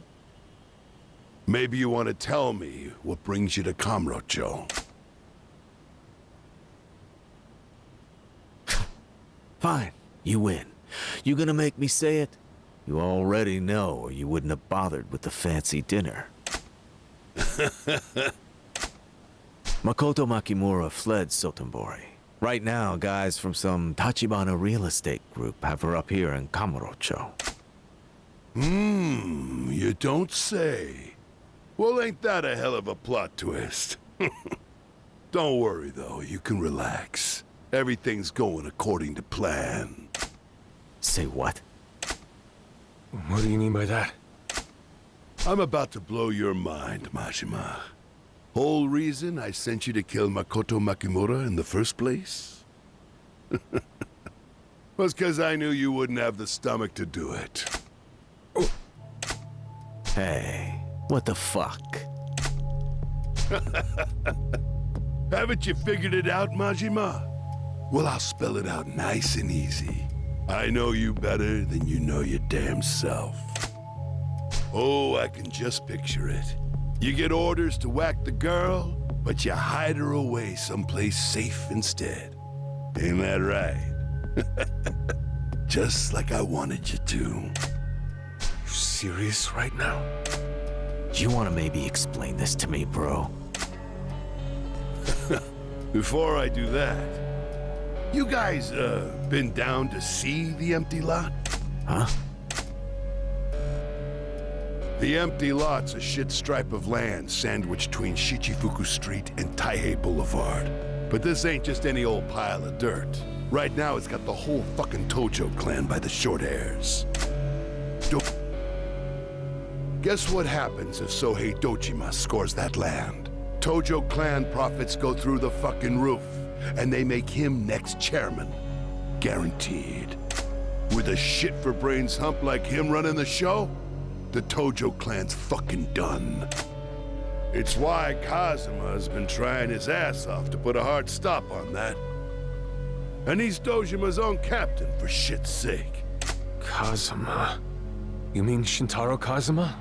Maybe you want to tell me what brings you to Kamurocho. Fine, you win. You gonna make me say it? You already know, or you wouldn't have bothered with the fancy dinner. Makoto Makimura fled Sotenbori. Right now, guys from some Tachibana real estate group have her up here in Kamurocho. You don't say. Well, ain't that a hell of a plot twist? Don't worry, though. You can relax. Everything's going according to plan. Say what? What do you mean by that? I'm about to blow your mind, Majima. Whole reason I sent you to kill Makoto Makimura in the first place? Was because I knew you wouldn't have the stomach to do it. Hey, what the fuck? Haven't you figured it out, Majima? Well, I'll spell it out nice and easy. I know you better than you know your damn self. Oh, I can just picture it. You get orders to whack the girl, but you hide her away someplace safe instead. Ain't that right? Just like I wanted you to. You serious right now? Do you want to maybe explain this to me, bro? Before I do that, you guys, been down to see the empty lot? Huh? The empty lot's a shit stripe of land sandwiched between Shichifuku Street and Taihei Boulevard. But this ain't just any old pile of dirt. Right now, it's got the whole fucking Tojo clan by the short hairs. Guess what happens if Sohei Dojima scores that land? Tojo clan profits go through the fucking roof, and they make him next chairman. Guaranteed. With a shit-for-brains hump like him running the show, the Tojo clan's fucking done. It's why Kazuma's been trying his ass off to put a hard stop on that. And he's Dojima's own captain, for shit's sake. Kazuma? You mean Shintaro Kazuma?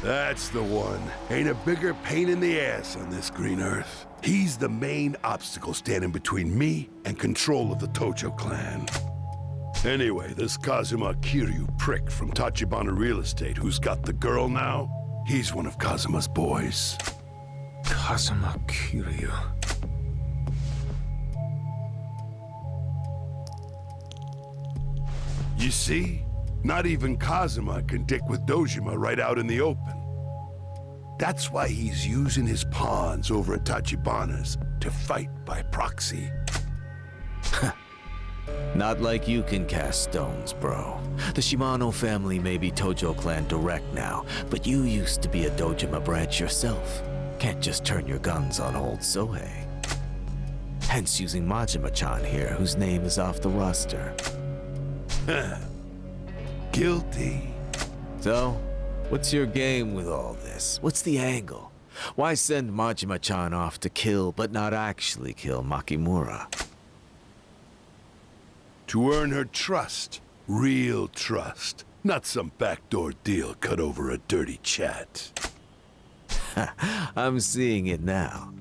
That's the one. Ain't a bigger pain in the ass on this green earth. He's the main obstacle standing between me and control of the Tojo clan. Anyway, this Kazuma Kiryu prick from Tachibana Real Estate who's got the girl now, he's one of Kazuma's boys. Kazuma Kiryu. You see? Not even Kazuma can dick with Dojima right out in the open. That's why he's using his pawns over at Tachibana's to fight by proxy. Not like you can cast stones, bro. The Shimano family may be Tojo clan direct now, but you used to be a Dojima branch yourself. Can't just turn your guns on old Sohei. Hence using Majima-chan here, whose name is off the roster. Guilty. So, what's your game with all this? What's the angle? Why send Majima-chan off to kill, but not actually kill Makimura? To earn her trust. Real trust. Not some backdoor deal cut over a dirty chat. I'm seeing it now.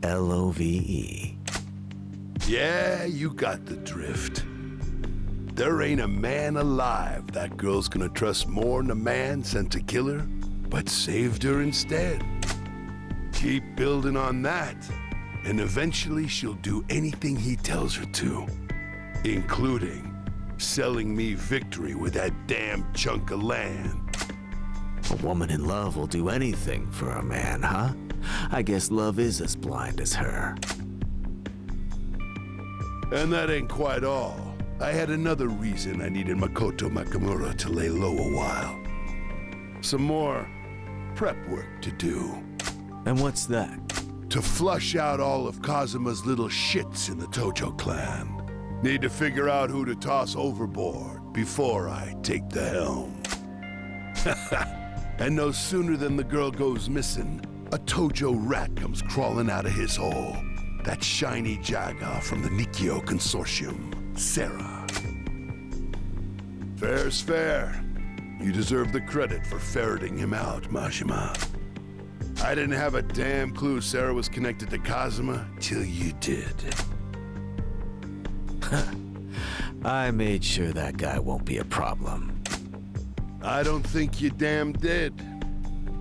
Love. Yeah, you got the drift. There ain't a man alive that girl's gonna trust more than a man sent to kill her, but saved her instead. Keep building on that, and eventually she'll do anything he tells her to, including selling me victory with that damn chunk of land. A woman in love will do anything for a man, huh? I guess love is as blind as her. And that ain't quite all. I had another reason I needed Makoto Makimura to lay low a while. Some more prep work to do. And what's that? To flush out all of Kazuma's little shits in the Tojo clan. Need to figure out who to toss overboard before I take the helm. And no sooner than the girl goes missing, a Tojo rat comes crawling out of his hole. That shiny Jaga from the Nikio Consortium, Sarah. Fair's fair. You deserve the credit for ferreting him out, Majima. I didn't have a damn clue Sarah was connected to Kazuma till you did. I made sure that guy won't be a problem. I don't think you damn did.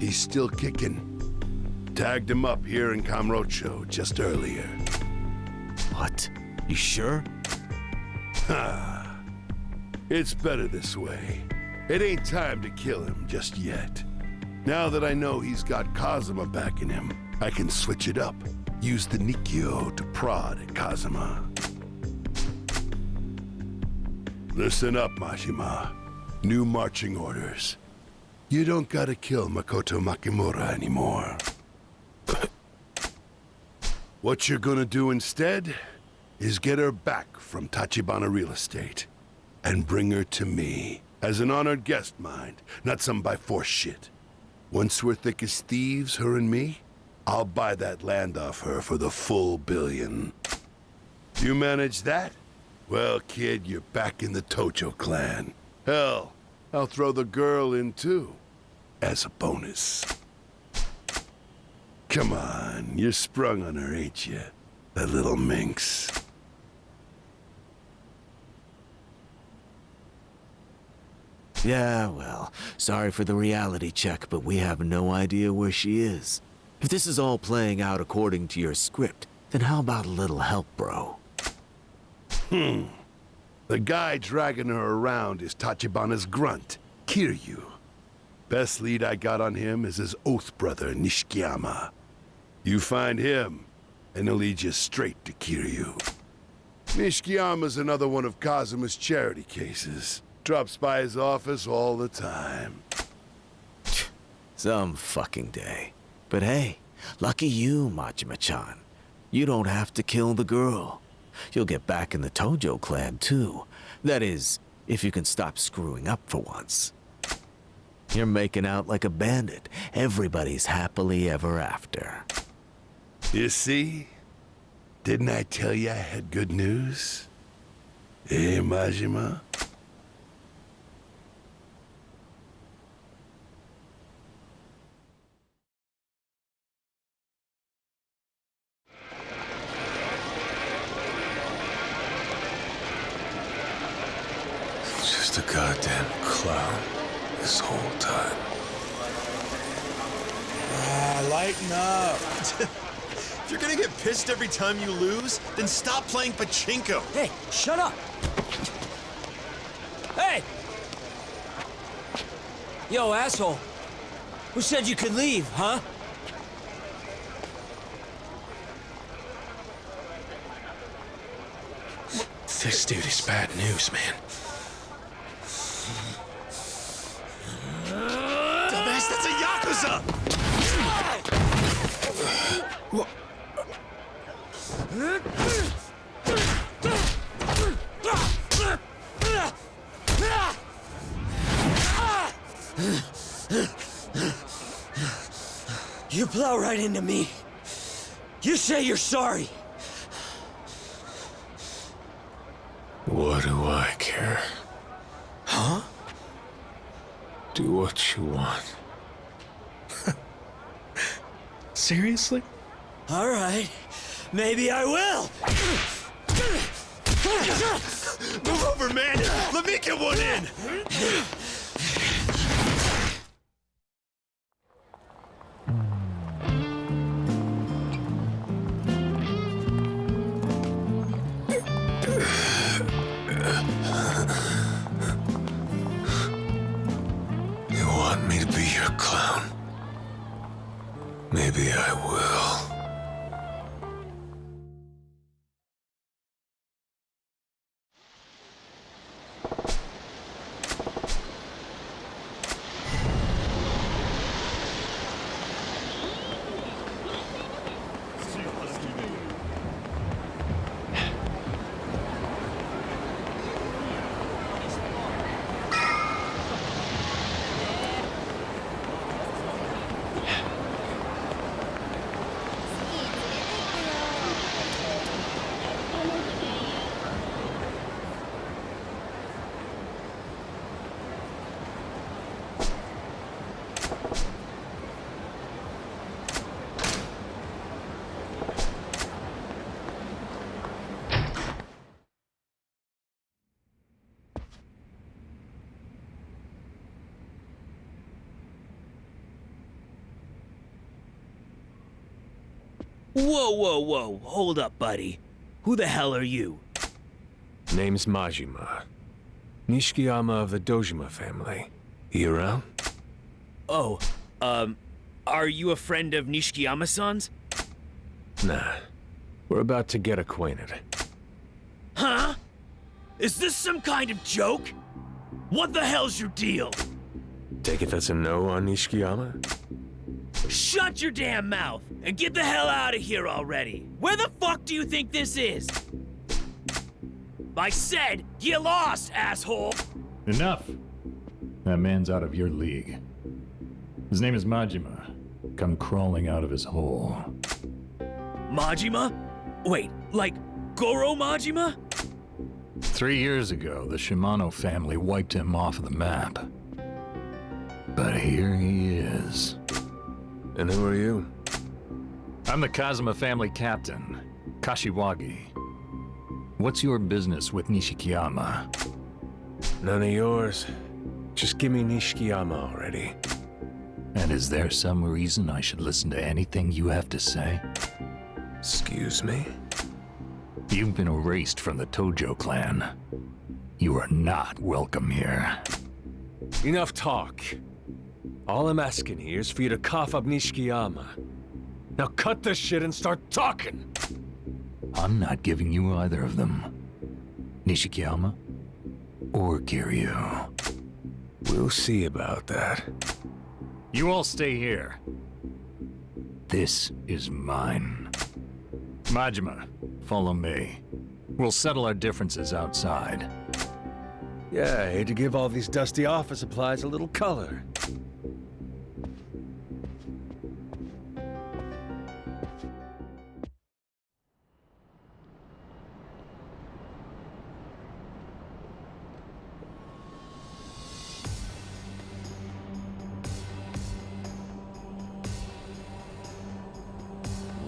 He's still kicking. Tagged him up here in Kamurocho just earlier. What? You sure? It's better this way. It ain't time to kill him just yet. Now that I know he's got Kazuma backing him, I can switch it up. Use the Nikio to prod at Kazuma. Listen up, Majima. New marching orders. You don't gotta kill Makoto Makimura anymore. What you're gonna do instead is get her back from Tachibana Real Estate and bring her to me as an honored guest, mind, not some by-force shit. Once we're thick as thieves, her and me, I'll buy that land off her for the full $1 billion. You manage that? Well, kid, you're back in the Tojo clan. Hell, I'll throw the girl in too, as a bonus. Come on, you're sprung on her, ain't you? That little minx. Yeah, well, sorry for the reality check, but we have no idea where she is. If this is all playing out according to your script, then how about a little help, bro? The guy dragging her around is Tachibana's grunt, Kiryu. Best lead I got on him is his oath brother, Nishikiyama. You find him, and he'll lead you straight to Kiryu. Nishikiyama's another one of Kazuma's charity cases. Drops by his office all the time. Some fucking day. But hey, lucky you, Majima-chan. You don't have to kill the girl. You'll get back in the Tojo clan, too. That is, if you can stop screwing up for once. You're making out like a bandit. Everybody's happily ever after. You see? Didn't I tell you I had good news? Eh, Majima? Just a goddamn clown this whole time. Lighten up. If you're gonna get pissed every time you lose, then stop playing pachinko. Hey, shut up! Hey! Yo, asshole. Who said you could leave, huh? This dude is bad news, man. Dumbass, that's a Yakuza! You plow right into me. You say you're sorry. What do I care? Huh? Do what you want. Seriously? All right. Maybe I will. Move over, man! Let me get one in! You want me to be your clown? Maybe I will. Whoa. Hold up, buddy. Who the hell are you? Name's Majima. Nishikiyama of the Dojima family. He around? Oh, are you a friend of Nishikiyama-san's? Nah. We're about to get acquainted. Huh? Is this some kind of joke? What the hell's your deal? Take it that's a no on Nishikiyama? Shut your damn mouth and get the hell out of here already. Where the fuck do you think this is? I said, get lost, asshole! Enough. That man's out of your league. His name is Majima. Come crawling out of his hole. Majima? Wait, like Goro Majima? 3 years ago, the Shimano family wiped him off of the map. But here he is. And who are you? I'm the Kazuma family captain, Kashiwagi. What's your business with Nishikiyama? None of yours. Just give me Nishikiyama already. And is there some reason I should listen to anything you have to say? Excuse me? You've been erased from the Tojo clan. You are not welcome here. Enough talk. All I'm asking here is for you to cough up Nishikiyama. Now cut this shit and start talking! I'm not giving you either of them. Nishikiyama or Kiryu. We'll see about that. You all stay here. This is mine. Majima, follow me. We'll settle our differences outside. Yeah, I hate to give all these dusty office supplies a little color.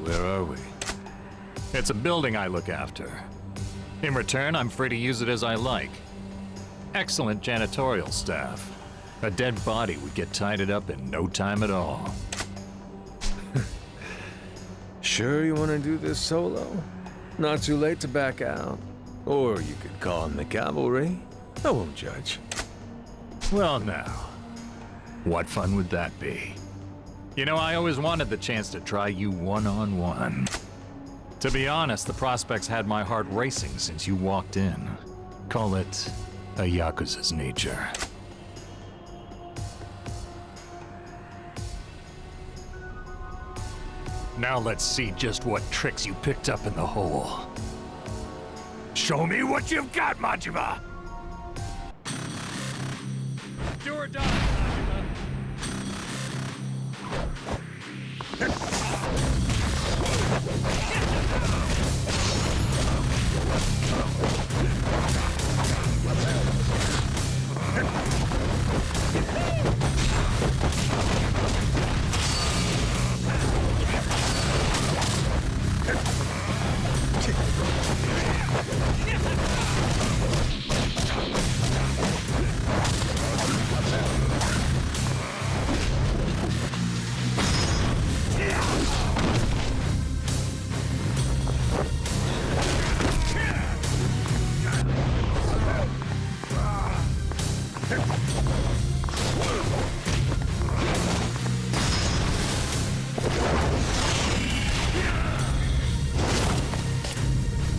Where are we? It's a building I look after. In return, I'm free to use it as I like. Excellent janitorial staff. A dead body would get tidied up in no time at all. Sure you want to do this solo? Not too late to back out. Or you could call in the cavalry. I won't judge. Well, now, what fun would that be? You know, I always wanted the chance to try you one-on-one. To be honest, the prospects had my heart racing since you walked in. Call it a Yakuza's nature. Now let's see just what tricks you picked up in the hole. Show me what you've got, Majima! Do or die, Majima.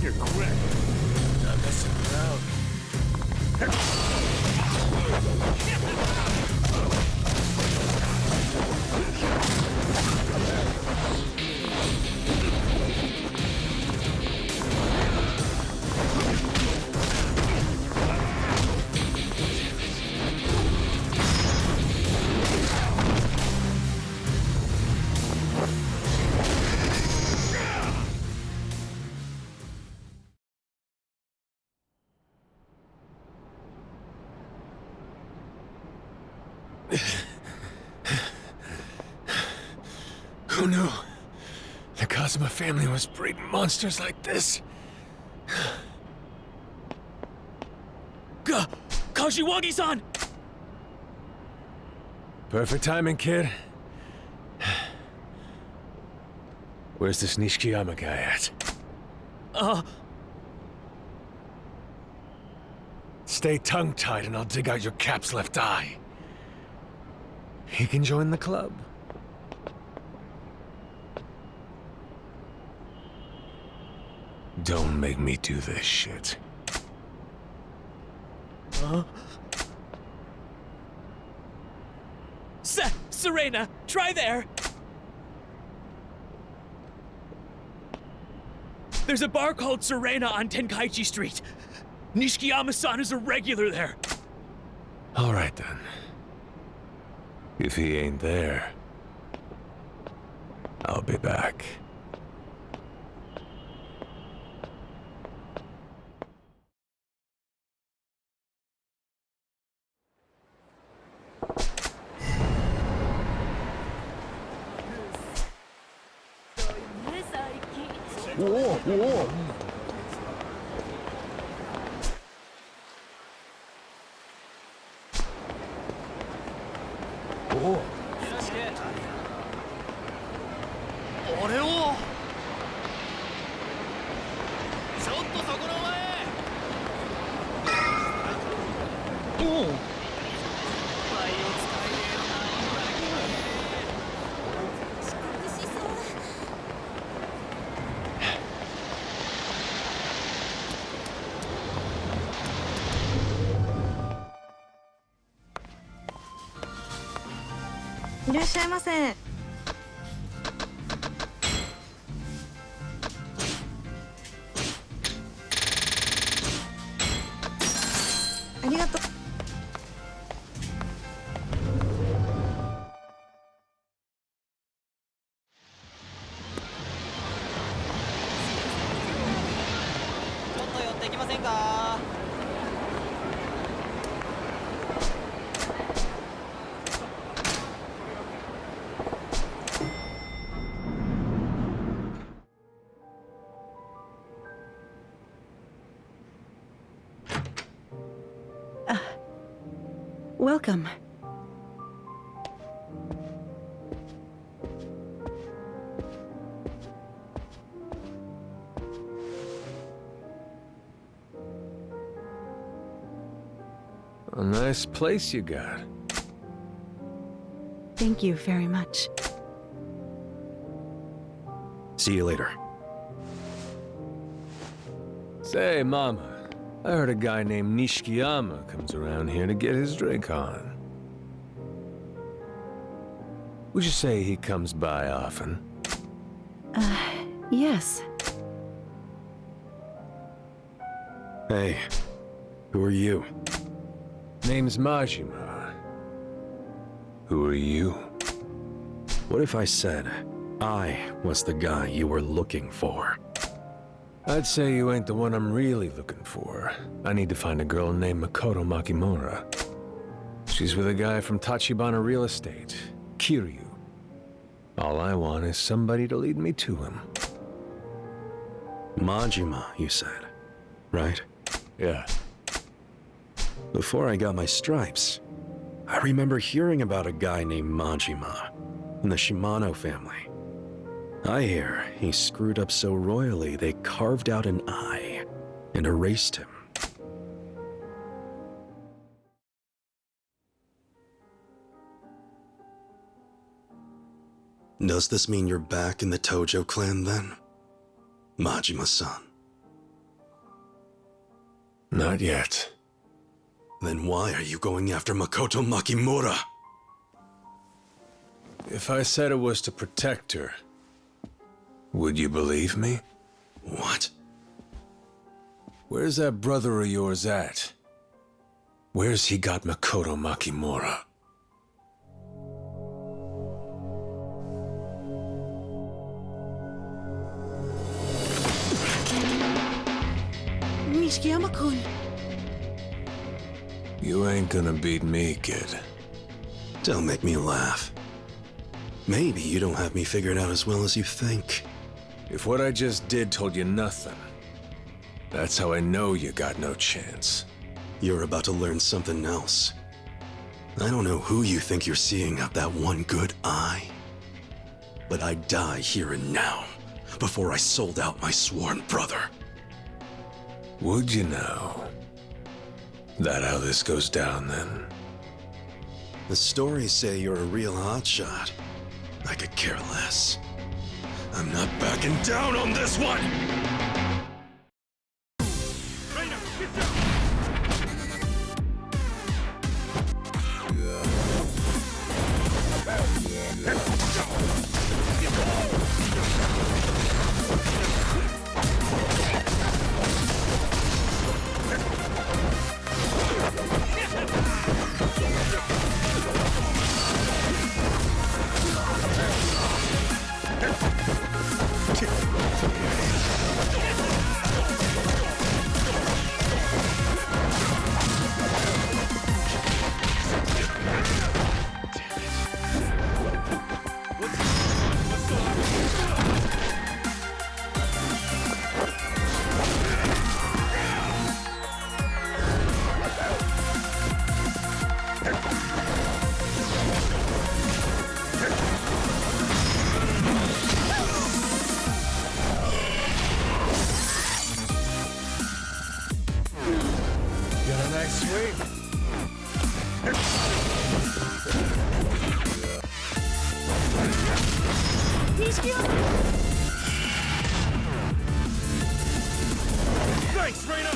You're quick. Not messing around. Who knew the Kazuma family was breeding monsters like this? Kashiwagi-san! Perfect timing, kid. Where's this Nishikiyama guy at? Stay tongue-tied and I'll dig out your cap's left eye. He can join the club. Don't make me do this shit. Serena, try there! There's a bar called Serena on Tenkaichi Street. Nishikiyama-san is a regular there. All right then. If he ain't there, I'll be back. Whoa, whoa. Oh. 俺をちょっとそこのお前おう いらっしゃいませ。ありがとう。ちょっと寄ってきませんか？ Welcome. A nice place you got. Thank you very much. See you later. Say, Mama, I heard a guy named Nishikiyama comes around here to get his drink on. Would you say he comes by often? Yes. Hey, who are you? Name's Majima. Who are you? What if I said I was the guy you were looking for? I'd say you ain't the one I'm really looking for. I need to find a girl named Makoto Makimura. She's with a guy from Tachibana Real Estate, Kiryu. All I want is somebody to lead me to him. Majima, you said, right? Yeah. Before I got my stripes, I remember hearing about a guy named Majima in the Shimano family. I hear he screwed up so royally they carved out an eye and erased him. Does this mean you're back in the Tojo clan then? Majima-san. Not yet. Then why are you going after Makoto Makimura? If I said it was to protect her, would you believe me? What? Where's that brother of yours at? Where's he got Makoto Makimura? Nishikiyama-kun. You ain't gonna beat me, kid. Don't make me laugh. Maybe you don't have me figured out as well as you think. If what I just did told you nothing, that's how I know you got no chance. You're about to learn something else. I don't know who you think you're seeing out that one good eye, but I'd die here and now before I sold out my sworn brother. Would you know? That how this goes down, then? The stories say you're a real hotshot. I could care less. I'm not backing down on this one! Thanks, Reina!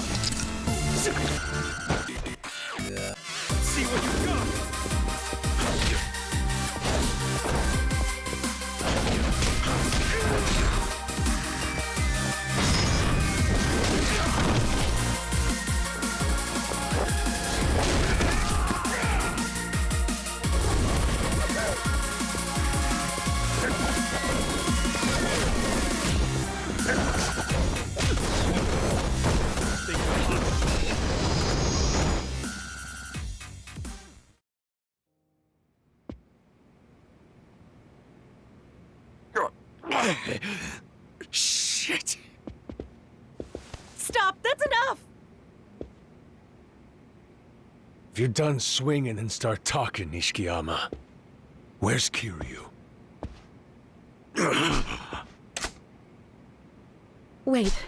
See what you got! Shit. Stop, that's enough! If you're done swinging and start talking, Nishikiyama, where's Kiryu? Wait.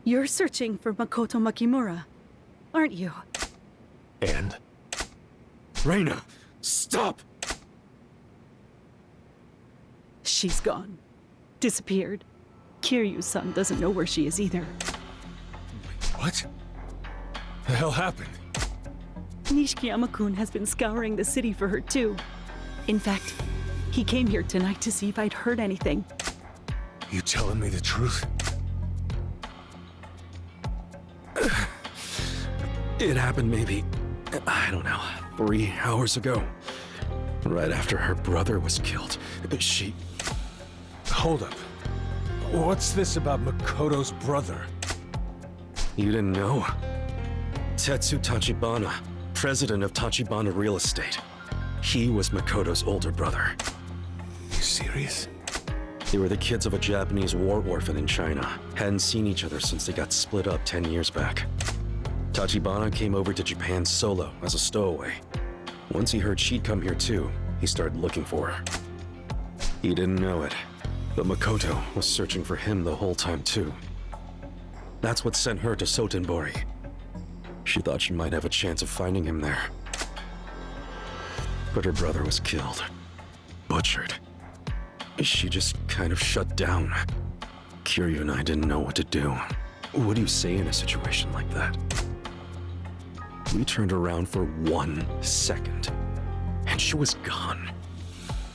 You're searching for Makoto Makimura, aren't you? And? Reina, stop! She's gone. Disappeared. Kiryu's-san doesn't know where she is either. What? The hell happened? Nishikiyama-kun has been scouring the city for her too. In fact, he came here tonight to see if I'd heard anything. You telling me the truth? It happened maybe, I don't know, 3 hours ago. Right after her brother was killed. She... Hold up. What's this about Makoto's brother? You didn't know? Tetsu Tachibana, president of Tachibana Real Estate. He was Makoto's older brother. You serious? They were the kids of a Japanese war orphan in China. Hadn't seen each other since they got split up 10 years back. Tachibana came over to Japan solo as a stowaway. Once he heard she'd come here too, he started looking for her. He didn't know it, but Makoto was searching for him the whole time too. That's what sent her to Sotenbori. She thought she might have a chance of finding him there. But her brother was killed. Butchered. She just kind of shut down. Kiryu and I didn't know what to do. What do you say in a situation like that? We turned around for 1 second, and she was gone.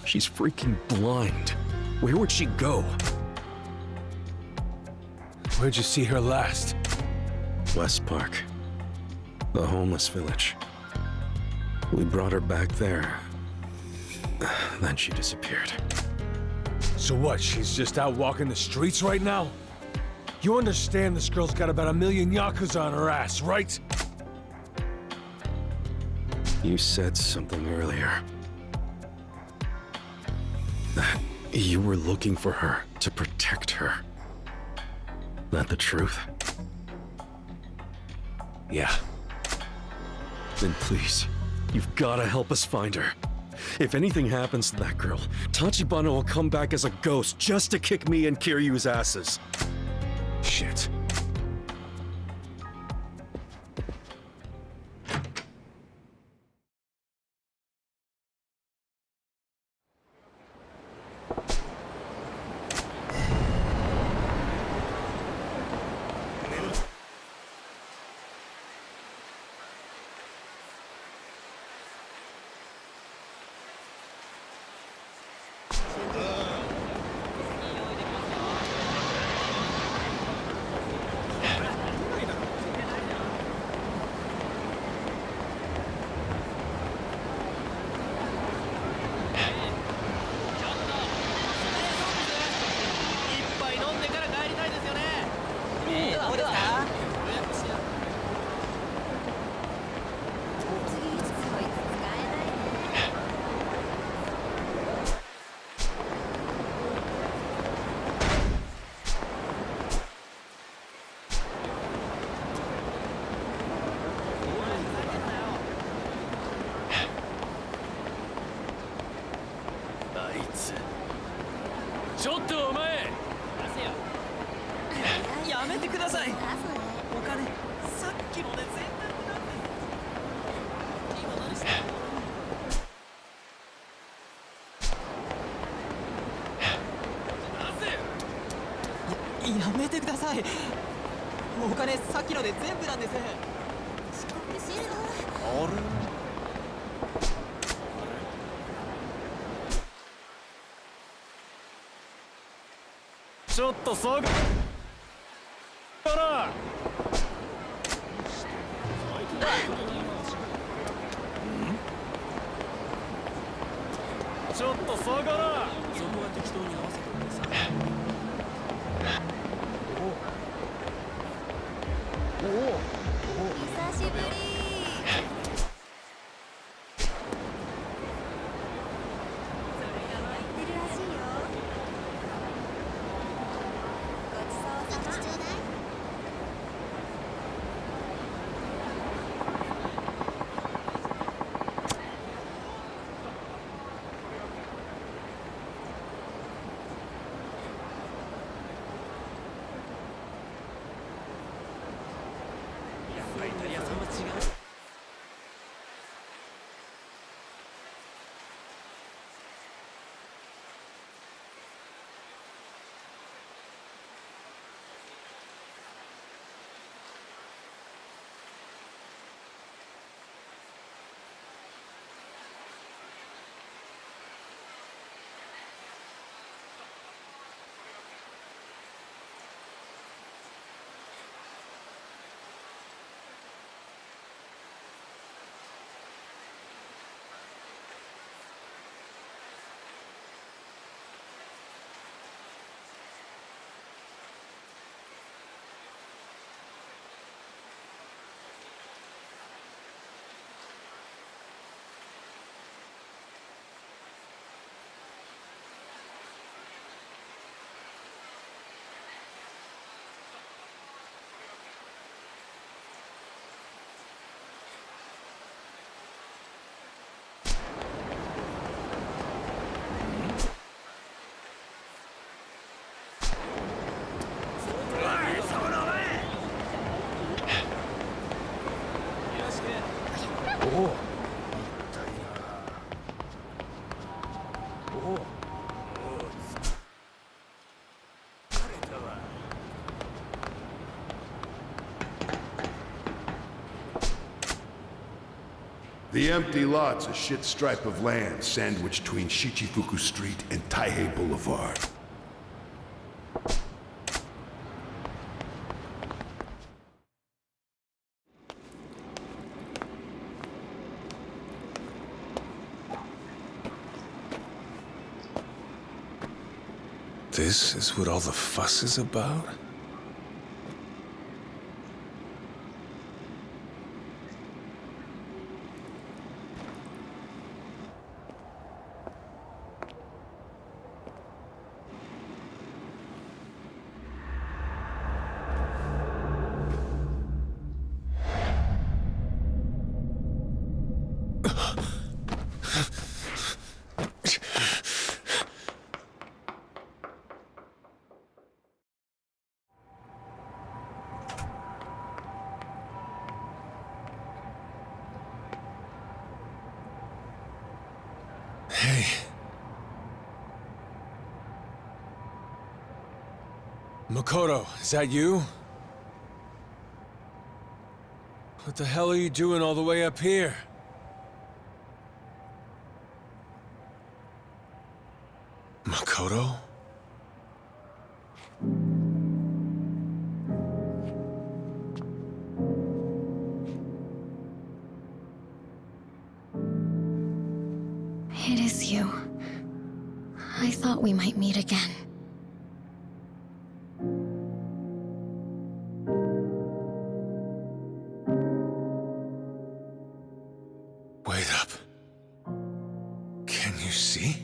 She's freaking blind. Where would she go? Where'd you see her last? West Park. The homeless village. We brought her back there. Then she disappeared. So what, she's just out walking the streets right now? You understand this girl's got about 1 million Yakuza on her ass, right? You said something earlier. That you were looking for her to protect her. That the truth? Yeah. Then please, you've gotta help us find her. If anything happens to that girl, Tachibana will come back as a ghost just to kick me and Kiryu's asses. Shit. The empty lot's a shit stripe of land sandwiched between Shichifuku Street and Taihei Boulevard. This is what all the fuss is about? Hey. Makoto, is that you? What the hell are you doing all the way up here? Makoto? It is you. I thought we might meet again. Wait up. Can you see?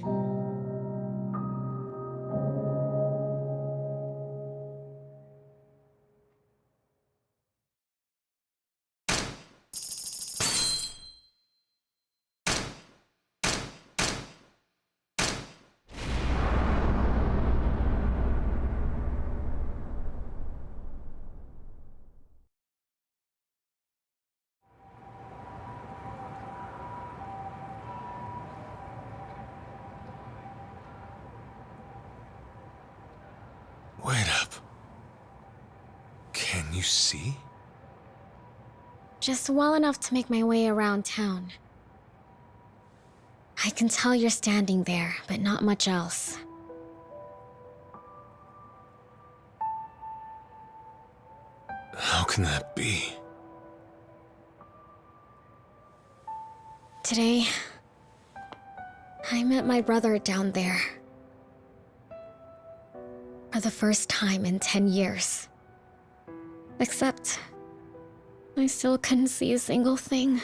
Wait up. Can you see? Just well enough to make my way around town. I can tell you're standing there, but not much else. How can that be? Today, I met my brother down there. For the first time in 10 years. Except, I still couldn't see a single thing.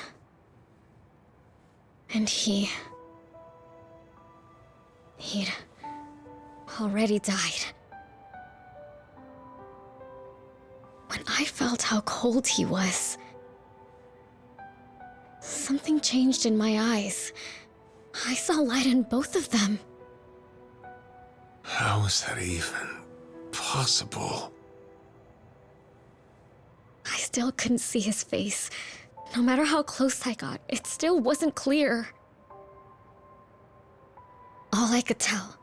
And he'd already died. When I felt how cold he was, something changed in my eyes. I saw light in both of them. How is that even possible? I still couldn't see his face. No matter how close I got, it still wasn't clear. All I could tell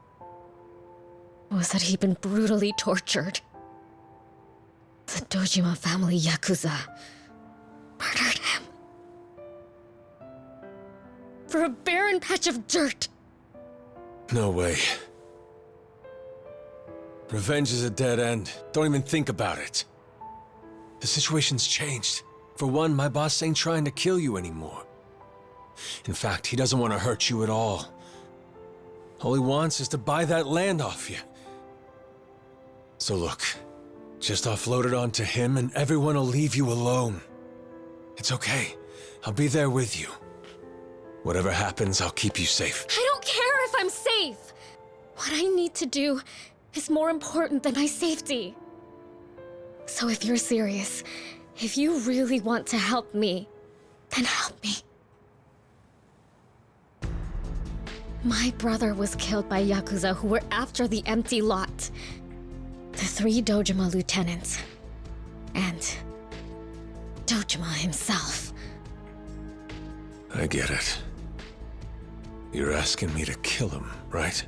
was that he'd been brutally tortured. The Dojima family Yakuza murdered him. For a barren patch of dirt. No way. Revenge is a dead end. Don't even think about it. The situation's changed. For one, my boss ain't trying to kill you anymore. In fact, he doesn't want to hurt you at all. All he wants is to buy that land off you. So look, just offload it onto him and everyone will leave you alone. It's okay. I'll be there with you. Whatever happens, I'll keep you safe. I don't care if I'm safe. What I need to do is more important than my safety. So if you're serious, if you really want to help me, then help me. My brother was killed by Yakuza who were after the empty lot. The 3 Dojima lieutenants. And Dojima himself. I get it. You're asking me to kill him, right?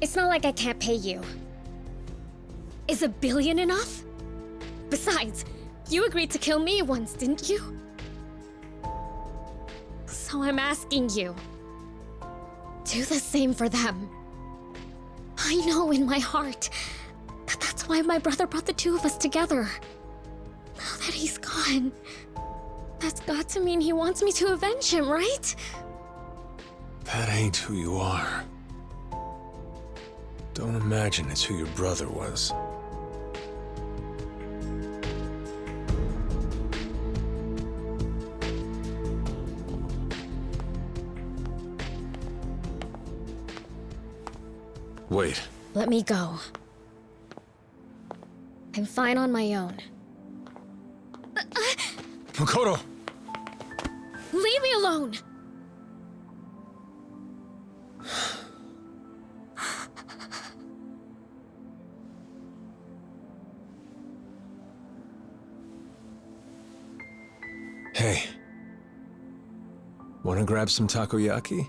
It's not like I can't pay you. Is $1 billion enough? Besides, you agreed to kill me once, didn't you? So I'm asking you. Do the same for them. I know in my heart that that's why my brother brought the two of us together. Now that he's gone, that's got to mean he wants me to avenge him, right? That ain't who you are. Don't imagine it's who your brother was. Wait. Let me go. I'm fine on my own. Makoto! Leave me alone! Hey. Wanna grab some takoyaki?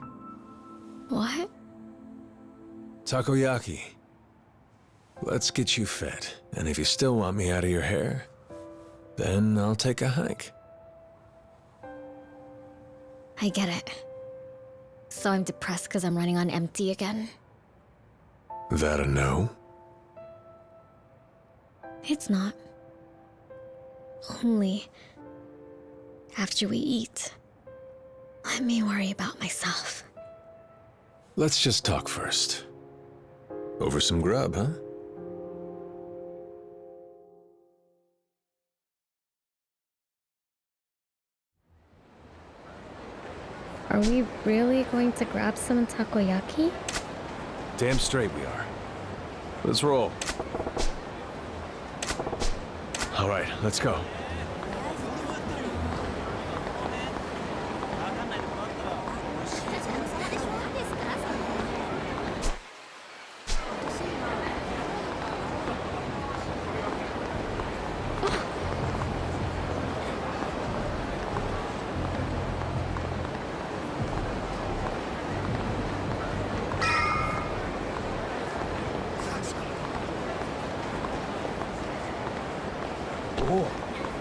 What? Takoyaki. Let's get you fed. And if you still want me out of your hair, then I'll take a hike. I get it. So I'm depressed because I'm running on empty again. That a no? It's not. Only after we eat, let me worry about myself. Let's just talk first. Over some grub, huh? Are we really going to grab some takoyaki? Damn straight we are. Let's roll. All right, let's go.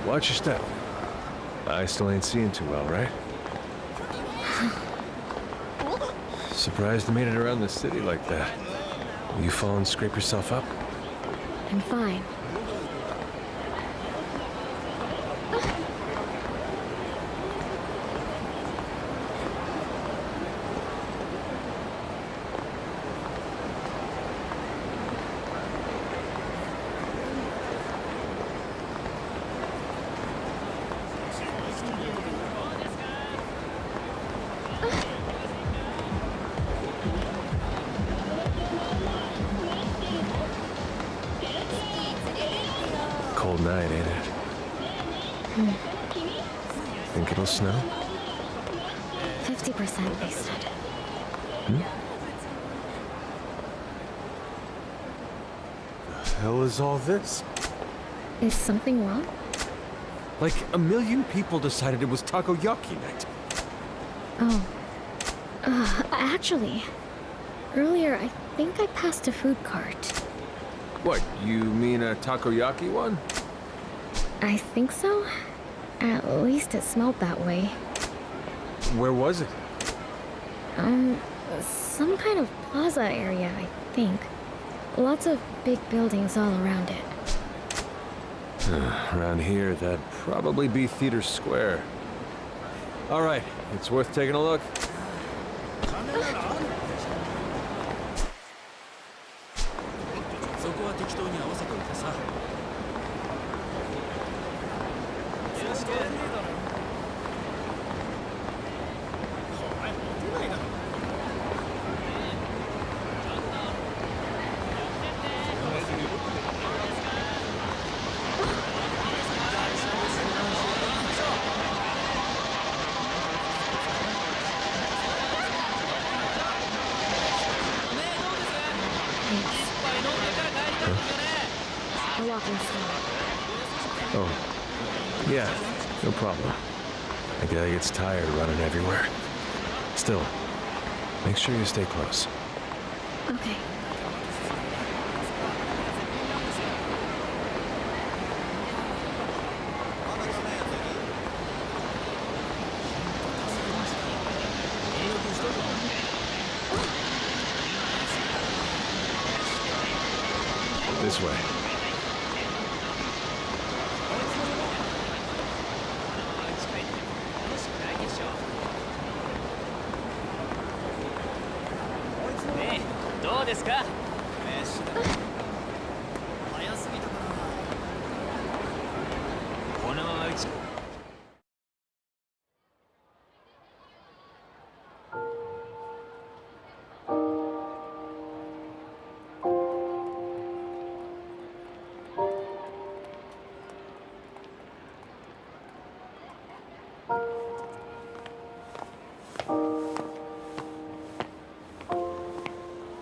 Watch your step. I still ain't seeing too well, right? Surprised you made it around the city like that. You fall and scrape yourself up? I'm fine. Cold night, ain't it? Think it'll snow? 50% they said. The hell is all this? Is something wrong? Like 1 million people decided it was takoyaki night. Oh. Actually, earlier I think I passed a food cart. What, you mean a takoyaki one? I think so. At least it smelled that way. Where was it? Some kind of plaza area, I think. Lots of big buildings all around it. Around here, that'd probably be Theater Square. All right, it's worth taking a look. A walking stone. Oh, yeah, no problem. The guy gets tired running everywhere. Still, make sure you stay close. Okay. This way.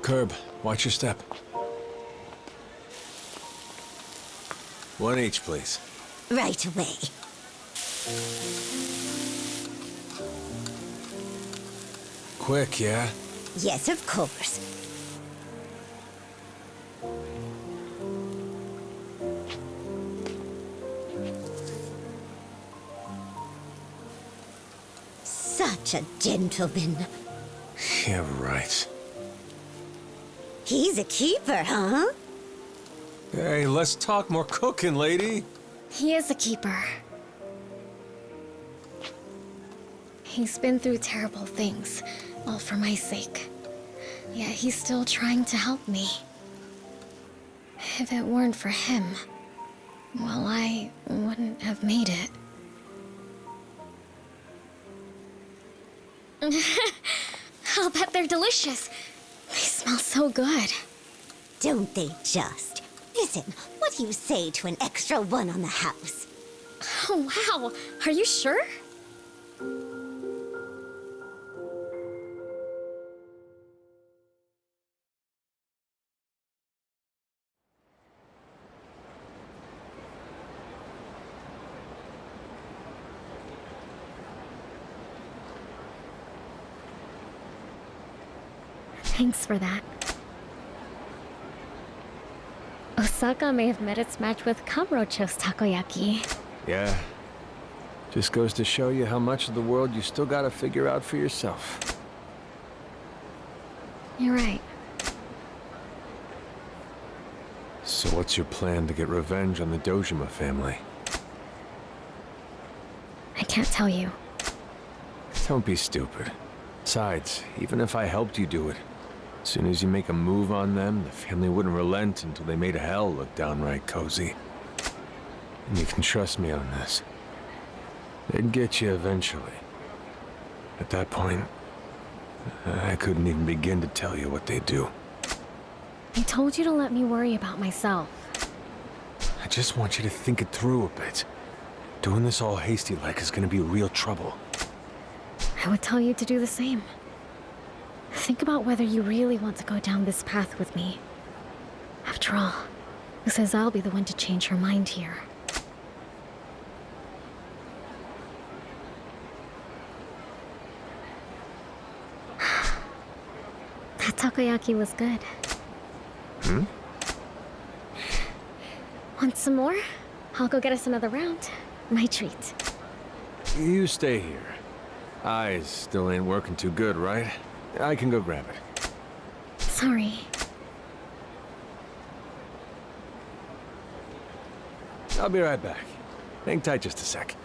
Curb, watch your step. One each, please. Right away. Quick, yeah? Yes, of course. Such a gentleman. Yeah, right. He's a keeper, huh? Hey, let's talk more cooking, lady. He is a keeper. He's been through terrible things, all for my sake. Yet he's still trying to help me. If it weren't for him, well, I wouldn't have made it. I'll bet they're delicious. They smell so good. Don't they just? Listen, what do you say to an extra one on the house? Oh, wow. Are you sure? Thanks for that. Osaka may have met its match with Kamurocho's takoyaki. Yeah. Just goes to show you how much of the world you still gotta figure out for yourself. You're right. So what's your plan to get revenge on the Dojima family? I can't tell you. Don't be stupid. Besides, even if I helped you do it, as soon as you make a move on them, the family wouldn't relent until they made hell look downright cozy. And you can trust me on this. They'd get you eventually. At that point, I couldn't even begin to tell you what they'd do. I told you to let me worry about myself. I just want you to think it through a bit. Doing this all hasty-like is gonna be real trouble. I would tell you to do the same. Think about whether you really want to go down this path with me. After all, who says I'll be the one to change her mind here? That takoyaki was good. Hmm? Want some more? I'll go get us another round. My treat. You stay here. Eyes still ain't working too good, right? I can go grab it. Sorry. I'll be right back. Hang tight just a sec.